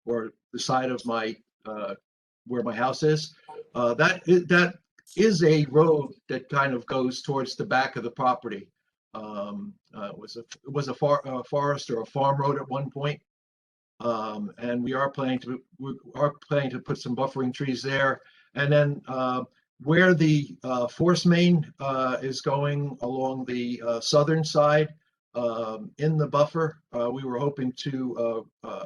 or the side of my where my house is. That is a road that kind of goes towards the back of the property. It was a forest or a farm road at one point, and we are planning to put some buffering trees there. And then where the force main is going along the southern side in the buffer, we were hoping to. I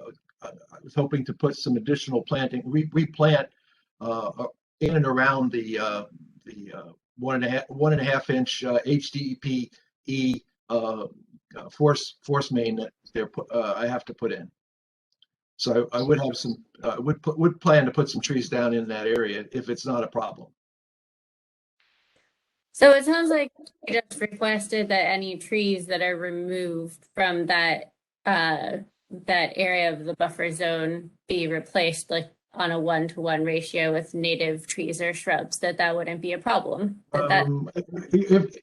was hoping to put some additional planting, replant in and around the 1.5 inch HDPE force main that I have to put in. So I would have some would plan to put some trees down in that area if it's not a problem. So it sounds like you just requested that any trees that are removed from that that area of the buffer zone be replaced like on a 1-to-1 ratio with native trees or shrubs, that wouldn't be a problem. If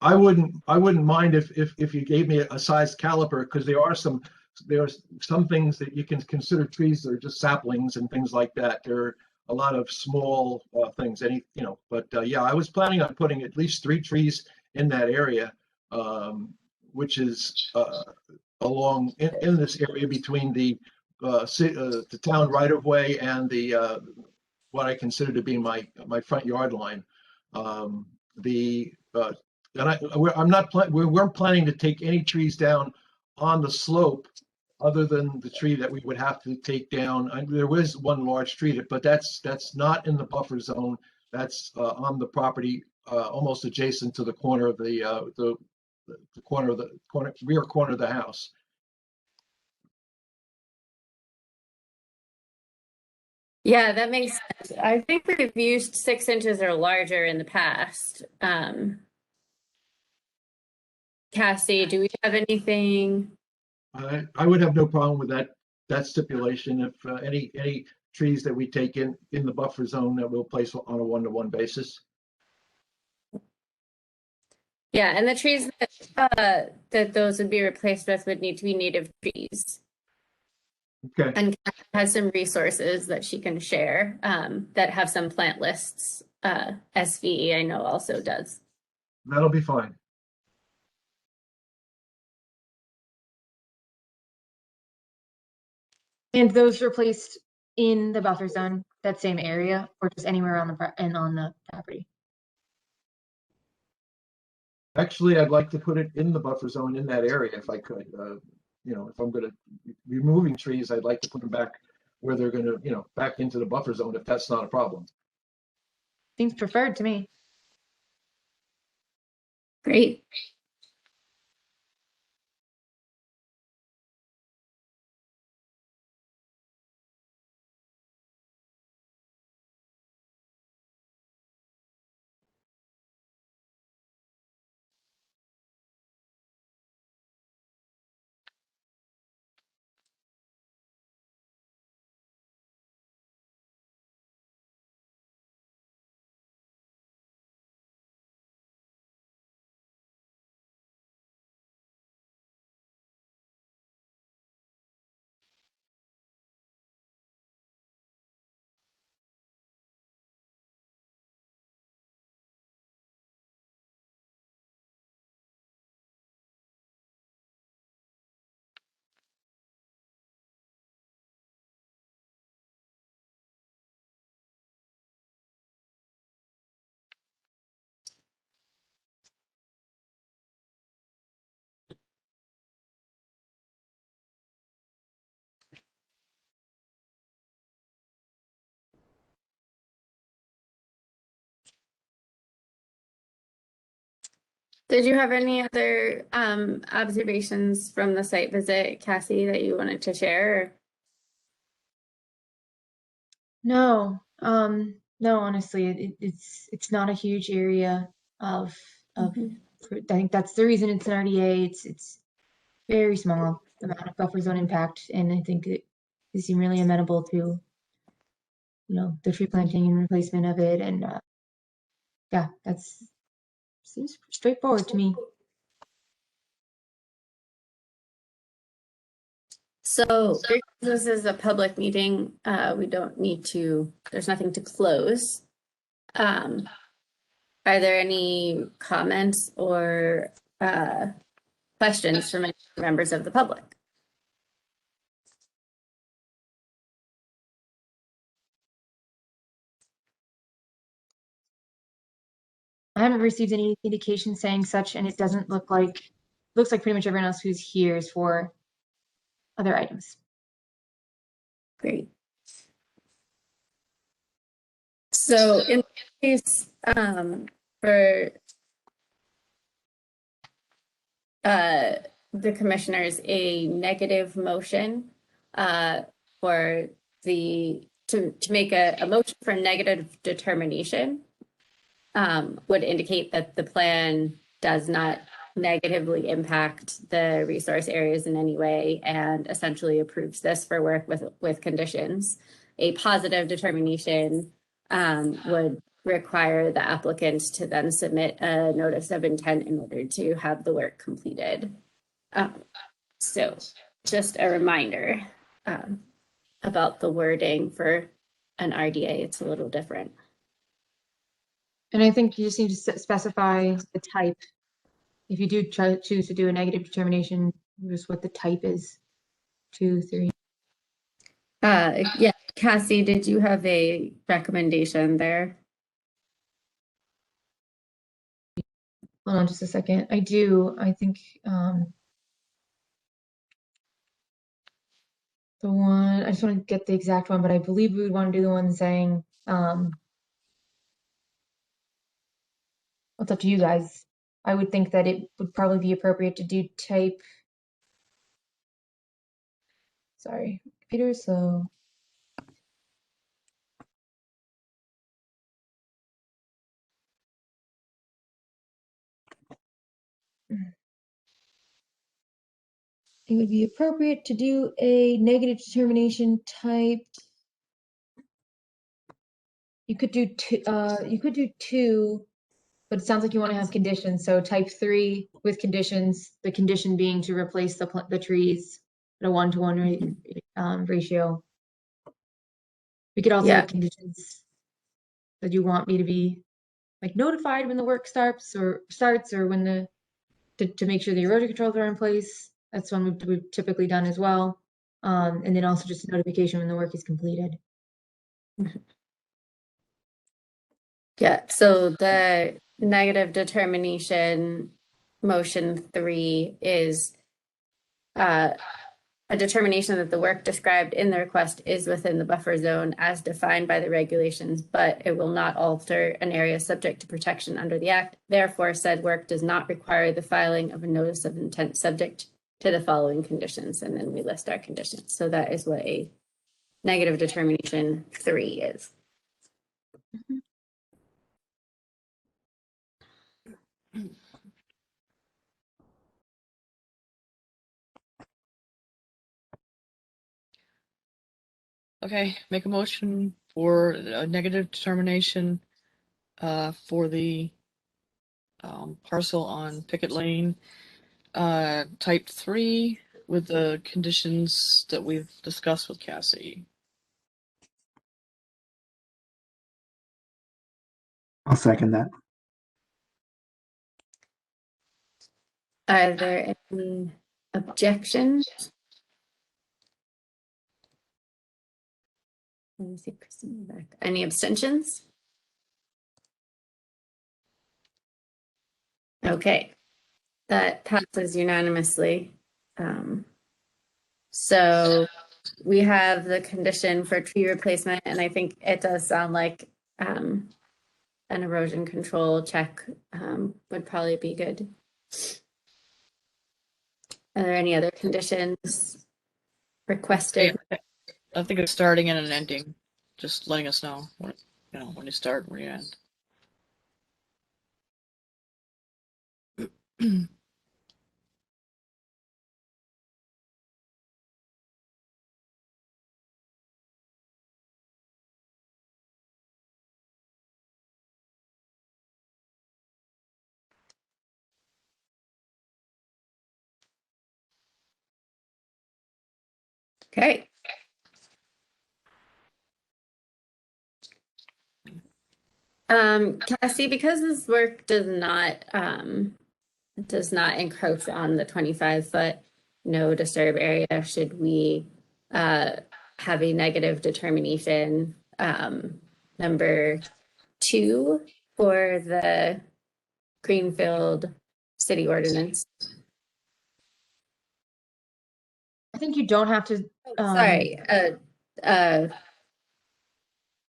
I wouldn't mind if you gave me a size caliper, because there are some things that you can consider trees that are just saplings and things like that. There are a lot of small things, but yeah, I was planning on putting at least 3 trees in that area, which is along in this area between the town right of way and the what I consider to be my front yard line. We weren't planning to take any trees down on the slope other than the tree that we would have to take down. There was one large tree, but that's not in the buffer zone. That's on the property almost adjacent to the corner of the rear corner of the house. Yeah, that makes sense. I think we've used 6 inches or larger in the past. Cassie, do we have anything? I would have no problem with that stipulation. If any trees that we take in the buffer zone that we'll place on a one-to-one basis. Yeah, and the trees that those would be replaced with would need to be native trees. Okay, And Kat has some resources that she can share that have some plant lists. SVE, I know, also does. that'll be fine. And those were placed in the buffer zone, that same area, or just anywhere on the property? Actually, I'd like to put it in the buffer zone in that area if I could. If I'm gonna be removing trees, I'd like to put them back where they're gonna, back into the buffer zone if that's not a problem. Seems preferred to me. Great. Did you have any other observations from the site visit, Cassie, that you wanted to share? No, no, honestly, it's not a huge area of I think that's the reason it's an RDA. It's very small amount of buffer zone impact, and I think they seem really amenable to, the tree planting and replacement of it, and yeah, seems straightforward to me. So because this is a public meeting, we don't need to, there's nothing to close. Are there any comments or questions from any members of the public? I haven't received any indication saying such, and it doesn't looks like pretty much everyone else who's here is for other items. Great. So in case for the commissioners, a negative motion for to make a motion for negative determination would indicate that the plan does not negatively impact the resource areas in any way and essentially approves this for work with conditions. A positive determination would require the applicant to then submit a notice of intent in order to have the work completed. So just a reminder about the wording for an RDA, it's a little different. And I think you just need to specify the type. If you do choose to do a negative determination, just what the type is. 2, 3. Yeah, Cassie, did you have a recommendation there? Hold on just a second. I do. I think the one, I just want to get the exact one, but I believe we would want to do the one saying, it's up to you guys. I would think that it would probably be appropriate to do type. Sorry, computer is slow. It would be appropriate to do a negative determination type You could do two, but it sounds like you want to have conditions. So type 3 with conditions, the condition being to replace the trees at a 1-to-1 ratio. We could also have conditions that you want me to be like notified when the work starts or when to make sure the erosion controls are in place. That's one we've typically done as well. And then also just a notification when the work is completed. Yeah, so the negative determination motion 3 is a determination that the work described in the request is within the buffer zone as defined by the regulations, but it will not alter an area subject to protection under the Act. Therefore, said work does not require the filing of a notice of intent subject to the following conditions. And then we list our conditions. So that is what a negative determination 3 is. Okay, make a motion for a negative determination for the parcel on Picket Lane, type 3, with the conditions that we've discussed with Cassie. I'll second that. Are there any objections? Let me see Christine back. Any abstentions? Okay, that passes unanimously. So we have the condition for tree replacement, and I think it does sound like an erosion control check would probably be good. Are there any other conditions requested? I think it's starting and an ending, just letting us know when, when you start and when you end. Okay. Cassie, because this work does not encroach on the 25-foot no disturb area, should we have a negative determination number 2 for the Greenfield city ordinance? I think you don't have to. Sorry.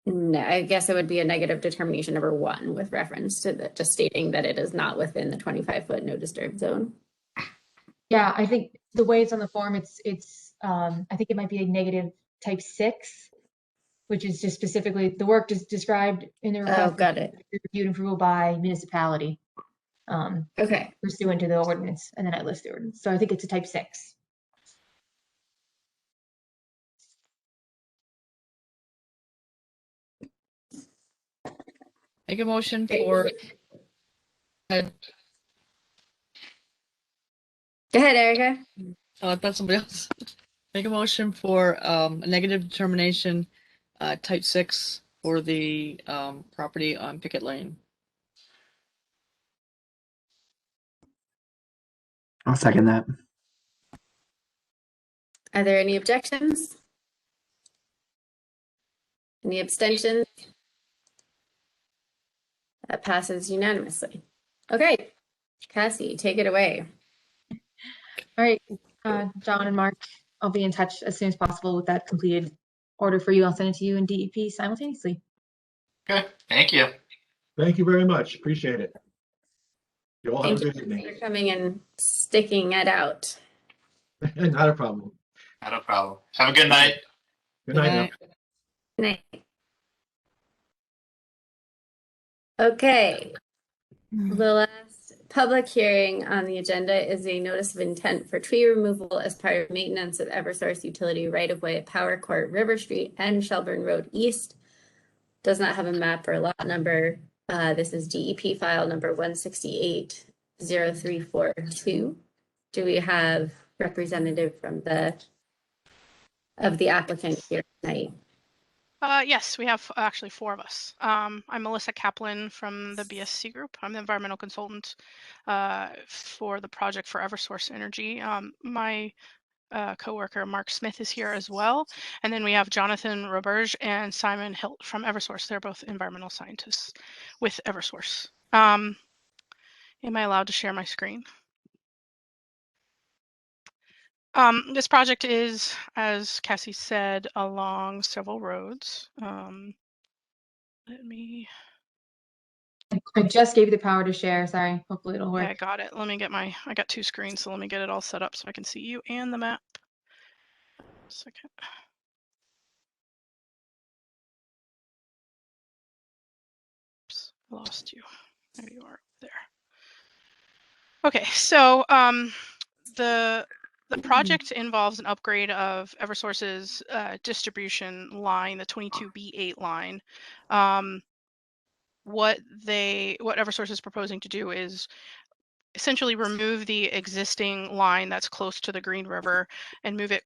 No, I guess it would be a negative determination number 1 with reference to just stating that it is not within the 25-foot no disturb zone. Yeah, I think the way it's on the form, I think it might be a negative type 6, which is just specifically the work is described in the request. Oh, got it. Reviewed and approved by municipality. Okay. Pursuant to the ordinance, and then I list the ordinance. So I think it's a type 6. Make a motion for. Go ahead, Erica. Oh, I thought somebody else. Make a motion for a negative determination, type 6 for the property on Picket Lane. I'll second that. Are there any objections? Any abstentions? That passes unanimously. Okay, Cassie, take it away. All right, John and Mark, I'll be in touch as soon as possible with that completed order for you. I'll send it to you and DEP simultaneously. Okay, thank you. Thank you very much. Appreciate it. You all have a Thank good you evening. for coming and sticking it out. Not a problem. Not a problem. Have a good night. Good night now. Good night. Okay. The last public hearing on the agenda is a notice of intent for tree removal as part of maintenance of Eversource utility right-of-way at Power Court, River Street, and Shelburne Road East. does not have a map or lot number. This is DEP file number 1680342. Do we have representative from the applicant here tonight? Yes, we have actually 4 of us. I'm Melissa Kaplan from the BSC group. I'm the environmental consultant for the project for Eversource Energy. My coworker Mark Smith is here as well. And then we have Jonathan Roberge and Simon Hilt from Eversource. They're both environmental scientists with Eversource. Am I allowed to share my screen? This project is, as Cassie said, along several roads. Let me. I just gave you the power to share. Sorry. Hopefully it'll work. Yeah, I got it. Let me get I got 2 screens, so let me get it all set up so I can see you and the map. Second. Oops, I lost you. There you are, there. Okay, so the project involves an upgrade of Eversource's distribution line, the 22B8 line. What Eversource is proposing to do is essentially remove the existing line that's close to the Green River and move it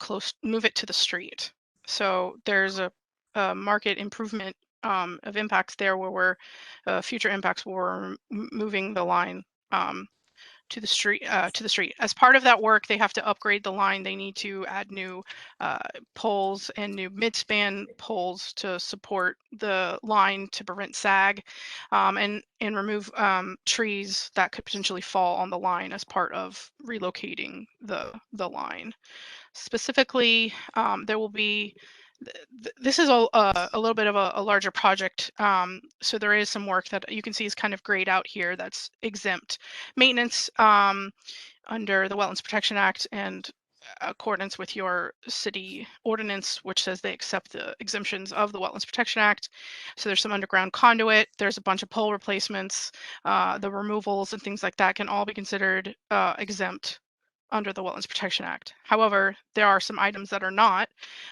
to the street. So there's a market improvement of impacts there, where future impacts were moving the line to the street. As part of that work, they have to upgrade the line. They need to add new poles and new midspan poles to support the line to prevent sag, and remove trees that could potentially fall on the line as part of relocating the line. Specifically, there will be. This is a little bit of a larger project, so there is some work that you can see is kind of grayed out here that's exempt maintenance under the Wetlands Protection Act and accordance with your city ordinance, which says they accept the exemptions of the Wetlands Protection Act. So there's some underground conduit, there's a bunch of pole replacements, the removals and things like that can all be considered exempt under the Wetlands Protection Act. However, there are some items that are not,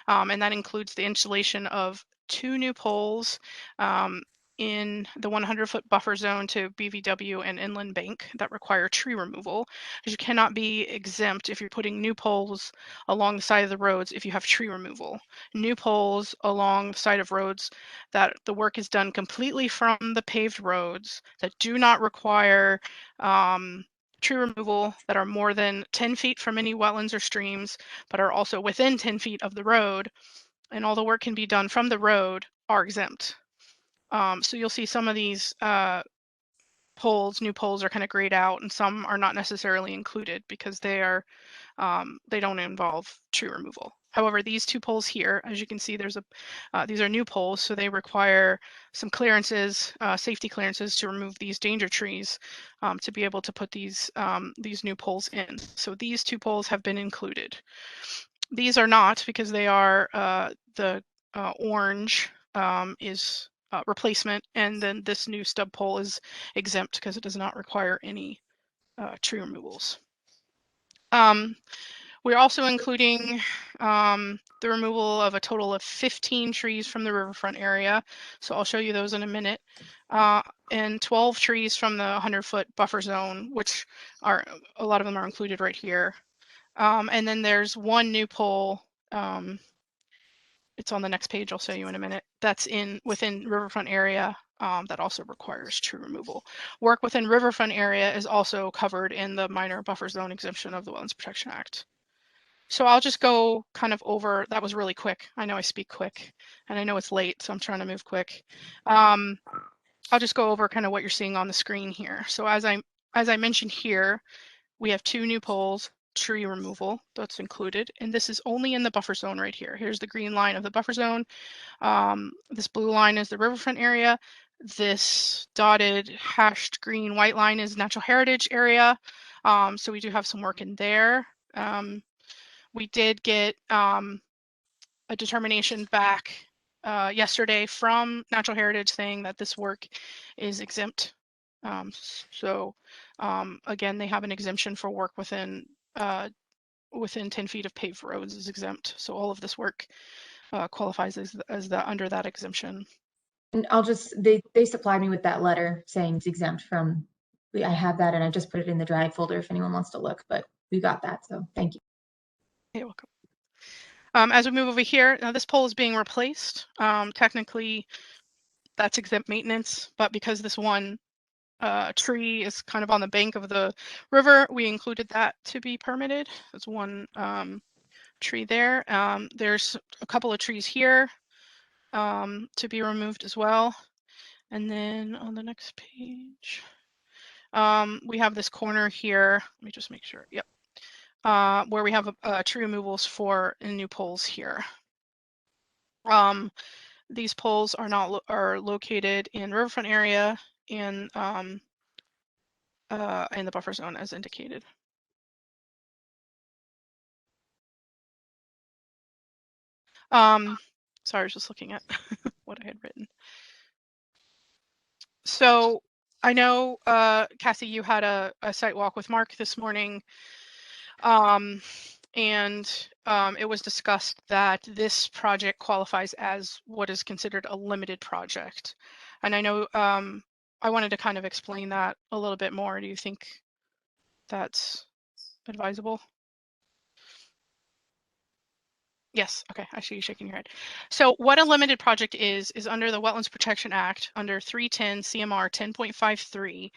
and that includes the installation of 2 new poles in the 100-foot buffer zone to BVW and Inland Bank that require tree removal, because you cannot be exempt if you're putting new poles along the side of the roads if you have tree removal. New poles along the side of roads that the work is done completely from the paved roads that do not require tree removal, that are more than 10 feet from any wetlands or streams, but are also within 10 feet of the road, and all the work can be done from the road, are exempt. So you'll see some of these new poles are kind of grayed out, and some are not necessarily included because they don't involve tree removal. However, these 2 poles here, as you can see, these are new poles, so they require some clearances, safety clearances, to remove these danger trees to be able to put these new poles in. So these 2 poles have been included. These are not, because they are the orange is replacement, and then this new stub pole is exempt because it does not require any tree removals. We're also including the removal of a total of 15 trees from the riverfront area. So I'll show you those in a minute. And 12 trees from the 100-foot buffer zone, which a lot of them are included right here. And then there's 1 new pole. It's on the next page, I'll show you in a minute. That's within riverfront area that also requires tree removal. Work within riverfront area is also covered in the minor buffer zone exemption of the Wetlands Protection Act. So I'll just go kind of over, that was really quick. I know I speak quick and I know it's late, so I'm trying to move quick. I'll just go over kind of what you're seeing on the screen here. So as I mentioned here, we have 2 new poles, tree removal that's included, and this is only in the buffer zone right here. Here's the green line of the buffer zone. This blue line is the riverfront area. This dotted hashed green white line is natural heritage area. So we do have some work in there. We did get a determination back yesterday from Natural Heritage saying that this work is exempt. Again, they have an exemption for work within 10 feet of paved roads is exempt. So all of this work qualifies as under that exemption. And they supplied me with that letter saying it's exempt from, I have that and I just put it in the drag folder if anyone wants to look, but we got that, so thank you. You're welcome. As we move over here, now this pole is being replaced. Technically, that's exempt maintenance, but because this one tree is kind of on the bank of the river, we included that to be permitted. There's one tree there. There's a couple of trees here to be removed as well. And then on the next page, we have this corner here. Let me just make sure. Yep. Where we have tree removals for new poles here. These poles are located in riverfront area in the buffer zone as indicated. Sorry, I was just looking at what I had written. So I know, Cassie, you had a site walk with Mark this morning. It was discussed that this project qualifies as what is considered a limited project. And I know I wanted to kind of explain that a little bit more. Do you think that's advisable? Yes, okay, I see you shaking your head. So what a limited project is under the Wetlands Protection Act, under 310 CMR 10.53,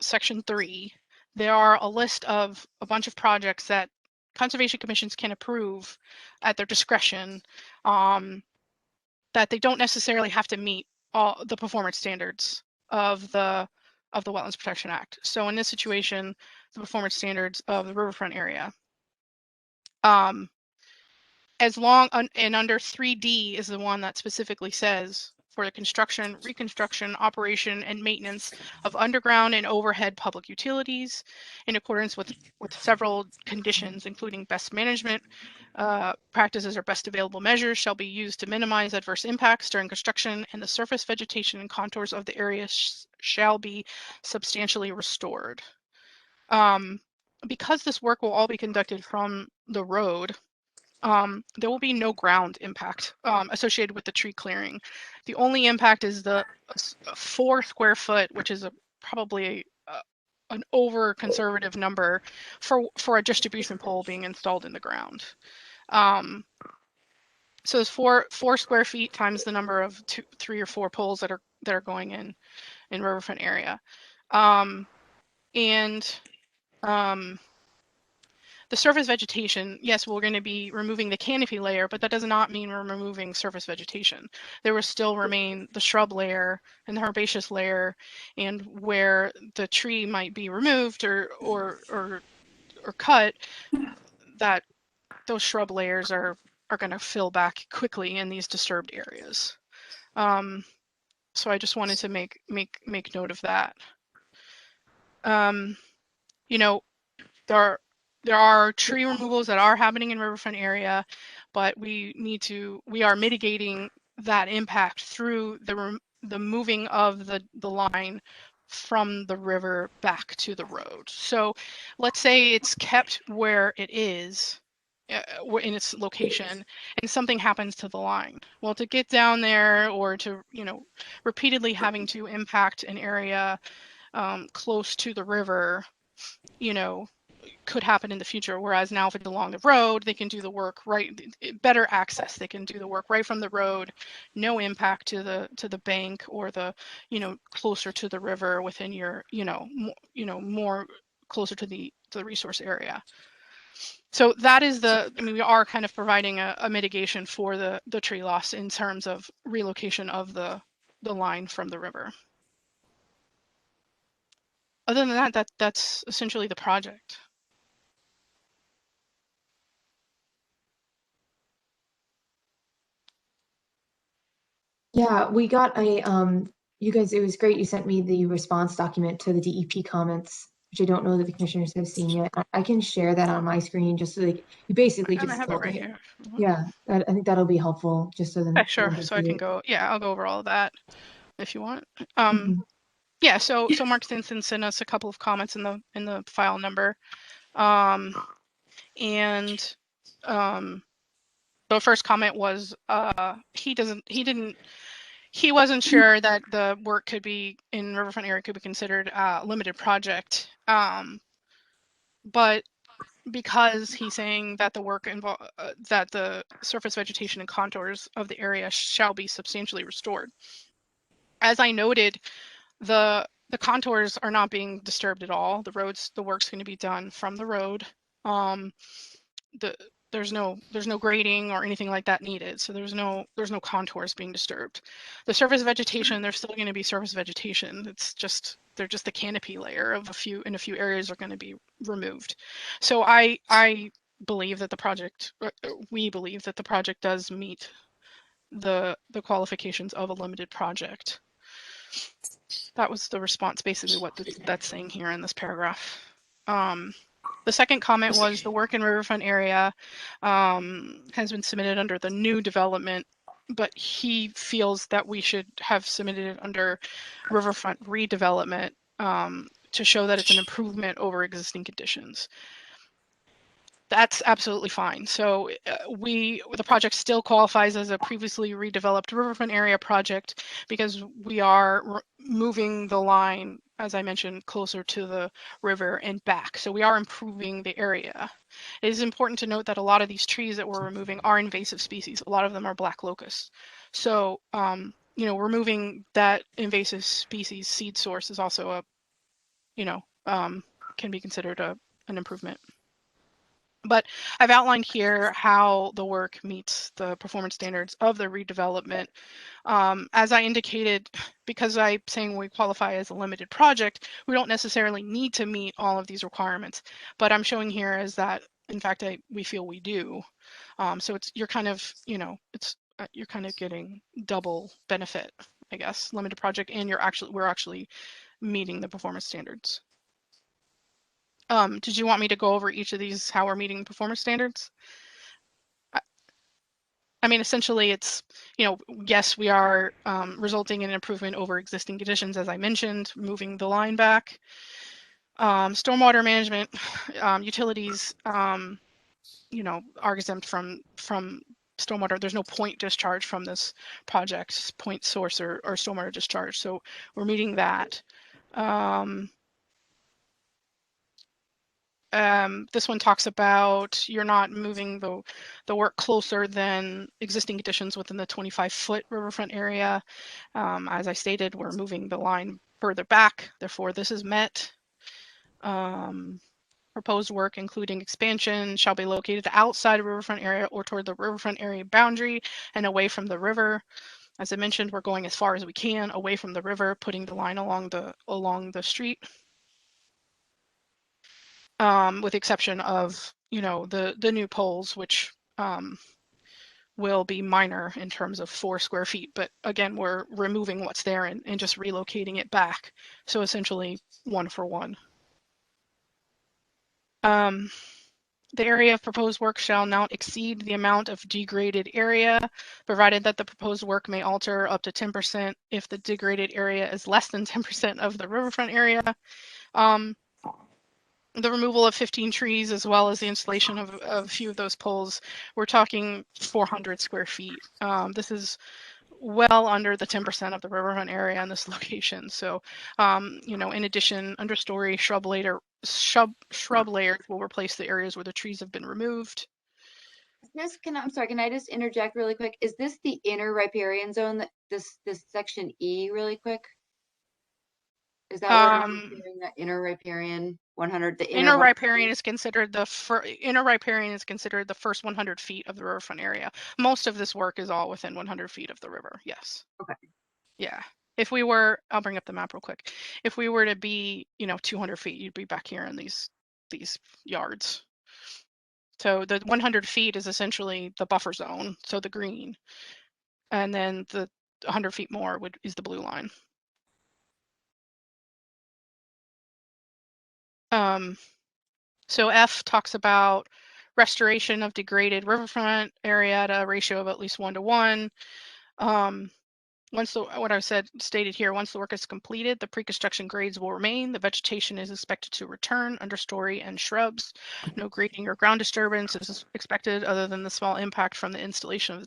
Section 3, there are a list of a bunch of projects that conservation commissions can approve at their discretion, that they don't necessarily have to meet all the performance standards of the Wetlands Protection Act. So in this situation, the performance standards of the riverfront area. As long and under 3D is the one that specifically says for the construction, reconstruction, operation, and maintenance of underground and overhead public utilities in accordance with several conditions, including best management practices or best available measures shall be used to minimize adverse impacts during construction, and the surface vegetation and contours of the area shall be substantially restored. Because this work will all be conducted from the road, there will be no ground impact associated with the tree clearing. The only impact is the 4 square foot, which is probably an over conservative number for a distribution pole being installed in the ground. So it's 4 square feet times the number of 3 or 4 poles that are going in riverfront area, the surface vegetation, yes, we're going to be removing the canopy layer, but that does not mean we're removing surface vegetation. There will still remain the shrub layer and the herbaceous layer, and where the tree might be removed or cut, that those shrub layers are going to fill back quickly in these disturbed areas. So I just wanted to make note of that. You know, there are tree removals that are happening in riverfront area, but we are mitigating that impact through the moving of the line from the river back to the road. So let's say it's kept where it is in its location, and something happens to the line. Well, to get down there, or to, repeatedly having to impact an area close to the river, could happen in the future. Whereas now, if it's along the road, they can do the work better access. They can do the work right from the road, no impact to the bank or the, closer to the river within your, more closer to the resource area. So that is we are kind of providing a mitigation for the tree loss in terms of relocation of the line from the river. Other than that, that's essentially the project. Yeah, we got you guys, it was great. You sent me the response document to the DEP comments, which I don't know that the commissioners have seen yet. I can share that on my screen, just so you basically just I have it right here. Yeah, I think that'll be helpful, just so then. Yeah, sure. So I can go. Yeah, I'll go over all of that if you want. Yeah. So Mark Stinson sent us a couple of comments in the file number, the first comment was he didn't he wasn't sure that the work could be in riverfront area could be considered a limited project. But because he's saying that the work that the surface vegetation and contours of the area shall be substantially restored. As I noted, the contours are not being disturbed at all. The work's going to be done from the road. There's no grading or anything like that needed, so there's no contours being disturbed. The surface vegetation, there's still going to be surface vegetation. They're just the canopy layer of a few areas are going to be removed. So I believe that we believe that the project does meet the qualifications of a limited project. That was the response, basically what that's saying here in this paragraph. The second comment was the work in riverfront area has been submitted under the new development, but he feels that we should have submitted it under riverfront redevelopment to show that it's an improvement over existing conditions. That's absolutely fine. So the project still qualifies as a previously redeveloped riverfront area project because we are moving the line, as I mentioned, closer to the river and back. So we are improving the area. It is important to note that a lot of these trees that we're removing are invasive species. A lot of them are black locusts. So, removing that invasive species seed source is also can be considered an improvement. But I've outlined here how the work meets the performance standards of the redevelopment. As I indicated, because I'm saying we qualify as a limited project, we don't necessarily need to meet all of these requirements. But I'm showing here is that, in fact, we feel we do. So you're kind of getting double benefit, I guess, limited project, and we're actually meeting the performance standards. Did you want me to go over each of these, how we're meeting performance standards? I mean, essentially it's, yes, we are resulting in improvement over existing conditions, as I mentioned, moving the line back. Stormwater management, utilities, are exempt from stormwater. There's no point discharge from this project, point source or stormwater discharge. So we're meeting that. This one talks about you're not moving the work closer than existing conditions within the 25-foot riverfront area. As I stated, we're moving the line further back, therefore this is met. Proposed work, including expansion, shall be located outside the riverfront area or toward the riverfront area boundary and away from the river. As I mentioned, we're going as far as we can away from the river, putting the line along the street. With the exception of, the new poles, which will be minor in terms of 4 square feet. But again, we're removing what's there and just relocating it back. So essentially 1 for 1. The area of proposed work shall not exceed the amount of degraded area, provided that the proposed work may alter up to 10% if the degraded area is less than 10% of the riverfront area. The removal of 15 trees, as well as the installation of a few of those poles, we're talking 400 square feet. This is well under the 10% of the riverfront area in this location. So, in addition, understory shrub layers will replace the areas where the trees have been removed. I'm sorry, can I just interject really quick? Is this the inner riparian zone, that this section E really quick? Is that what we're considering, that inner riparian 100? The inner riparian is considered the first 100 feet of the riverfront area. Most of this work is all within 100 feet of the river. Yes. Okay. Yeah. I'll bring up the map real quick. If we were to be, 200 feet, you'd be back here in these yards. So the 100 feet is essentially the buffer zone, so the green, and then the 100 feet more is the blue line. So F talks about restoration of degraded riverfront area at a ratio of at least 1 to 1. once what I stated here, once the work is completed, the pre-construction grades will remain. The vegetation is expected to return, understory and shrubs. No grading or ground disturbance is expected other than the small impact from the installation of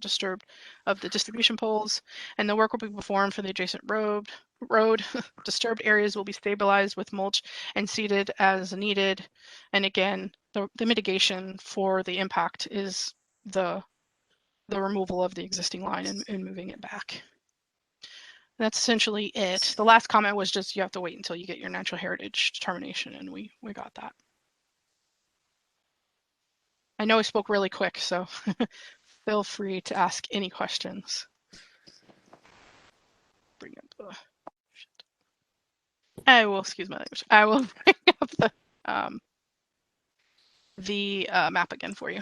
the distribution poles. And the work will be performed for the adjacent road. Disturbed areas will be stabilized with mulch and seeded as needed. And again, the mitigation for the impact is the removal of the existing line and moving it back. That's essentially it. The last comment was just you have to wait until you get your natural heritage determination, and we got that. I know I spoke really quick, so feel free to ask any questions. Bring up I will, excuse my language. I will bring up the map again for you.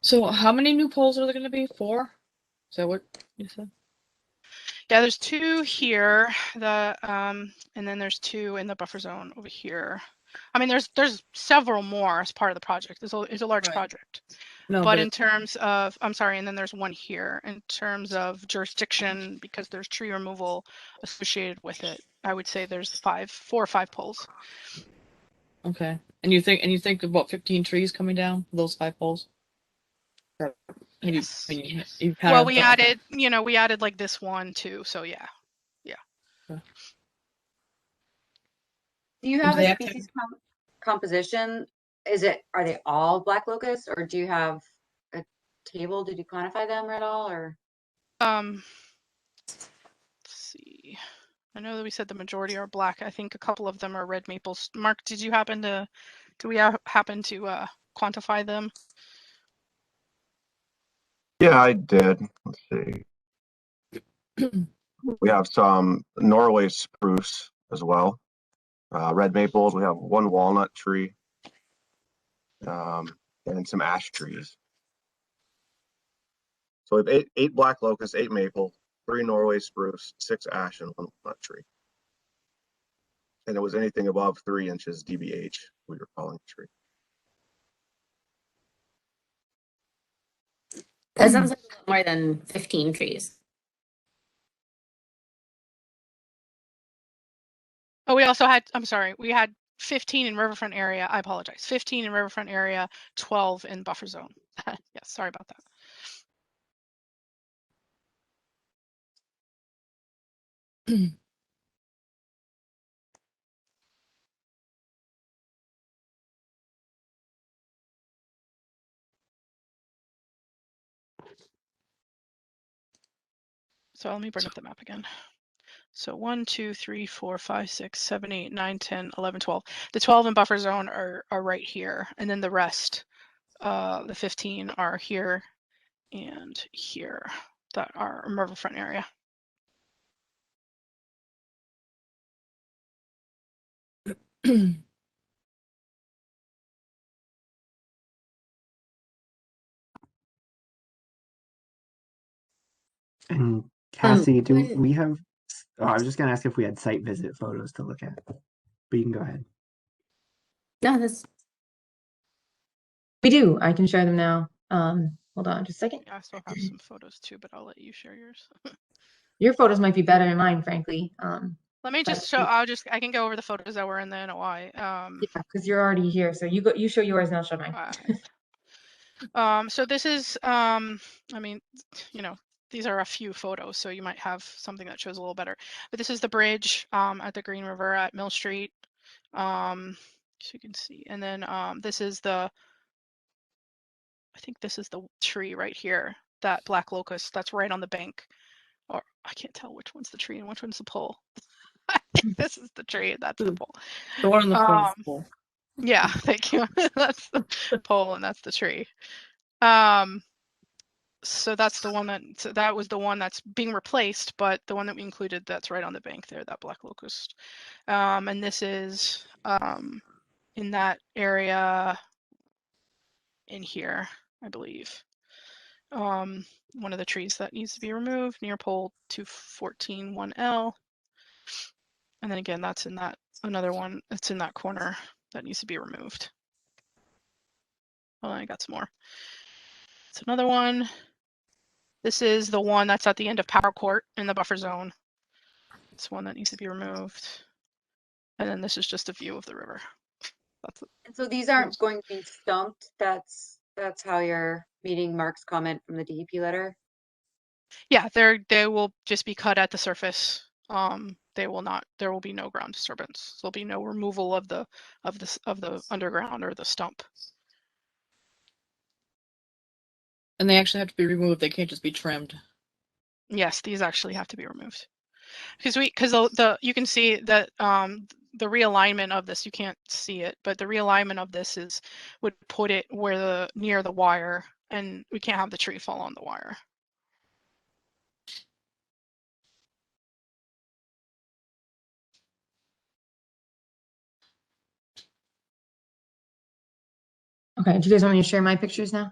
So how many new poles are there going to be? 4? Is that what you said? Yeah, there's 2 here, and then there's 2 in the buffer zone over here. I mean, there's several more as part of the project. It's a large project. No, but in terms of, I'm sorry, and then there's 1 here. In terms of jurisdiction, because there's tree removal associated with it, I would say there's 4 or 5 poles. Okay. And you think about 15 trees coming down for those 5 poles? Yes. You Well, we added like this one too, so yeah. Do you have a species composition? Are they all black locusts, or do you have a table? Did you quantify them at all, or? Let's see. I know that we said the majority are black. I think a couple of them are red maples. Mark, do we happen to quantify them? Yeah, I did. Let's see. We have some Norway spruce as well. Red maples. We have 1 walnut tree, and some ash trees. So we have 8 black locust, 8 maple, 3 Norway spruce, 6 ash, and 1 walnut tree. And it was anything above 3 inches DBH we were calling a tree. That sounds like a lot more than 15 trees. Oh, we also had, I'm sorry, we had 15 in riverfront area. I apologize. 15 in riverfront area, 12 in buffer zone. Yes, sorry about that. So let me bring up the map again. So 1, 2, 3, 4, 5, 6, 7, 8, 9, 10, 11, 12. The 12 in buffer zone are right here. And then the rest, the 15 are here and here that are riverfront area. And Cassie, do we have? Oh, I was just gonna ask if we had site visit photos to look at, but you can go ahead. No, that's. We do. I can share them now. Hold on just a second. Yeah, I still have some photos too, but I'll let you share yours. Your photos might be better than mine, frankly. Let me just show. I can go over the photos that were in the NOI. Yeah, because you're already here, so you show yours and I'll show mine. So this is, I mean, these are a few photos, so you might have something that shows a little better. But this is the bridge at the Green River at Mill Street, so you can see. And then this is I think this is the tree right here, that black locust that's right on the bank. Or I can't tell which one's the tree and which one's the pole. I think this is the tree and that's the pole. The one on the front is the pole. Yeah, thank you. That's the pole and that's the tree. So that's the one that was the one that's being replaced, but the one that we included that's right on the bank there, that black locust. And this is in that area in here, I believe. one of the trees that needs to be removed near pole 214 1L. And then again, that's in that another one that's in that corner that needs to be removed. Oh, I got some more. It's another one. This is the one that's at the end of Power Court in the buffer zone. It's one that needs to be removed. And then this is just a view of the river. That's it. And so these aren't going to be stumped. That's how you're meeting Mark's comment from the DEP letter. Yeah, they will just be cut at the surface. There will be no ground disturbance. There'll be no removal of the underground or the stump. And they actually have to be removed. They can't just be trimmed. Yes, these actually have to be removed. Because the you can see that the realignment of this, you can't see it, but the realignment of this would put it near the wire, and we can't have the tree fall on the wire. Okay, do you guys want me to share my pictures now?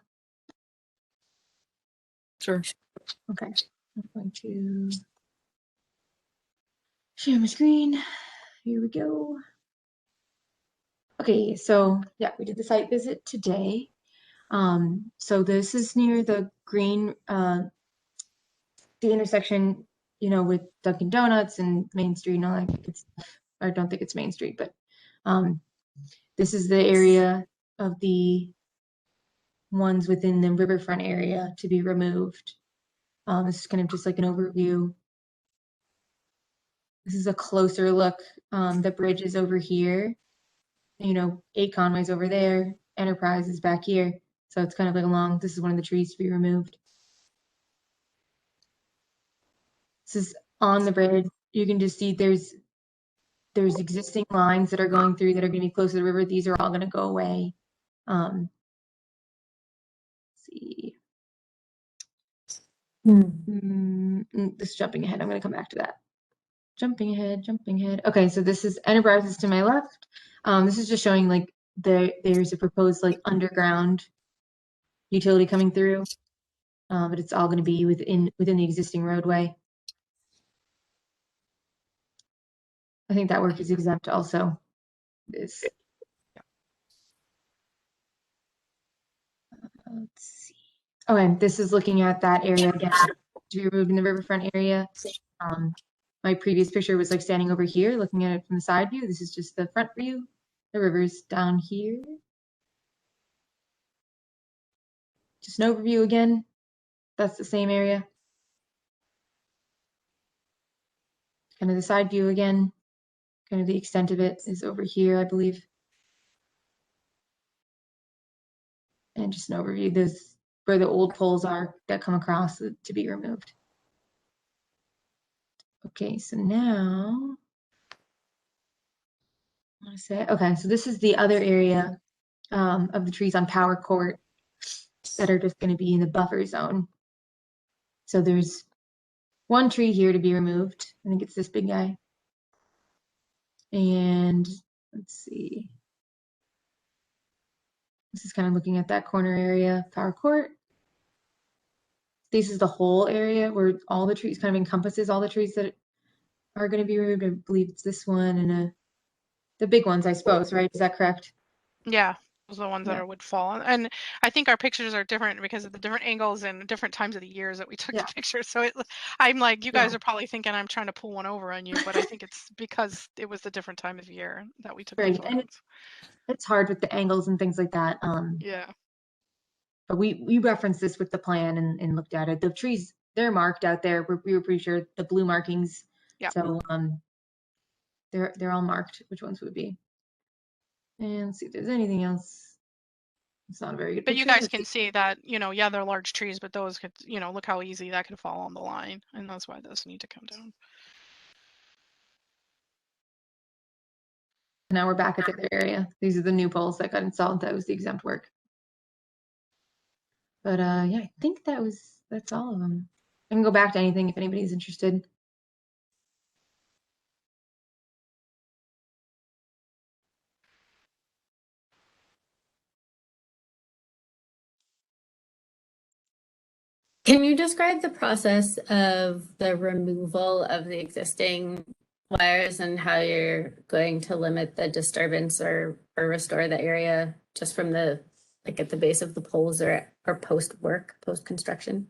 Sure. Okay, I'm going to share my screen. Here we go. Okay, so yeah, we did the site visit today. So this is near the the intersection, with Dunkin' Donuts and Main Street and all that good stuff. I don't think it's Main Street, but this is the area of the ones within the riverfront area to be removed. This is kind of just like an overview. This is a closer look. The bridge is over here. 8 Conway's over there. Enterprise is back here. So it's kind of like this is one of the trees to be removed. This is on the bridge. You can just see there's existing lines that are going through that are going to be close to the river. These are all going to go away. Let's see. This jumping ahead. I'm going to come back to that. Jumping ahead. Okay, so this is Enterprise is to my left. This is just showing like there's a proposed like underground utility coming through, but it's all going to be within the existing roadway. I think that work is exempt also. Let's see. Okay, this is looking at that area again to be removed in the riverfront area. My previous picture was like standing over here looking at it from the side view. This is just the front view. The river's down here. Just an overview again. That's the same area. Kind of the side view again. Kind of the extent of it is over here, I believe. And just an overview. This where the old poles are that come across to be removed. Okay, so now I want to say, okay, so this is the other area of the trees on Power Court that are just going to be in the buffer zone. So there's one tree here to be removed. I think it's this big guy. And let's see. This is kind of looking at that corner area, Power Court. This is the whole area where all the trees kind of encompasses all the trees that are going to be removed. I believe it's this one and the big ones, I suppose, right? Is that correct? Yeah, those are the ones that would fall. And I think our pictures are different because of the different angles and different times of the years that we took the pictures. So I'm like, you guys are probably thinking I'm trying to pull one over on you, but I think it's because it was a different time of year that we took the photos. And it's hard with the angles and things like that. Yeah. But we referenced this with the plan and looked at it. The trees, they're marked out there. We were pretty sure the blue markings. Yeah. So they're all marked, which ones would be. And let's see if there's anything else. It's not a very good But picture. you guys can see that, yeah, they're large trees, but those could, look how easy that could fall on the line. And that's why those need to come down. Now we're back at the other area. These are the new poles that got installed. That was the exempt work. But yeah, I think that's all of them. I can go back to anything if anybody's interested. Can you describe the process of the removal of the existing wires and how you're going to limit the disturbance or restore the area just from the, like at the base of the poles or post construction?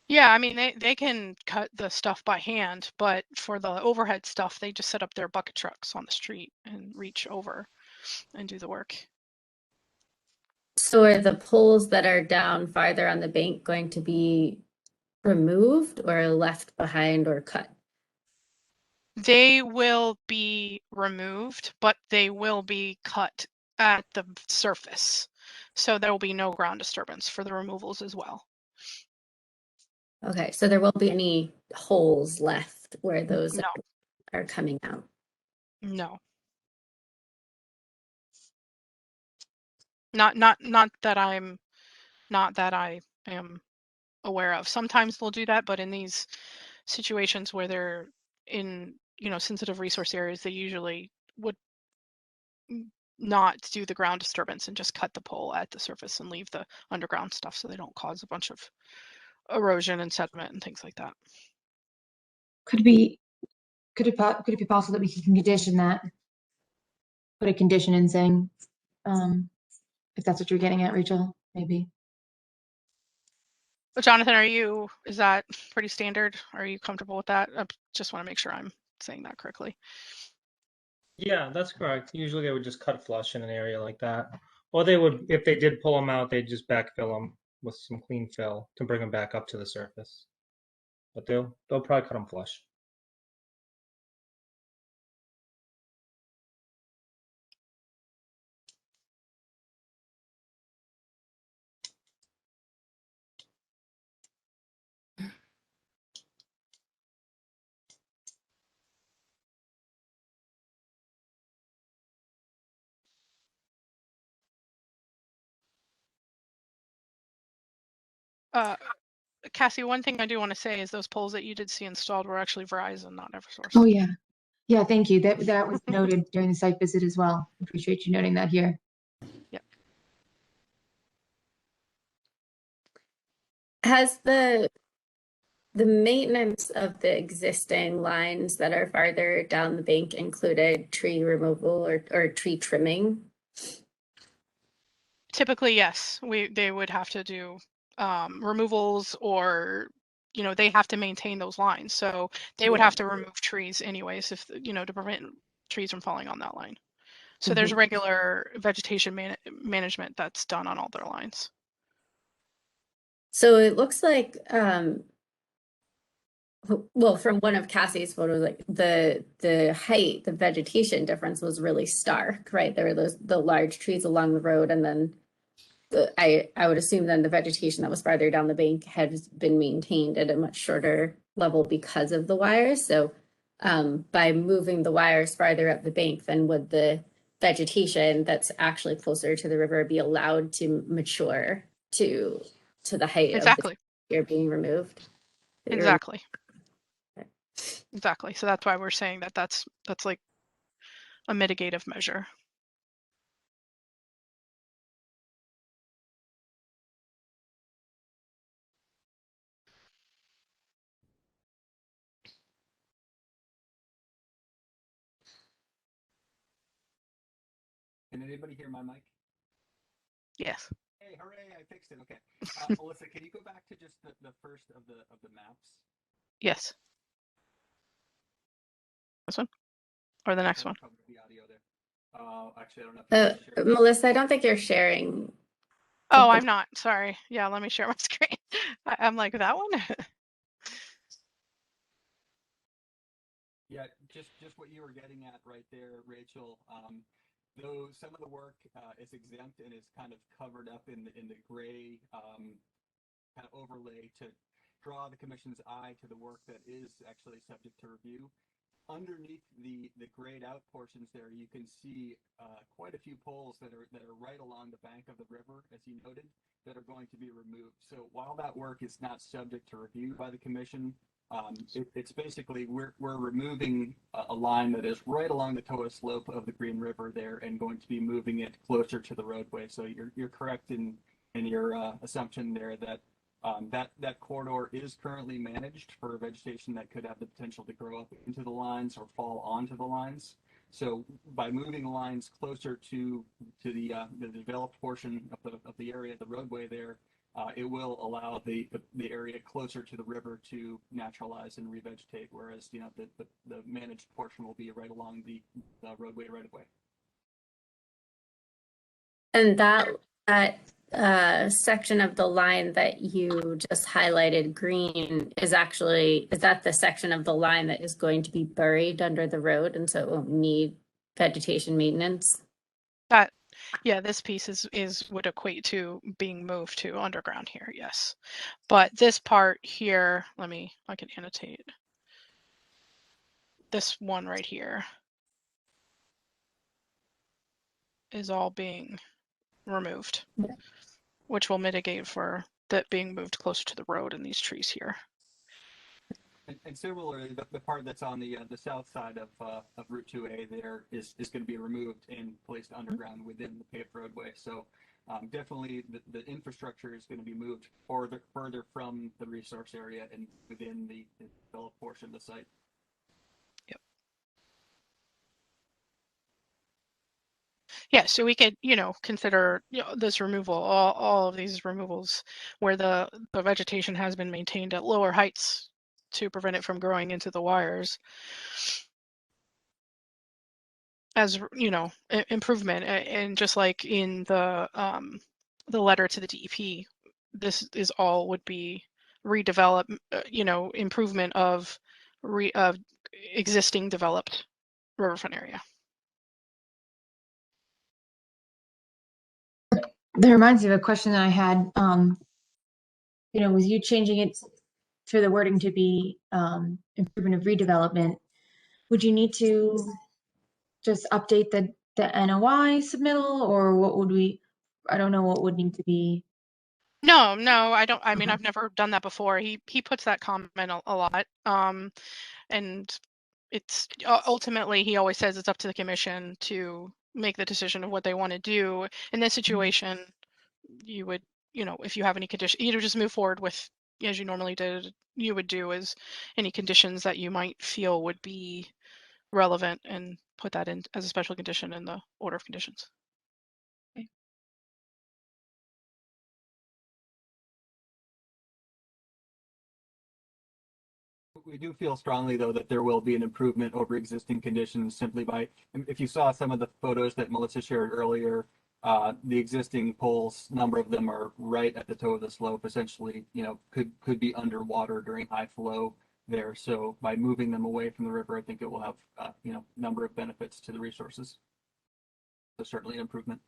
Yeah, I mean, they can cut the stuff by hand, but for the overhead stuff, they just set up their bucket trucks on the street and reach over and do the work. So are the poles that are down farther on the bank going to be removed or left behind or cut? They will be removed, but they will be cut at the surface. So there will be no ground disturbance for the removals as well. Okay, so there won't be any holes left where those No. are coming out. No. Not that I am aware of. Sometimes they'll do that, but in these situations where they're in, sensitive resource areas, they usually would not do the ground disturbance and just cut the pole at the surface and leave the underground stuff so they don't cause a bunch of erosion and sediment and things like that. Could it be possible that we can condition that? Put a condition in saying, if that's what you're getting at, Rachel, maybe. But Jonathan, is that pretty standard? Are you comfortable with that? I just want to make sure I'm saying that correctly. Yeah, that's correct. Usually they would just cut flush in an area like that. Or they would, if they did pull them out, they'd just backfill them with some clean fill to bring them back up to the surface. But they'll probably cut them flush. Cassie, one thing I do want to say is those poles that you did see installed were actually Verizon, not Eversource. Oh yeah. Yeah, thank you. That was noted during the site visit as well. Appreciate you noting that here. Yep. Has the maintenance of the existing lines that are farther down the bank included tree removal or tree trimming? Typically, yes. They would have to do removals, or they have to maintain those lines, so they would have to remove trees anyways, if to prevent trees from falling on that line. So there's regular vegetation management that's done on all their lines. So it looks like well, from one of Cassie's photos, like the height, the vegetation difference was really stark, right? There were the large trees along the road, and then I would assume then the vegetation that was farther down the bank has been maintained at a much shorter level because of the wires. So by moving the wires farther up the bank, then would the vegetation that's actually closer to the river be allowed to mature to the height Exactly. of the tree being removed? Exactly. Exactly. So that's why we're saying that that's like a mitigative measure. Can anybody hear my mic? Yes. Hey, hooray! I fixed it. Okay, Melissa, can you go back to just the first of the maps? Yes. This one or the next one? The audio there. Actually, I don't know. If Melissa, I don't think you're sharing. Oh, I'm not. Sorry. Yeah, let me share my screen. I'm like, that one? Yeah, just what you were getting at right there, Rachel. Though some of the work is exempt and is kind of covered up in the gray kind of overlay to draw the commission's eye to the work that is actually subject to review. Underneath the grayed out portions there, you can see quite a few poles that are right along the bank of the river, as you noted, that are going to be removed. So while that work is not subject to review by the commission, it's basically we're removing a line that is right along the Toa slope of the Green River there, and going to be moving it closer to the roadway. So you're correct in your assumption there that That corridor is currently managed for vegetation that could have the potential to grow up into the lines or fall onto the lines. So by moving the lines closer to the developed portion of the area, the roadway there, it will allow the area closer to the river to naturalize and revegetate, whereas the managed portion will be right along the roadway right of way. And that section of the line that you just highlighted green is that the section of the line that is going to be buried under the road, and so it won't need vegetation maintenance? Yeah, this piece would equate to being moved to underground here, yes. But this part here, I can annotate. This one right here is all being removed, which will mitigate for that being moved closer to the road and these trees here. And similarly, the part that's on the south side of Route 2A there is going to be removed and placed underground within the paved roadway. So definitely the infrastructure is going to be moved further from the resource area and within the developed portion of the site. Yep. Yeah, so we could, consider this removal, all of these removals where the vegetation has been maintained at lower heights to prevent it from growing into the wires as, improvement. And just like in the letter to the DEP, this is all would be redevelop, improvement of existing developed riverfront area. That reminds me of a question that I had, with you changing it for the wording to be improvement of redevelopment, would you need to just update the NOI submittal, or I don't know what would need to be. No, I don't. I mean, I've never done that before. He puts that comment a lot. And it's ultimately, he always says it's up to the commission to make the decision of what they want to do. In this situation, you would, if you have any condition, you just move forward with, as you normally did, you would do is any conditions that you might feel would be relevant and put that in as a special condition in the order of conditions. We do feel strongly, though, that there will be an improvement over existing conditions simply by, if you saw some of the photos that Melissa shared earlier, the existing poles, number of them are right at the toe of the slope, essentially, could be underwater during high flow there. So by moving them away from the river, I think it will have, number of benefits to the resources. So certainly an improvement.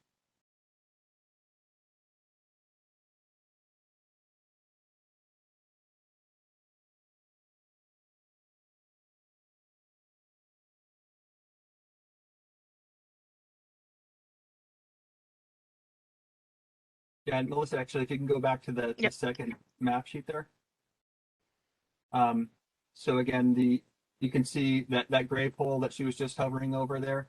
Yeah, and Melissa, actually, if you can go back to the second map sheet there. So again, you can see that gray pole that she was just hovering over there,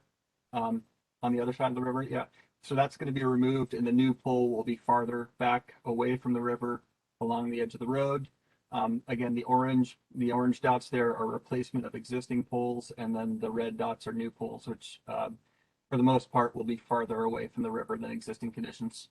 on the other side of the river. Yeah, so that's going to be removed, and the new pole will be farther back away from the river along the edge of the road. Again, the orange dots there are replacement of existing poles, and then the red dots are new poles, which for the most part will be farther away from the river than existing conditions.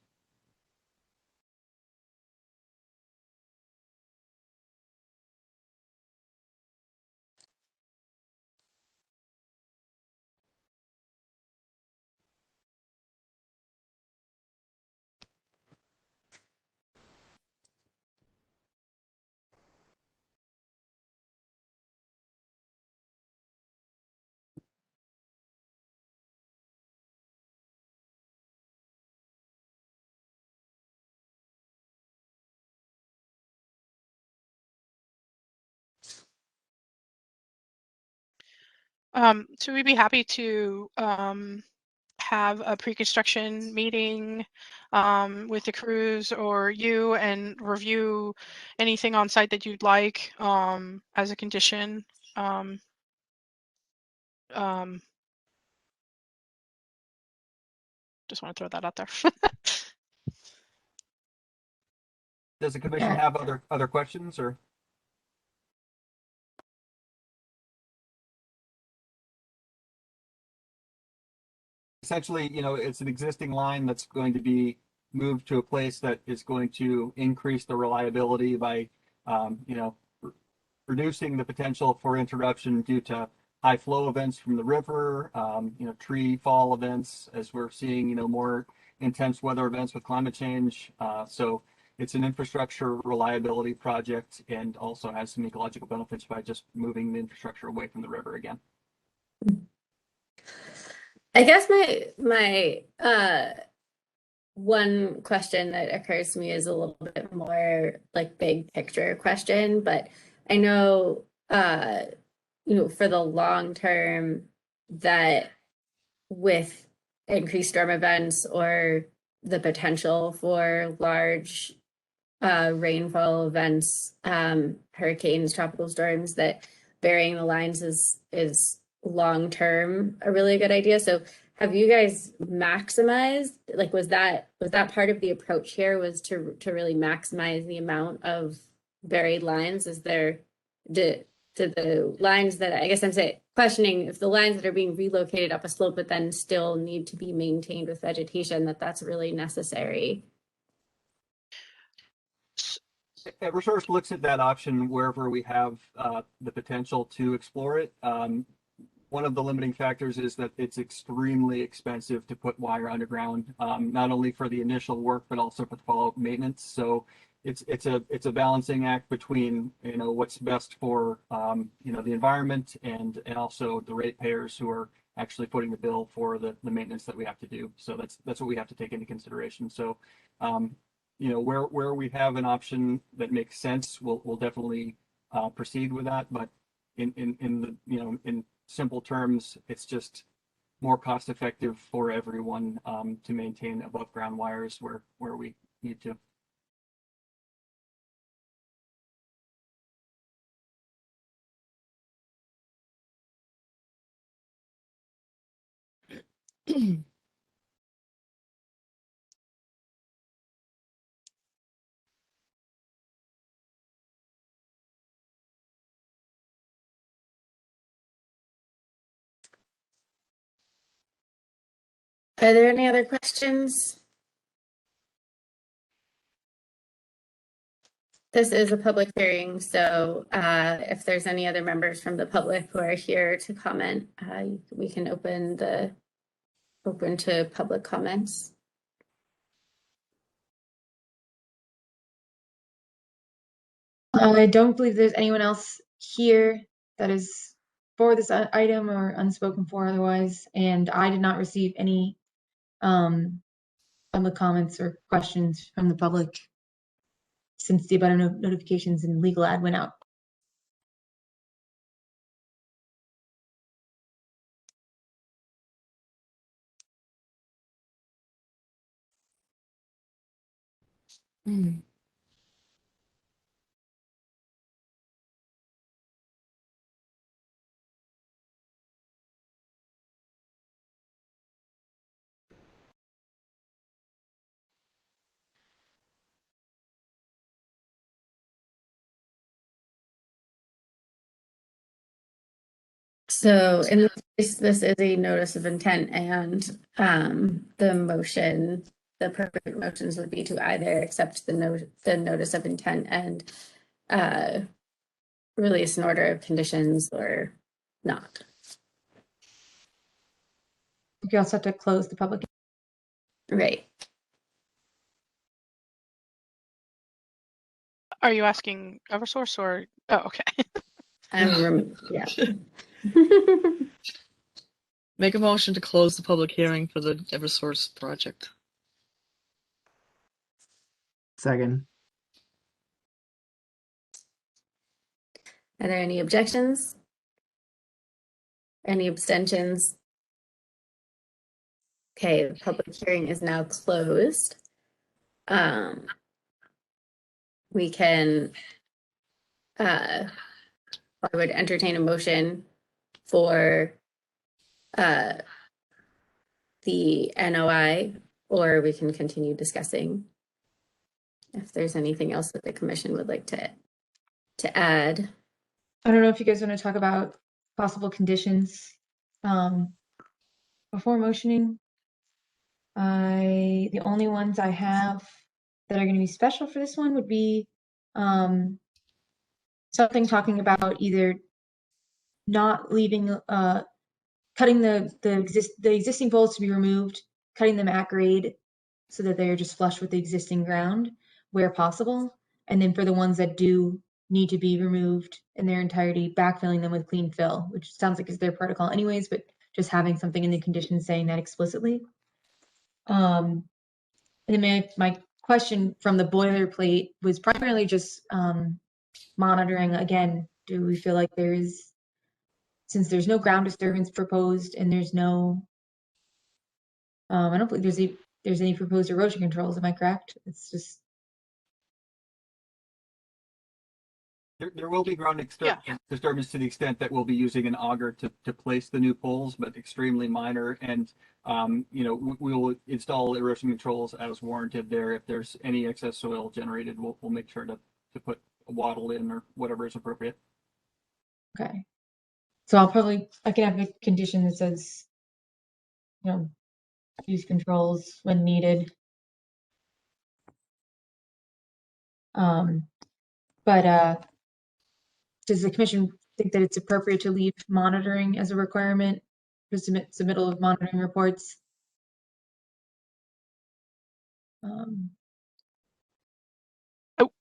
So we'd be happy to have a pre-construction meeting with the crews or you and review anything on site that you'd like as a condition. Just want to throw that out there. Does the commission Yeah. have other questions or? Essentially, you know, it's an existing line that's going to be moved to a place that is going to increase the reliability by, you know, reducing the potential for interruption due to high flow events from the river, you know, tree fall events, as we're seeing, you know, more intense weather events with climate change. So it's an infrastructure reliability project and also has some ecological benefits by just moving the infrastructure away from the river again. I guess my one question that occurs to me is a little bit more like big picture question, but I know you know, for the long term that with increased storm events or the potential for large rainfall events, hurricanes, tropical storms, that burying the lines is long term a really good idea. So have you guys maximized, like, was that part of the approach here, was to really maximize the amount of buried lines? Is there do the lines that, I guess I'm saying, questioning if the lines that are being relocated up a slope but then still need to be maintained with vegetation, that's really necessary? Eversource looks at that option wherever we have the potential to explore it. One of the limiting factors is that it's extremely expensive to put wire underground, not only for the initial work, but also for the follow-up maintenance. So it's a balancing act between, you know, what's best for, you know, the environment and also the ratepayers who are actually footing the bill for the maintenance that we have to do. So that's what we have to take into consideration. So, you know, where we have an option that makes sense, we'll definitely proceed with that. But in the, you know, in simple terms, it's just more cost effective for everyone to maintain above ground wires where we need to. Are there any other questions? This is a public hearing, so if there's any other members from the public who are here to comment, we can open to public comments. I don't believe there's anyone else here that is for this item or unspoken for otherwise, and I did not receive any public comments or questions from the public since the abutter notifications and legal ad went out. So in this case, this is a notice of intent, and the perfect motions would be to either accept the notice of intent and release an order of conditions or not. You also have to close the public. Right. Are you asking Eversource or? Oh, okay. Yeah. Make a motion to close the public hearing for the Eversource project. Second. Are there any objections? Any abstentions? Okay, the public hearing is now closed. We can, I would entertain a motion for the NOI, or we can continue discussing. if there's anything else that the commission would like to add. I don't know if you guys want to talk about possible conditions before motioning. The only ones I have that are going to be special for this one would be something talking about either not leaving, cutting the existing poles to be removed, cutting them at grade so that they're just flush with the existing ground where possible. And then for the ones that do need to be removed in their entirety, backfilling them with clean fill, which sounds like is their protocol anyways, but just having something in the conditions saying that explicitly. And then my question from the boilerplate was primarily just monitoring. Again, do we feel like since there's no ground disturbance proposed and there's no, I don't believe there's any proposed erosion controls, am I correct? It's just. There will be ground disturbance to the extent that we'll be using an auger to place the new poles, but extremely minor. And, we will install erosion controls as warranted there. If there's any excess soil generated, we'll make sure to put a wattle in or whatever is appropriate. Okay. So I can have a condition that says, use controls when needed. But does the commission think that it's appropriate to leave monitoring as a requirement for submittal of monitoring reports? How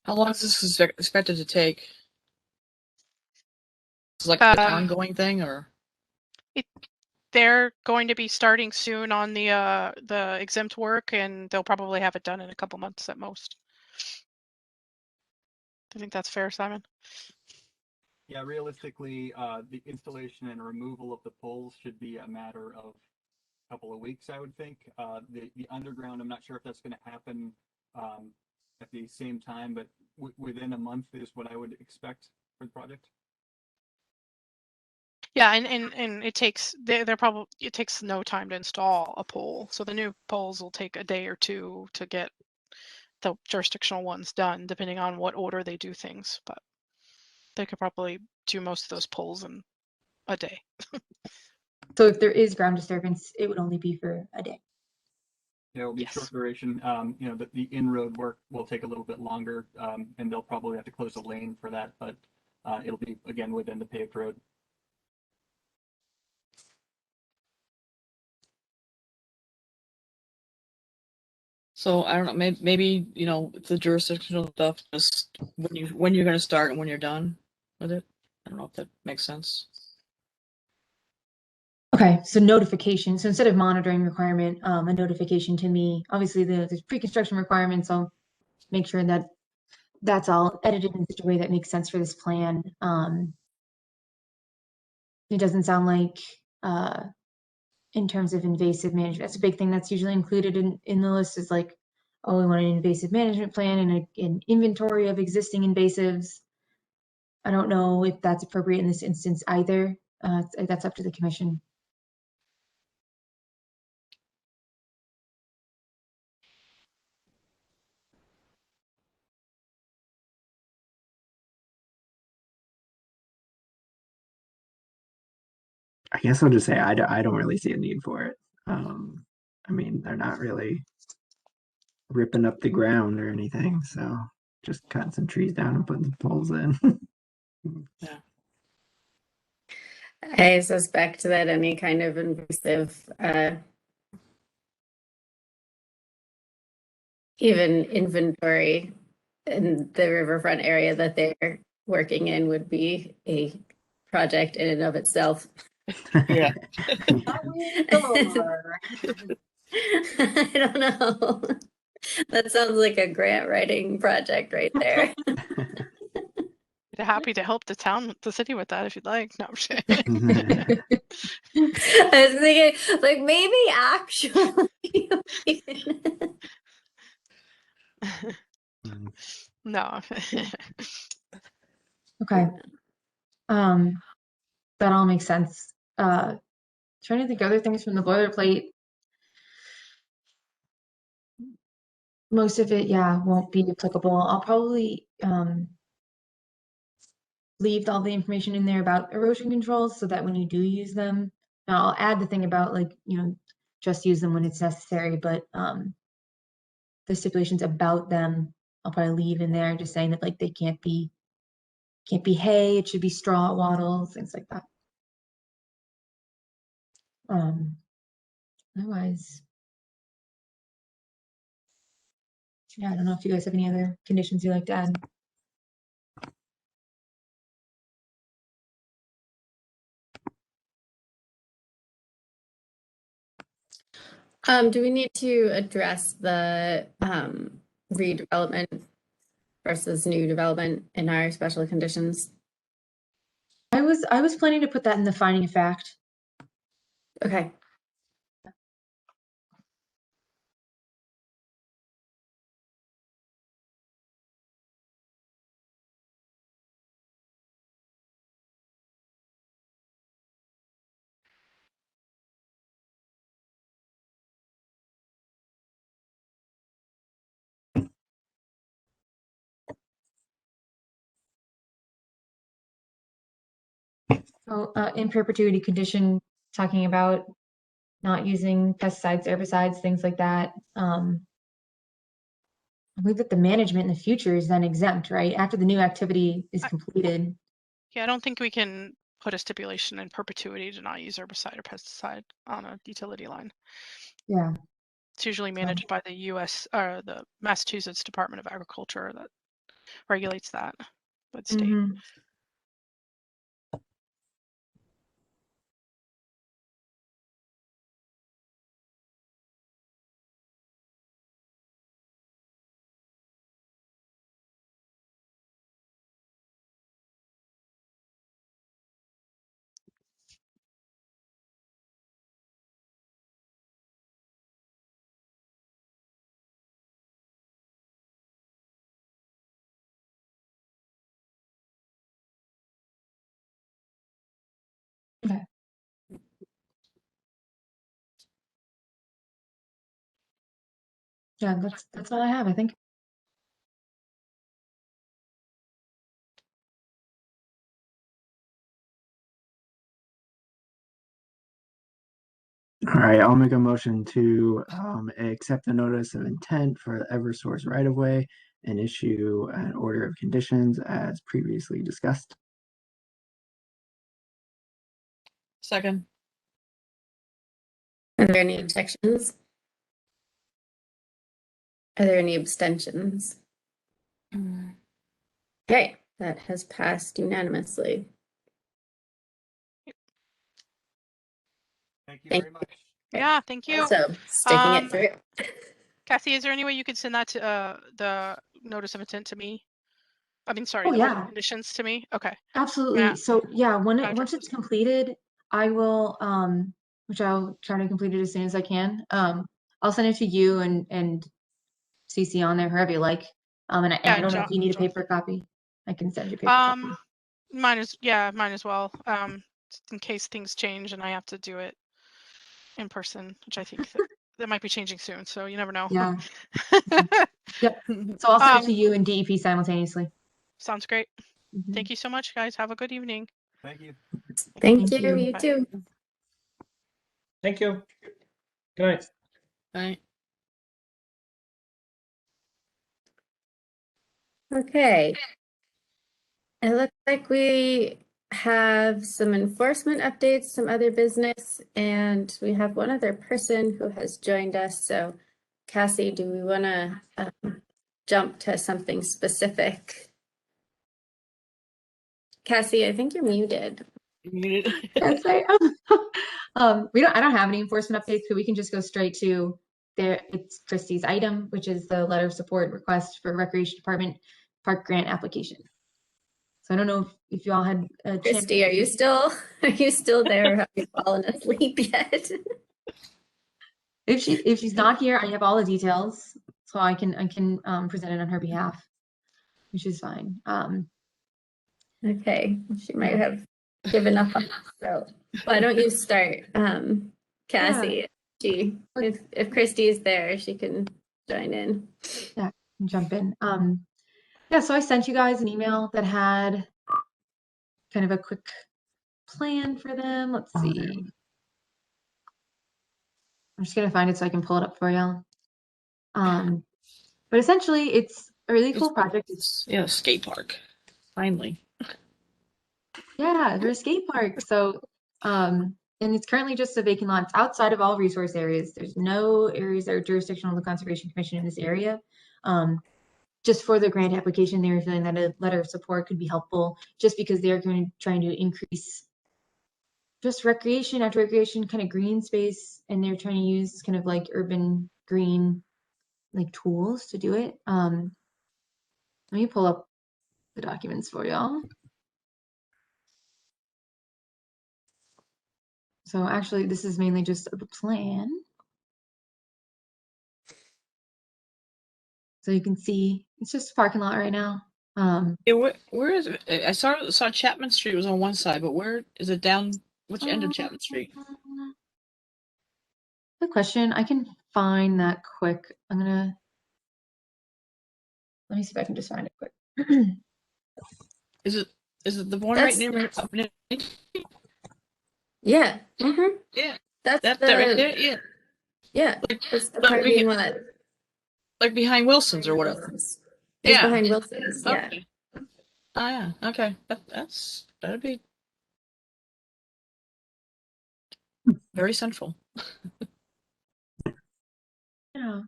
long is this expected to take? Is it like an ongoing thing, or? They're going to be starting soon on the exempt work, and they'll probably have it done in a couple months at most. I think that's fair, Simon. Yeah, realistically, the installation and removal of the poles should be a matter of a couple of weeks, I would think. The underground, I'm not sure if that's going to happen at the same time, but within a month is what I would expect for the project. Yeah, and it takes it takes no time to install a pole. So the new poles will take a day or two to get the jurisdictional ones done, depending on what order they do things. But they could probably do most of those poles in a day. So if there is ground disturbance, it would only be for a day. There will be short duration. The in-road work will take a little bit longer, and they'll probably have to close a lane for that, but it'll be, again, within the paved road. So I don't know, maybe the jurisdictional stuff, just when you're going to start and when you're done with it. I don't know if that makes sense. Okay, so notification. So instead of monitoring requirement, a notification to me. Obviously, there's pre-construction requirements. I'll make sure that that's all edited in such a way that makes sense for this plan. It doesn't sound like, in terms of invasive management, that's a big thing that's usually included in the list. Is like, oh, we want an invasive management plan and an inventory of existing invasives. I don't know if that's appropriate in this instance either. That's up to the commission. I guess I'll just say I don't really see a need for it. I mean, they're not really ripping up the ground or anything, so just cutting some trees down and putting some poles in. Yeah. I suspect that any kind of invasive, even inventory in the riverfront area that they're working in would be a project in and of itself. Yeah. I don't know. That sounds like a grant writing project right there. They're happy to help the city with that if you'd like. No, I'm kidding. I was thinking, like, maybe actually. No. Okay. That all makes sense. Trying to think of other things from the boilerplate. most of it, yeah, won't be applicable. I'll probably leave all the information in there about erosion controls so that when you do use them, now I'll add the thing about like, just use them when it's necessary, but the stipulations about them, I'll probably leave in there just saying that like they can't be hay, it should be straw wattles, things like that. Otherwise, yeah, I don't know if you guys have any other conditions you'd like to add. Do we need to address the redevelopment versus new development in our special conditions? I was planning to put that in the finding of fact. Okay. So in perpetuity condition, talking about not using pesticides, herbicides, things like that. I believe that the management in the future is then exempt, right? After the new activity is completed. Yeah, I don't think we can put a stipulation in perpetuity to not use herbicide or pesticide on a utility line. Yeah. It's usually managed by the U.S. or the Massachusetts Department of Agriculture that regulates that, but state. Okay. Yeah, that's all I have, I think. All right, I'll make a motion to accept the notice of intent for Eversource right of way and issue an order of conditions as previously discussed. Second. Are there any objections? Are there any abstentions? Okay, that has passed unanimously. Thank you very much. Yeah, thank you. So sticking it through. Kathy, is there any way you could send that to the notice of intent to me? I mean, sorry, Oh, the order yeah. of conditions to me? Okay. Absolutely. Yeah. So yeah, Gotcha. once it's completed, I will which I'll try to complete it as soon as I can. I'll send it to you and CC on there, whoever you like. And I don't know if you need a paper copy. I can send you a paper copy. Mine as well. In case things change and I have to do it in person, which I think that might be changing soon. So you never know. Yeah. Yep. So I'll send it to you and DEP simultaneously. Sounds great. Thank you so much, guys. Have a good evening. Thank you. Thank you. You too. Thank you. Good night. Bye. Okay. It looks like we have some enforcement updates, some other business, and we have one other person who has joined us. So, Cassie, do we want to jump to something specific? Cassie, I think you're muted. Muted. Yes, I am. I don't have any enforcement updates, so we can just go straight to it's Christie's item, which is the letter of support request for Recreation Department park grant application. So I don't know if you all had a chance. Christy, are you still there? Have you fallen asleep yet? If she's not here, I have all the details, so I can present it on her behalf, which is fine. Okay, she might have given up on us. So why don't you start, Cassie? Yeah. If Christy is there, she can join in. Yeah, jump in. Yeah, so I sent you guys an email that had kind of a quick plan for them. Let's see. I'm just gonna find it so I can pull it up for y'all. But essentially, it's a really cool project. Yeah, skate park. Finally. Yeah, there's a skate park. So, and it's currently just a vacant lot. It's outside of all resource areas. There's no areas that are jurisdictional of the Conservation Commission in this area. Just for the grant application, they were feeling that a letter of support could be helpful, just because they're trying to increase just recreation after recreation, kind of green space, and they're trying to use kind of like urban green like tools to do it. Let me pull up the documents for y'all. So actually, this is mainly just the plan. So you can see it's just a parking lot right now. Yeah, where is it? I saw Chapman Street was on one side, but where is it down? Which end of Chapman Street? Good question. I can find that quick. Let me see if I can just find it quick. Is it the one That's- right near? Yeah. Mm-hmm. Yeah. That's that the right there. Yeah. Yeah. That's the Like parking lot. Like behind Wilson's or whatever. It's Yeah. behind Wilson's. Yeah. Okay. Oh yeah. Okay. That'd be very central. Yeah.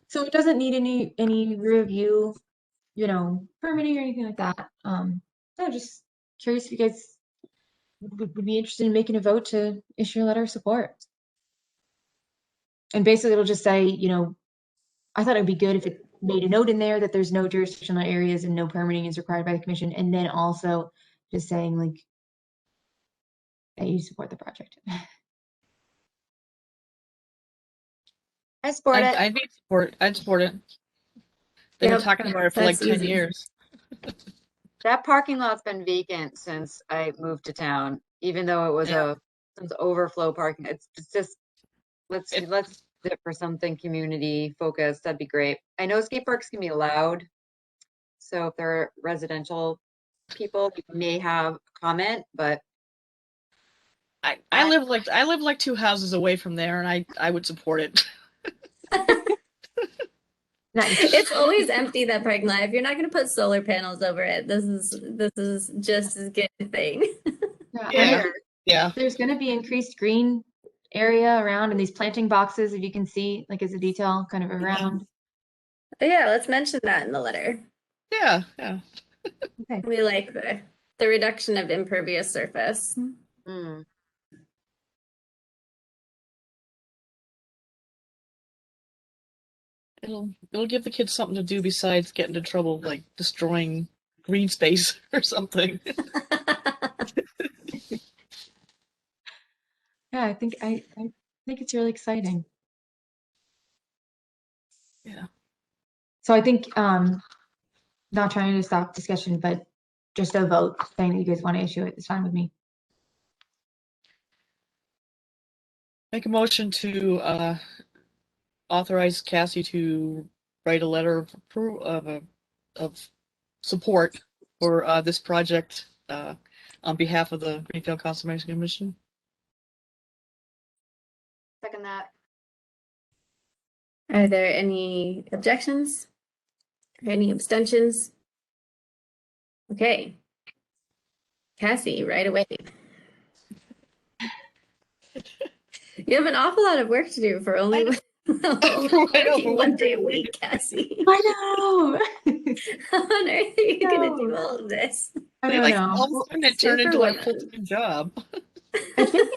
So it doesn't need any review, permitting or anything like that. So just curious if you guys would be interested in making a vote to issue a letter of support. And basically it'll just say, I thought it would be good if it made a note in there that there's no jurisdictional areas and no permitting is required by the commission. And then also just saying like that you support the project. I support it. I'd support it. They've been talking about it for like 10 years. That parking lot's been vacant since I moved to town, even though it was some overflow parking. It's just let's do it for something community focused. That'd be great. I know skate parks can be loud, so if there are residential people, you may have a comment, but I live like 2 houses away from there, and I would support it. Nice. It's always empty, that parking lot. If you're not going to put solar panels over it, this is just as good a thing. Yeah. There's going to be increased green area around and these planting boxes, if you can see, like as a detail kind of around. Yeah, let's mention that in the letter. Yeah. Okay. We like the reduction of impervious surface. It'll give the kids something to do besides getting into trouble, like destroying green space or something. Yeah, I think it's really exciting. Yeah. So I think not trying to stop discussion, but just a vote saying that you guys want to issue it is fine with me. Make a motion to authorize Cassie to write a letter of support for this project on behalf of the Greenfield Conservation Commission. second that. Are there any objections? Or any abstentions? Okay. Cassie, right away. You have an awful lot of work to do for only working 1 day a week, Cassie. I know. How on earth are you gonna do all of this? I don't know. All of a sudden it turned into a full-time job. I think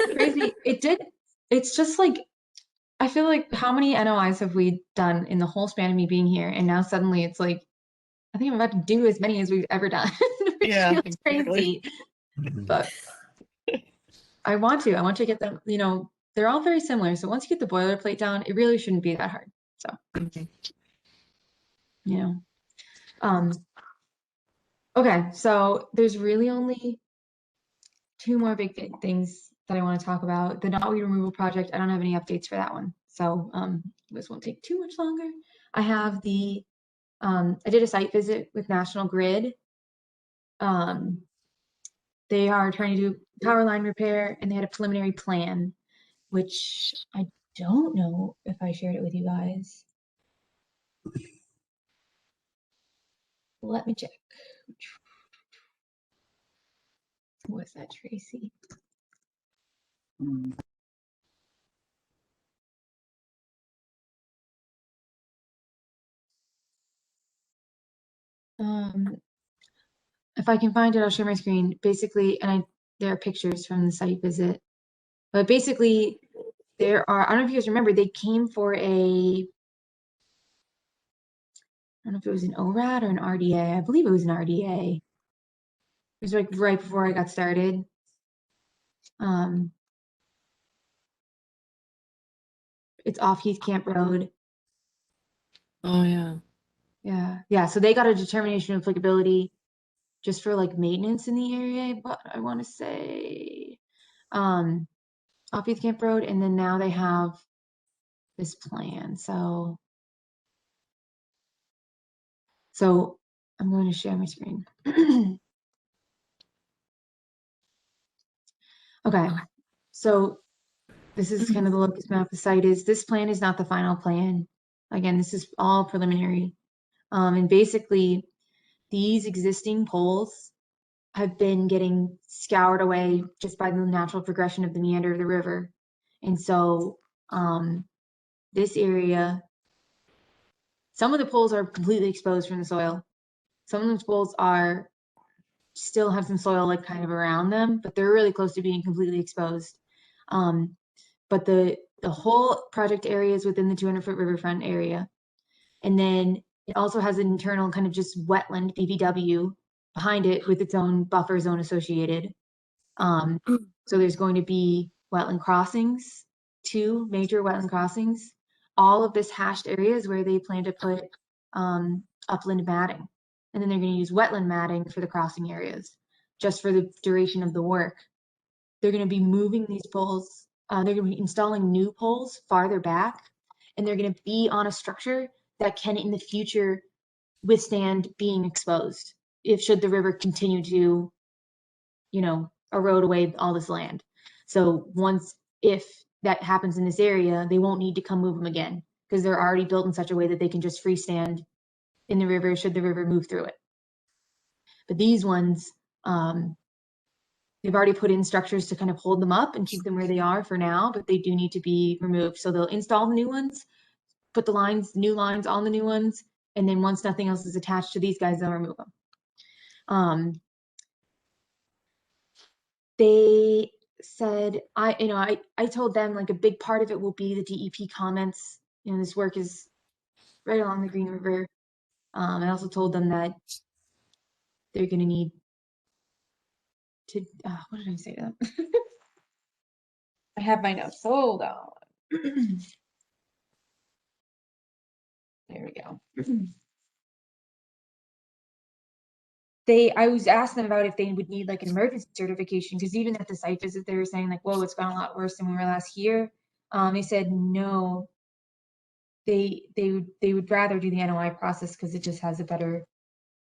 it's crazy. It's just like, I feel like how many NOIs have we done in the whole span of me being here? And now suddenly it's like, I think I'm about to do as many as we've ever done. Which feels crazy. But I want to get them, they're all very similar. So once you get the boilerplate down, it really shouldn't be that hard. So, okay. So there's really only 2 more big things that I want to talk about. The knotweed removal project, I don't have any updates for that one. So this won't take too much longer. I have the, I did a site visit with National Grid. They are trying to do power line repair, and they had a preliminary plan, which I don't know if I shared it with you guys. Let me check. What's that, Tracy? If I can find it, I'll share my screen. Basically, and there are pictures from the site visit. But basically, there are, I don't know if you guys remember, they came for a, I don't know if it was an ORAD or an RDA. I believe it was an RDA. It was like right before I got started. It's off Heath Camp Road. Oh, yeah. Yeah. So they got a determination of applicability just for like maintenance in the area, but I want to say off Heath Camp Road, and then now they have this plan. So I'm going to share my screen. Okay, so this is kind of the locus map. The site is, this plan is not the final plan. Again, this is all preliminary. And basically, these existing poles have been getting scoured away just by the natural progression of the meander of the river. And so this area, some of the poles are completely exposed from the soil. Some of those poles are still have some soil like kind of around them, but they're really close to being completely exposed. But the whole project area is within the 200-foot riverfront area. And then it also has an internal kind of just wetland BVW behind it with its own buffer zone associated. So there's going to be wetland crossings, 2 major wetland crossings. All of this hashed area is where they plan to put upland matting. And then they're going to use wetland matting for the crossing areas, just for the duration of the work. They're going to be moving these poles. They're going to be installing new poles farther back, and they're going to be on a structure that can in the future withstand being exposed if should the river continue to, erode away all this land. So if that happens in this area, they won't need to come move them again because they're already built in such a way that they can just freestand in the river should the river move through it. But these ones, they've already put in structures to kind of hold them up and keep them where they are for now, but they do need to be removed. So they'll install the new ones, put the new lines on the new ones, and then once nothing else is attached to these guys, they'll remove them. They said, I told them like a big part of it will be the DEP comments. This work is right along the Green River. I also told them that they're going to need to, what did I say to them? I have my notes. Hold on. There we go. I was asking them about if they would need like an emergency certification, because even at the site visit, they were saying like, whoa, it's gotten a lot worse than we were last year. They said no, they would rather do the NOI process because it just has a better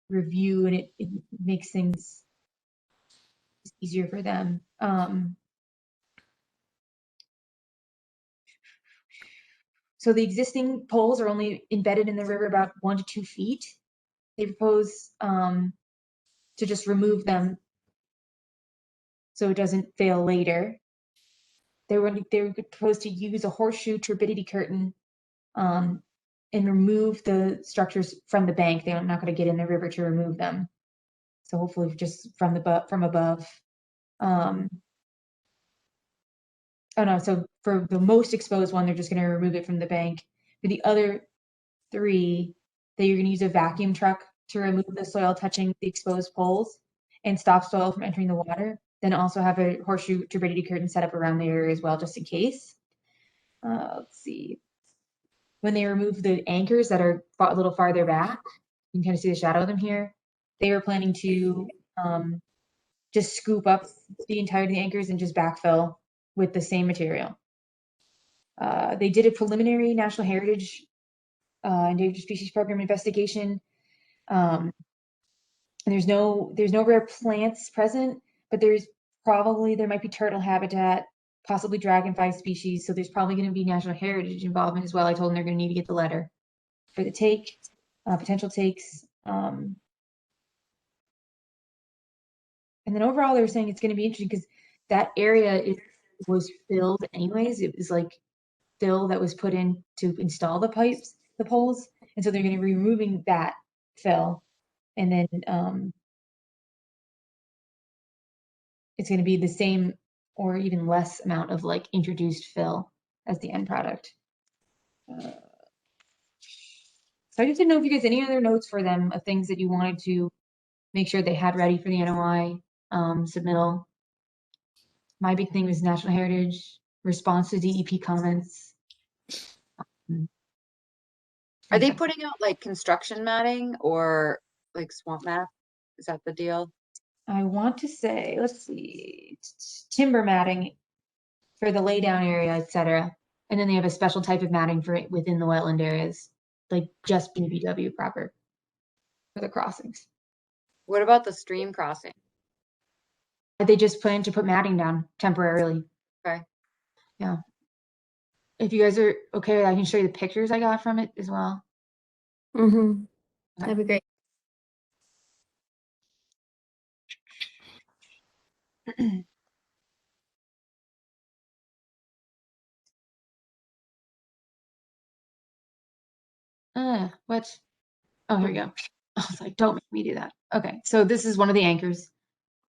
review and it makes things easier for them. So the existing poles are only embedded in the river about 1 to 2 feet. They propose to just remove them so it doesn't fail later. They were proposed to use a horseshoe turbidity curtain and remove the structures from the bank. They're not going to get in the river to remove them. So hopefully just from above. Oh no, so for the most exposed one, they're just going to remove it from the bank. For the other 3, that you're going to use a vacuum truck to remove the soil touching the exposed poles and stop soil from entering the water. Then also have a horseshoe turbidity curtain set up around the area as well, just in case. Let's see. When they remove the anchors that are a little farther back, you can kind of see the shadow of them here. They were planning to just scoop up the entirety of the anchors and just backfill with the same material. They did a preliminary National Heritage Endangered Species Program investigation. And there's no rare plants present, but there might be turtle habitat, possibly dragonfly species. So there's probably going to be national heritage involvement as well. I told them they're going to need to get the letter for the take, potential takes. And then overall, they were saying it's going to be interesting because that area was filled anyways. It was like fill that was put in to install the pipes, the poles. And so they're going to be removing that fill. And then it's going to be the same or even less amount of like introduced fill as the end product. So I just didn't know if you guys any other notes for them of things that you wanted to make sure they had ready for the NOI submittal. My big thing was national heritage, response to DEP comments. Are they putting out like construction matting or like swamp map? Is that the deal? I want to say, let's see, timber matting for the laydown area, etc. And then they have a special type of matting for it within the wetland areas, like just BBW proper for the crossings. What about the stream crossing? They just plan to put matting down temporarily. Okay. Yeah. If you guys are okay, I can show you the pictures I got from it as well. Mm-hmm. That'd be great. What? Oh, here we go. I was like, don't make me do that. Okay, so this is one of the anchors,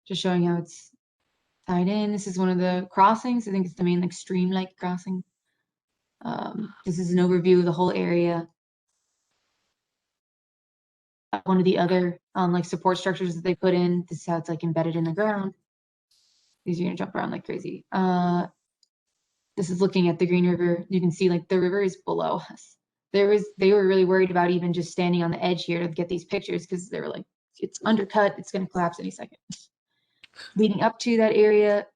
just showing how it's tied in. This is one of the crossings. I think it's the main like stream lake crossing. This is an overview of the whole area. One of the other like support structures that they put in. This is how it's like embedded in the ground. These are gonna jump around like crazy. This is looking at the Green River. You can see like the river is below us. They were really worried about even just standing on the edge here to get these pictures because they were like, it's undercut, it's going to collapse any second. Leading up to that area,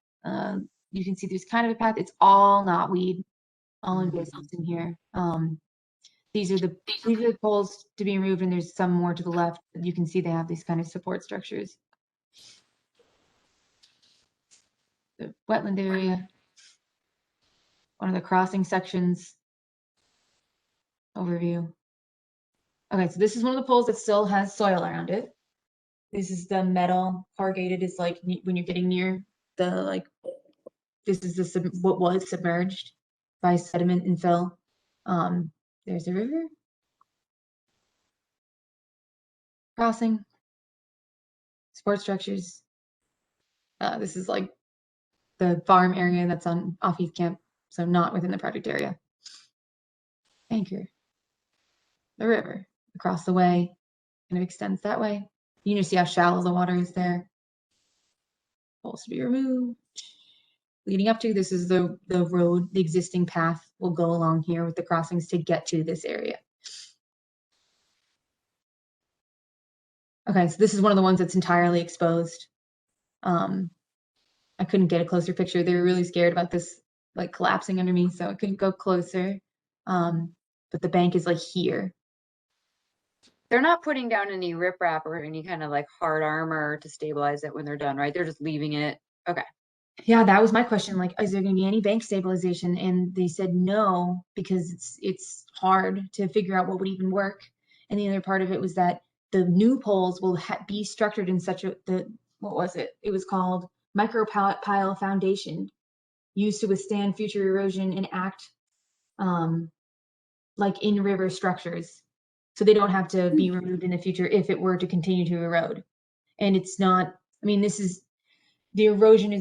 you can see there's kind of a path. It's all knotweed, all invasives in here. These are the poles to be removed, and there's some more to the left. You can see they have these kind of support structures. The wetland area, one of the crossing sections. Overview. Okay, so this is one of the poles that still has soil around it. This is the metal corrugated. It's like when you're getting near the like. This is what was submerged by sediment and fill. There's the river crossing. Support structures. This is like the farm area that's off East Camp, so not within the project area. Anchor. The river across the way, kind of extends that way. You can just see how shallow the water is there. Poles to be removed. Leading up to this is the road, the existing path will go along here with the crossings to get to this area. Okay, so this is one of the ones that's entirely exposed. I couldn't get a closer picture. They were really scared about this like collapsing under me, so I couldn't go closer. But the bank is like here. They're not putting down any riprap or any kind of like hard armor to stabilize it when they're done, right? They're just leaving it. Okay. Yeah, that was my question. Like, is there going to be any bank stabilization? And they said no, because it's hard to figure out what would even work. And the other part of it was that the new poles will be structured in such what was it? It was called micropile foundation, used to withstand future erosion and act like in river structures. So they don't have to be removed in the future if it were to continue to erode. And it's not, I mean, the erosion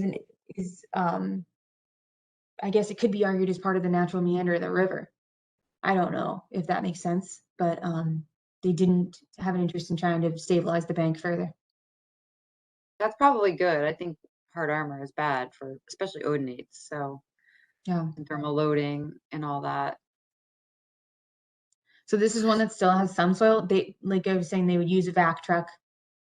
is I guess it could be argued as part of the natural meander of the river. I don't know if that makes sense, but they didn't have an interest in trying to stabilize the bank further. That's probably good. I think hard armor is bad for especially odonates. So yeah, and thermal loading and all that. So this is one that still has some soil. They, like I was saying, they would use a vac truck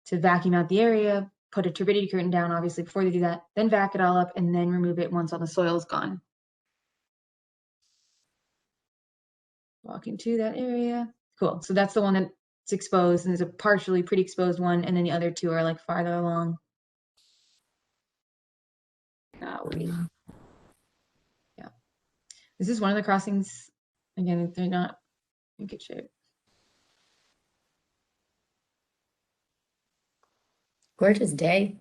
to vacuum out the area, put a turbidity curtain down, obviously, before they do that, then vac it all up, and then remove it once all the soil's gone. Walk into that area. Cool. So that's the one that's exposed, and there's a partially pretty exposed one, and then the other two are like farther along. Yeah. This is one of the crossings. Again, they're not in good shape. Gorgeous day.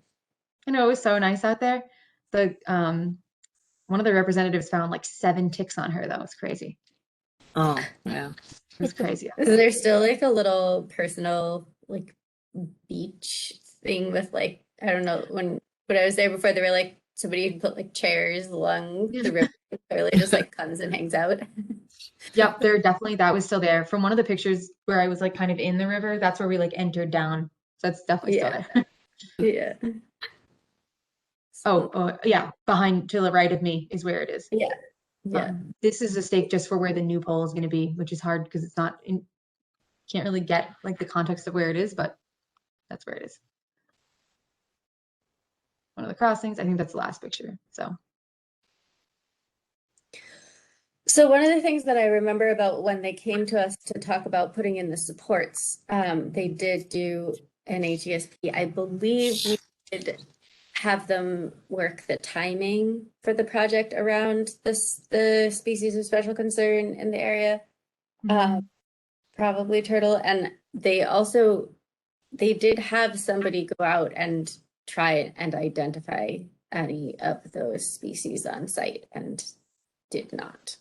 I know, it was so nice out there. The one of the representatives found like 7 ticks on her, though. It's crazy. Oh, yeah. It's crazy. Is there still like a little personal like beach thing with like, I don't know, when I was there before, they were like, somebody put like chairs along the river, clearly just like comes and hangs out. Yep, there definitely, that was still there. From one of the pictures where I was like kind of in the river, that's where we like entered down. So that's definitely still there. Yeah. Oh, yeah, behind to the right of me is where it is. Yeah. Yeah. This is a stake just for where the new pole is going to be, which is hard because it's not in, can't really get like the context of where it is, but that's where it is. One of the crossings, I think that's the last picture. So one of the things that I remember about when they came to us to talk about putting in the supports, they did do an HESP. I believe we did have them work the timing for the project around the species of special concern in the area, probably turtle. And they did have somebody go out and try and identify any of those species on site and did not.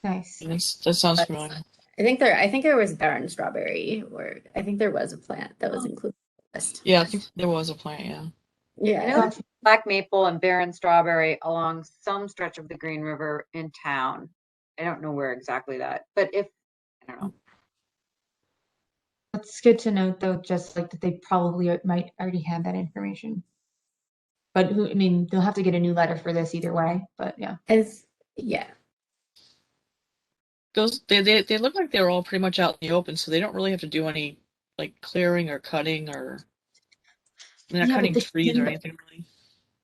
Nice. That sounds familiar. I think there was barren strawberry, or I think there was a plant that was included in the list. Yeah, I think there was a plant, yeah. Yeah. I know there's black maple and barren strawberry along some stretch of the Green River in town. I don't know where exactly that, but I don't know. That's good to note, though, just like that they probably might already have that information. But I mean, they'll have to get a new letter for this either way. But yeah. Yeah. Those they look like they're all pretty much out in the open, so they don't really have to do any like clearing or cutting or they're not cutting trees or anything really.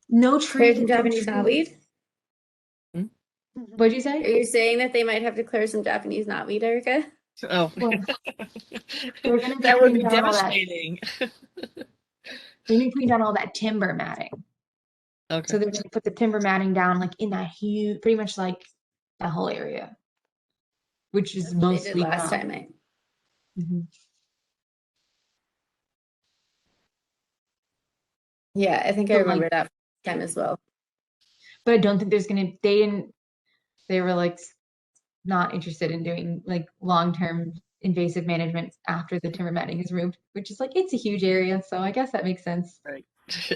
No trees. Clear some Japanese knotweed? What'd you say? Are you saying that they might have to clear some Japanese knotweed, Erica? Oh, They're gonna be that would be putting down all that- devastating. They're gonna be putting down all that timber matting. Okay. So they're gonna put the timber matting down like in that huge, pretty much like that whole area, which is mostly They did last time. Yeah, I think I remember that time as well. But I don't think there's gonna. They were like not interested in doing like long-term invasive management after the timber matting is removed, which is like it's a huge area, so I guess that makes sense. Right.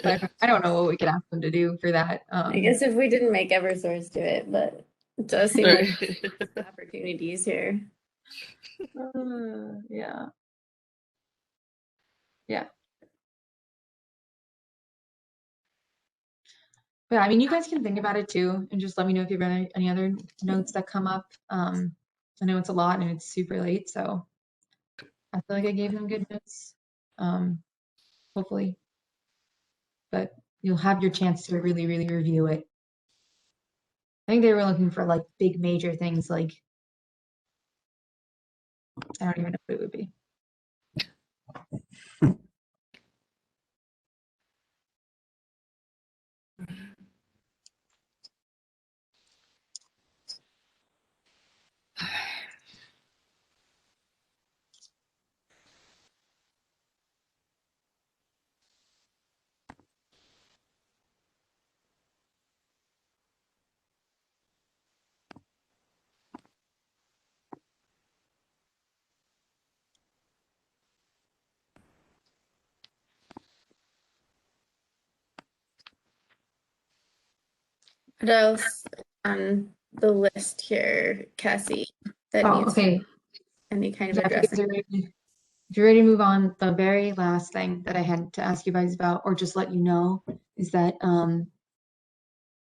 But I don't know what we could ask them to do for that. I guess if we didn't make Eversource do it, but it does seem like there's opportunities here. Yeah. Yeah. But I mean, you guys can think about it too, and just let me know if you have any other notes that come up. I know it's a lot and it's super late, so I feel like I gave them good notes. Hopefully, but you'll have your chance to really, really review it. I think they were looking for like big major things, like I don't even know what it would be. What else on the list here, Cassie? That Oh, needs okay. any kind of Yeah, addressing. if you're ready to move on, the very last thing that I had to ask you guys about, or just let you know, is that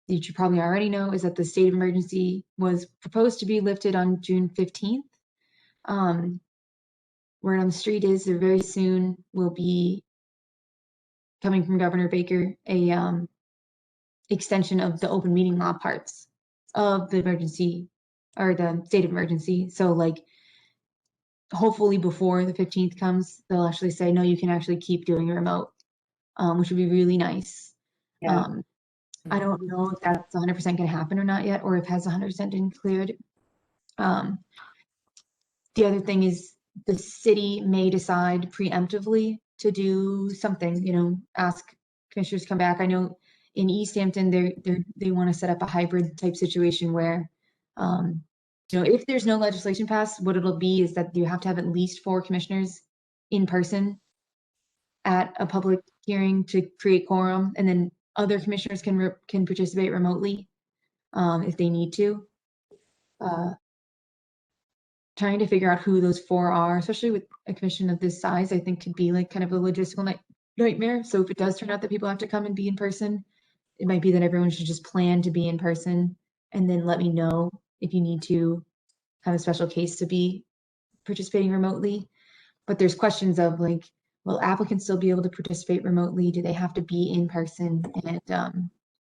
you probably already know, is that the state of emergency was proposed to be lifted on June 15th. Word on the street is there very soon will be coming from Governor Baker, a extension of the open meeting law parts of the emergency or the state of emergency. So like, hopefully before the 15th comes, they'll actually say, no, you can actually keep doing remote, which would be really nice. Yeah. I don't know if that's 100% going to happen or not yet, or if it has 100% been cleared. The other thing is the city may decide preemptively to do something, you know, ask commissioners to come back. I know in East Hampton, they want to set up a hybrid type situation where, you know, if there's no legislation passed, what it'll be is that you have to have at least 4 commissioners in person at a public hearing to create quorum, and then other commissioners can participate remotely if they need to. Trying to figure out who those 4 are, especially with a commission of this size, I think could be like kind of a logistical nightmare. So if it does turn out that people have to come and be in person, it might be that everyone should just plan to be in person and then let me know if you need to have a special case to be participating remotely. But there's questions of like, will applicants still be able to participate remotely? Do they have to be in person? And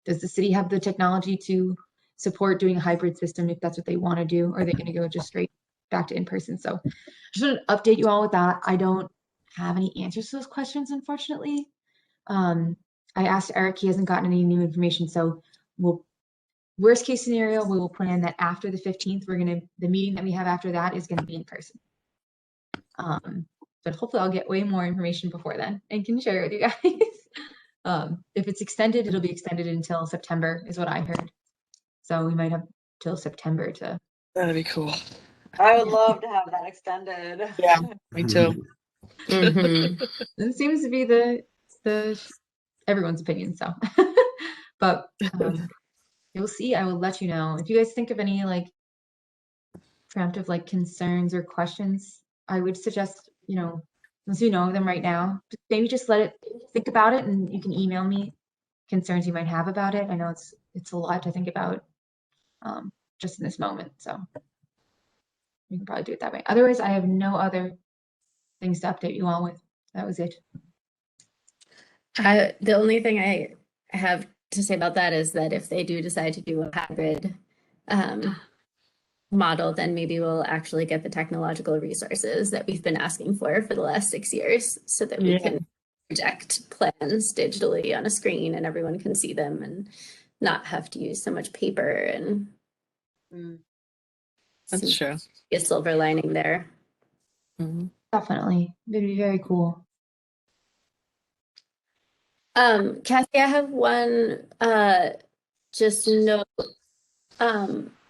does the city have the technology to support doing a hybrid system if that's what they want to do? Or are they going to go just straight back to in person? So I just want to update you all with that. I don't have any answers to those questions, unfortunately. I asked Eric, he hasn't gotten any new information. So worst case scenario, we will plan that after the 15th, the meeting that we have after that is going to be in person. But hopefully I'll get way more information before then and can share it with you guys. If it's extended, it'll be extended until September is what I heard. So we might have till September to. That'd be cool. I would love to have that extended. Yeah, me too. It seems to be the everyone's opinion. So, but you'll see. I will let you know if you guys think of any like preemptive like concerns or questions. I would suggest, you know, once you know them right now, maybe just think about it, and you can email me concerns you might have about it. I know it's a lot to think about just in this moment, so we can probably do it that way. Otherwise, I have no other things to update you all with. That was it. The only thing I have to say about that is that if they do decide to do a hybrid model, then maybe we'll actually get the technological resources that we've been asking for the last 6 years so that we can project plans digitally on a screen and everyone can see them and not have to use so much paper and That's true. A silver lining there. Definitely. It'd be very cool. Kathy, I have one just note.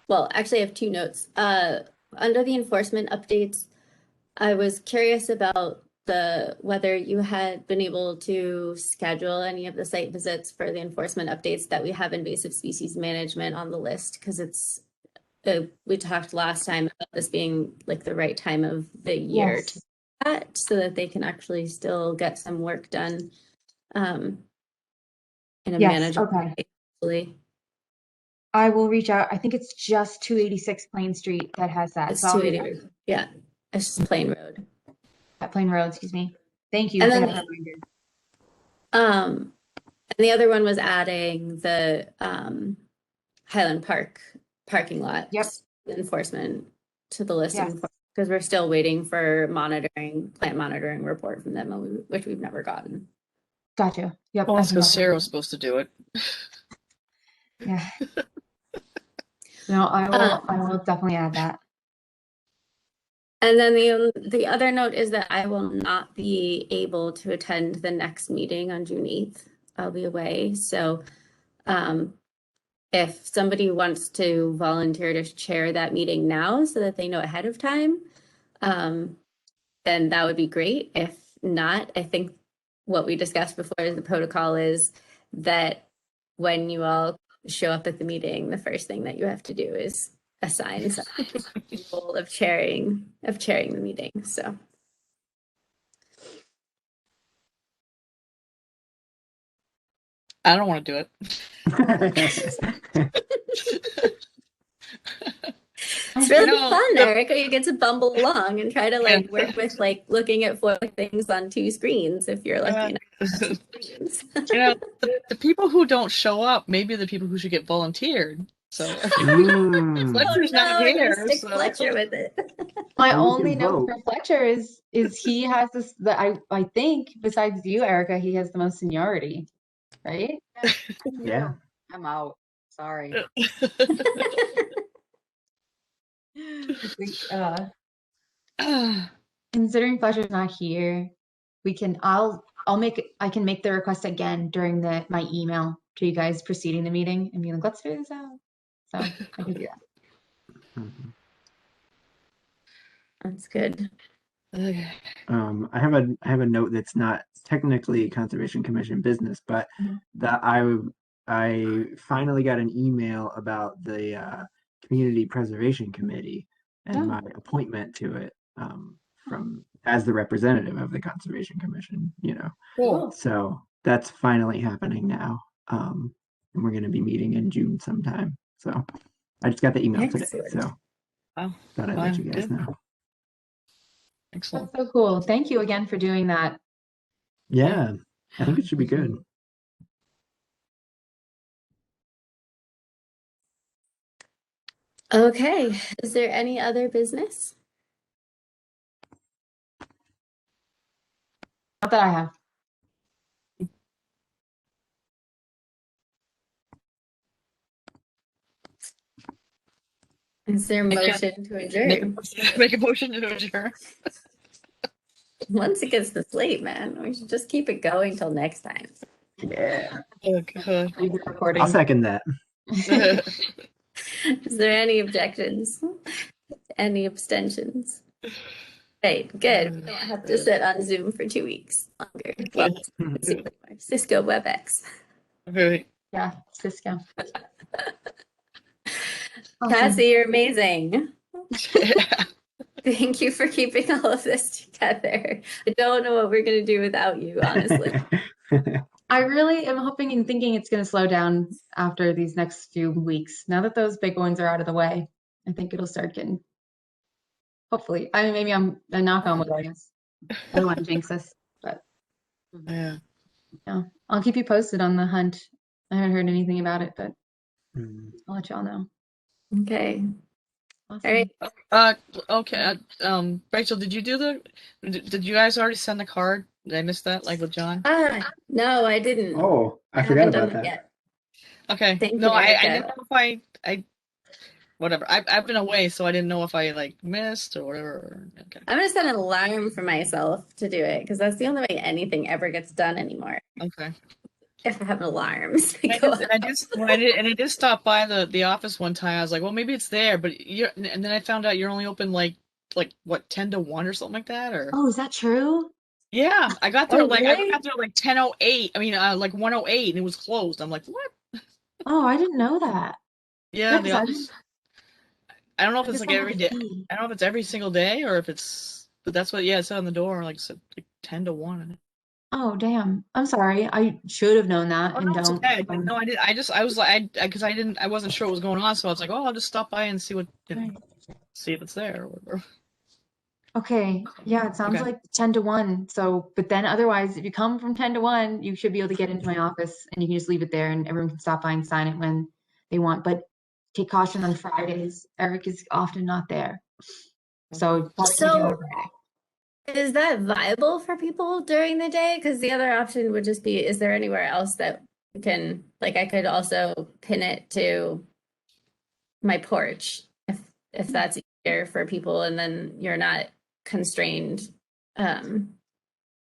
Well, actually I have 2 notes. Under the enforcement updates, I was curious about whether you had been able to schedule any of the site visits for the enforcement updates that we have invasive species management on the list, because it's we talked last time about this being like the right time of the year to do that, so that they can actually still get some work done in a manageable way. I will reach out. I think it's just 286 Plain Street that has that. It's So 280. Yeah, it's just Plain Road. Plain Road, excuse me. Thank you And for then that reminder. And the other one was adding the Highland Park parking lot enforcement to the list, because we're still waiting for plant monitoring report from them, which we've never gotten. Gotcha. Yep. Well, that's because Sarah was supposed to do it. Yeah. No, I will definitely add that. And then the other note is that I will not be able to attend the next meeting on June 8th. I'll be away. So if somebody wants to volunteer to chair that meeting now so that they know ahead of time, then that would be great. If not, I think what we discussed before is the protocol is that when you all show up at the meeting, the first thing that you have to do is assign some role of chairing the meeting. So I don't want to do it. It's really know, fun, Erica. You get to bumble along and try to like work with like looking at 4 things on 2 screens if you're lucky enough to have 2 screens. You know, the people who don't show up, maybe the people who should get volunteered. So Fletcher's not you're gonna here, stick so Fletcher with it. My Well, we only can note vote. for Fletcher is he has this that I think besides you, Erica, he has the most seniority, right? Yeah. I'm out. Sorry. I think, considering Fletcher's not here, I can make the request again during my email to you guys preceding the meeting and be like, let's figure this out. So I can do that. That's good. Okay. I have a note that's not technically Conservation Commission business, but that I finally got an email about the Community Preservation Committee and my appointment to it from as the representative of the Conservation Commission. Cool. So that's finally happening now, and we're going to be meeting in June sometime. So I just got the email today, so Wow. thought I'd let you guys know. Excellent. That's so cool. Thank you again for doing that. Yeah, I think it should be good. Okay. Is there any other business? Not that I have. Is there a motion to adjourn? Make a motion to adjourn. Once it gets this late, man, we should just keep it going till next time. Yeah. Oh, God. I'll second that. Is there any objections? Any abstentions? Right, good. We don't have to sit on Zoom for 2 weeks longer. Well, Cisco WebEx. Right. Yeah, Cisco. Cassie, you're amazing. Thank you for keeping all of this together. I don't know what we're going to do without you, honestly. I really am hoping and thinking it's going to slow down after these next few weeks. Now that those big ones are out of the way, I think it'll start getting, hopefully. I mean, maybe I'm a knock on wood, I guess. I don't want to jinx us, but yeah. I'll keep you posted on the hunt. I haven't heard anything about it, but I'll let y'all know. Okay. Awesome. All right. Okay. Rachel, did you guys already send the card? Did I miss that, like with John? No, I didn't. Oh, I forgot haven't about done it that. yet. Okay. Thank No, you, I Erica. didn't know if I whatever. I've been away, so I didn't know if I like missed or whatever. Okay. I'm going to set an alarm for myself to do it because that's the only way anything ever gets done anymore. Okay. If I have alarms. I did stop by the office one time. I was like, well, maybe it's there, but and then I found out you're only open like what 10 to 1 or something like that, or Oh, is that true? yeah, I got there Oh, I really? got there like 10:08. I mean, like 1:08, and it was closed. I'm like, what? Oh, I didn't know that. Yeah, Yeah, the 'cause office. I don't know if I it's just like wanted every to day. see. I don't know if it's every single day or if it's. But that's what. Yeah, it said on the door. Like I said, like 10 to 1. Oh, damn. I'm sorry. I should have known that Oh and no, it's don't. okay. No, I did. I was like, because I wasn't sure what was going on, so I was like, oh, I'll just stop by and see see if it's there or whatever. Okay. Yeah, it sounds Okay. like 10 to 1. So, but then otherwise, if you come from 10 to 1, you should be able to get into my office and you can just leave it there and everyone can stop by and sign it when they want. But take caution on Fridays. Eric is often not there. So, So is that viable for people during the day? Because the other option would just be, is there anywhere else that we can, like I could also pin it to my porch if that's easier for people and then you're not constrained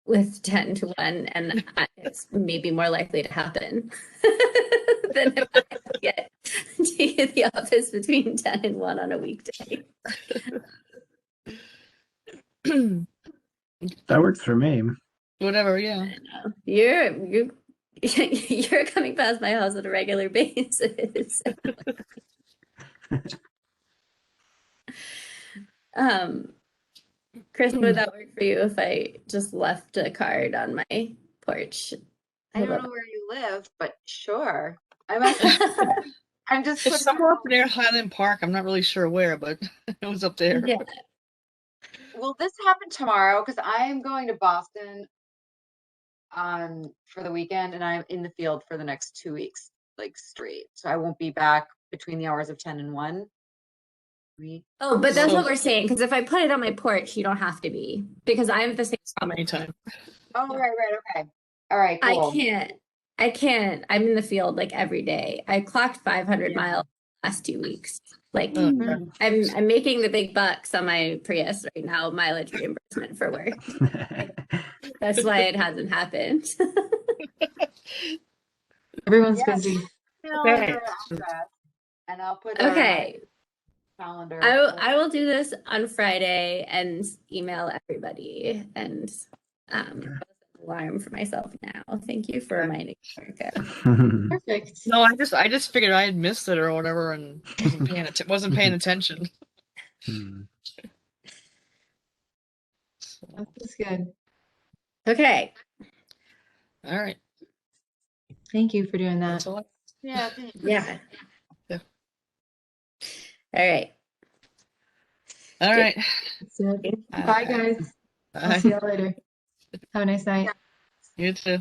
with 10 to 1 and it's maybe more likely to happen than if I get to the office between 10 and 1 on a weekday. That works for me. Whatever, yeah. You're coming past my house on a regular basis. Chris, would that work for you if I just left a card on my porch? I don't know where you live, but sure. I'm actually I'm just It's somewhere up near Highland Park. I'm not really sure where, but it was up there. Yeah. Will this happen tomorrow? Because I am going to Boston for the weekend, and I'm in the field for the next 2 weeks, like straight. So I won't be back between the hours of 10 and 1. Oh, but that's what we're saying. Because if I put it on my porch, you don't have to be. Because I have the same problem. Anytime. Oh, right, okay. All right, cool. I can't. I'm in the field like every day. I clocked 500 miles last 2 weeks. Like I'm making the big bucks on my Prius right now, mileage reimbursement for work. That's why it hasn't happened. Everyone's busy. Okay. And I'll put Okay. calendar. I will do this on Friday and email everybody and alarm for myself now. Thank you for reminding me. Perfect. No, I just figured I had missed it or whatever and wasn't paying attention. That's good. Okay. All right. Thank you for doing that. Yeah. Yeah. All right. All right. Bye, guys. I'll see you later. Have a nice night. You too.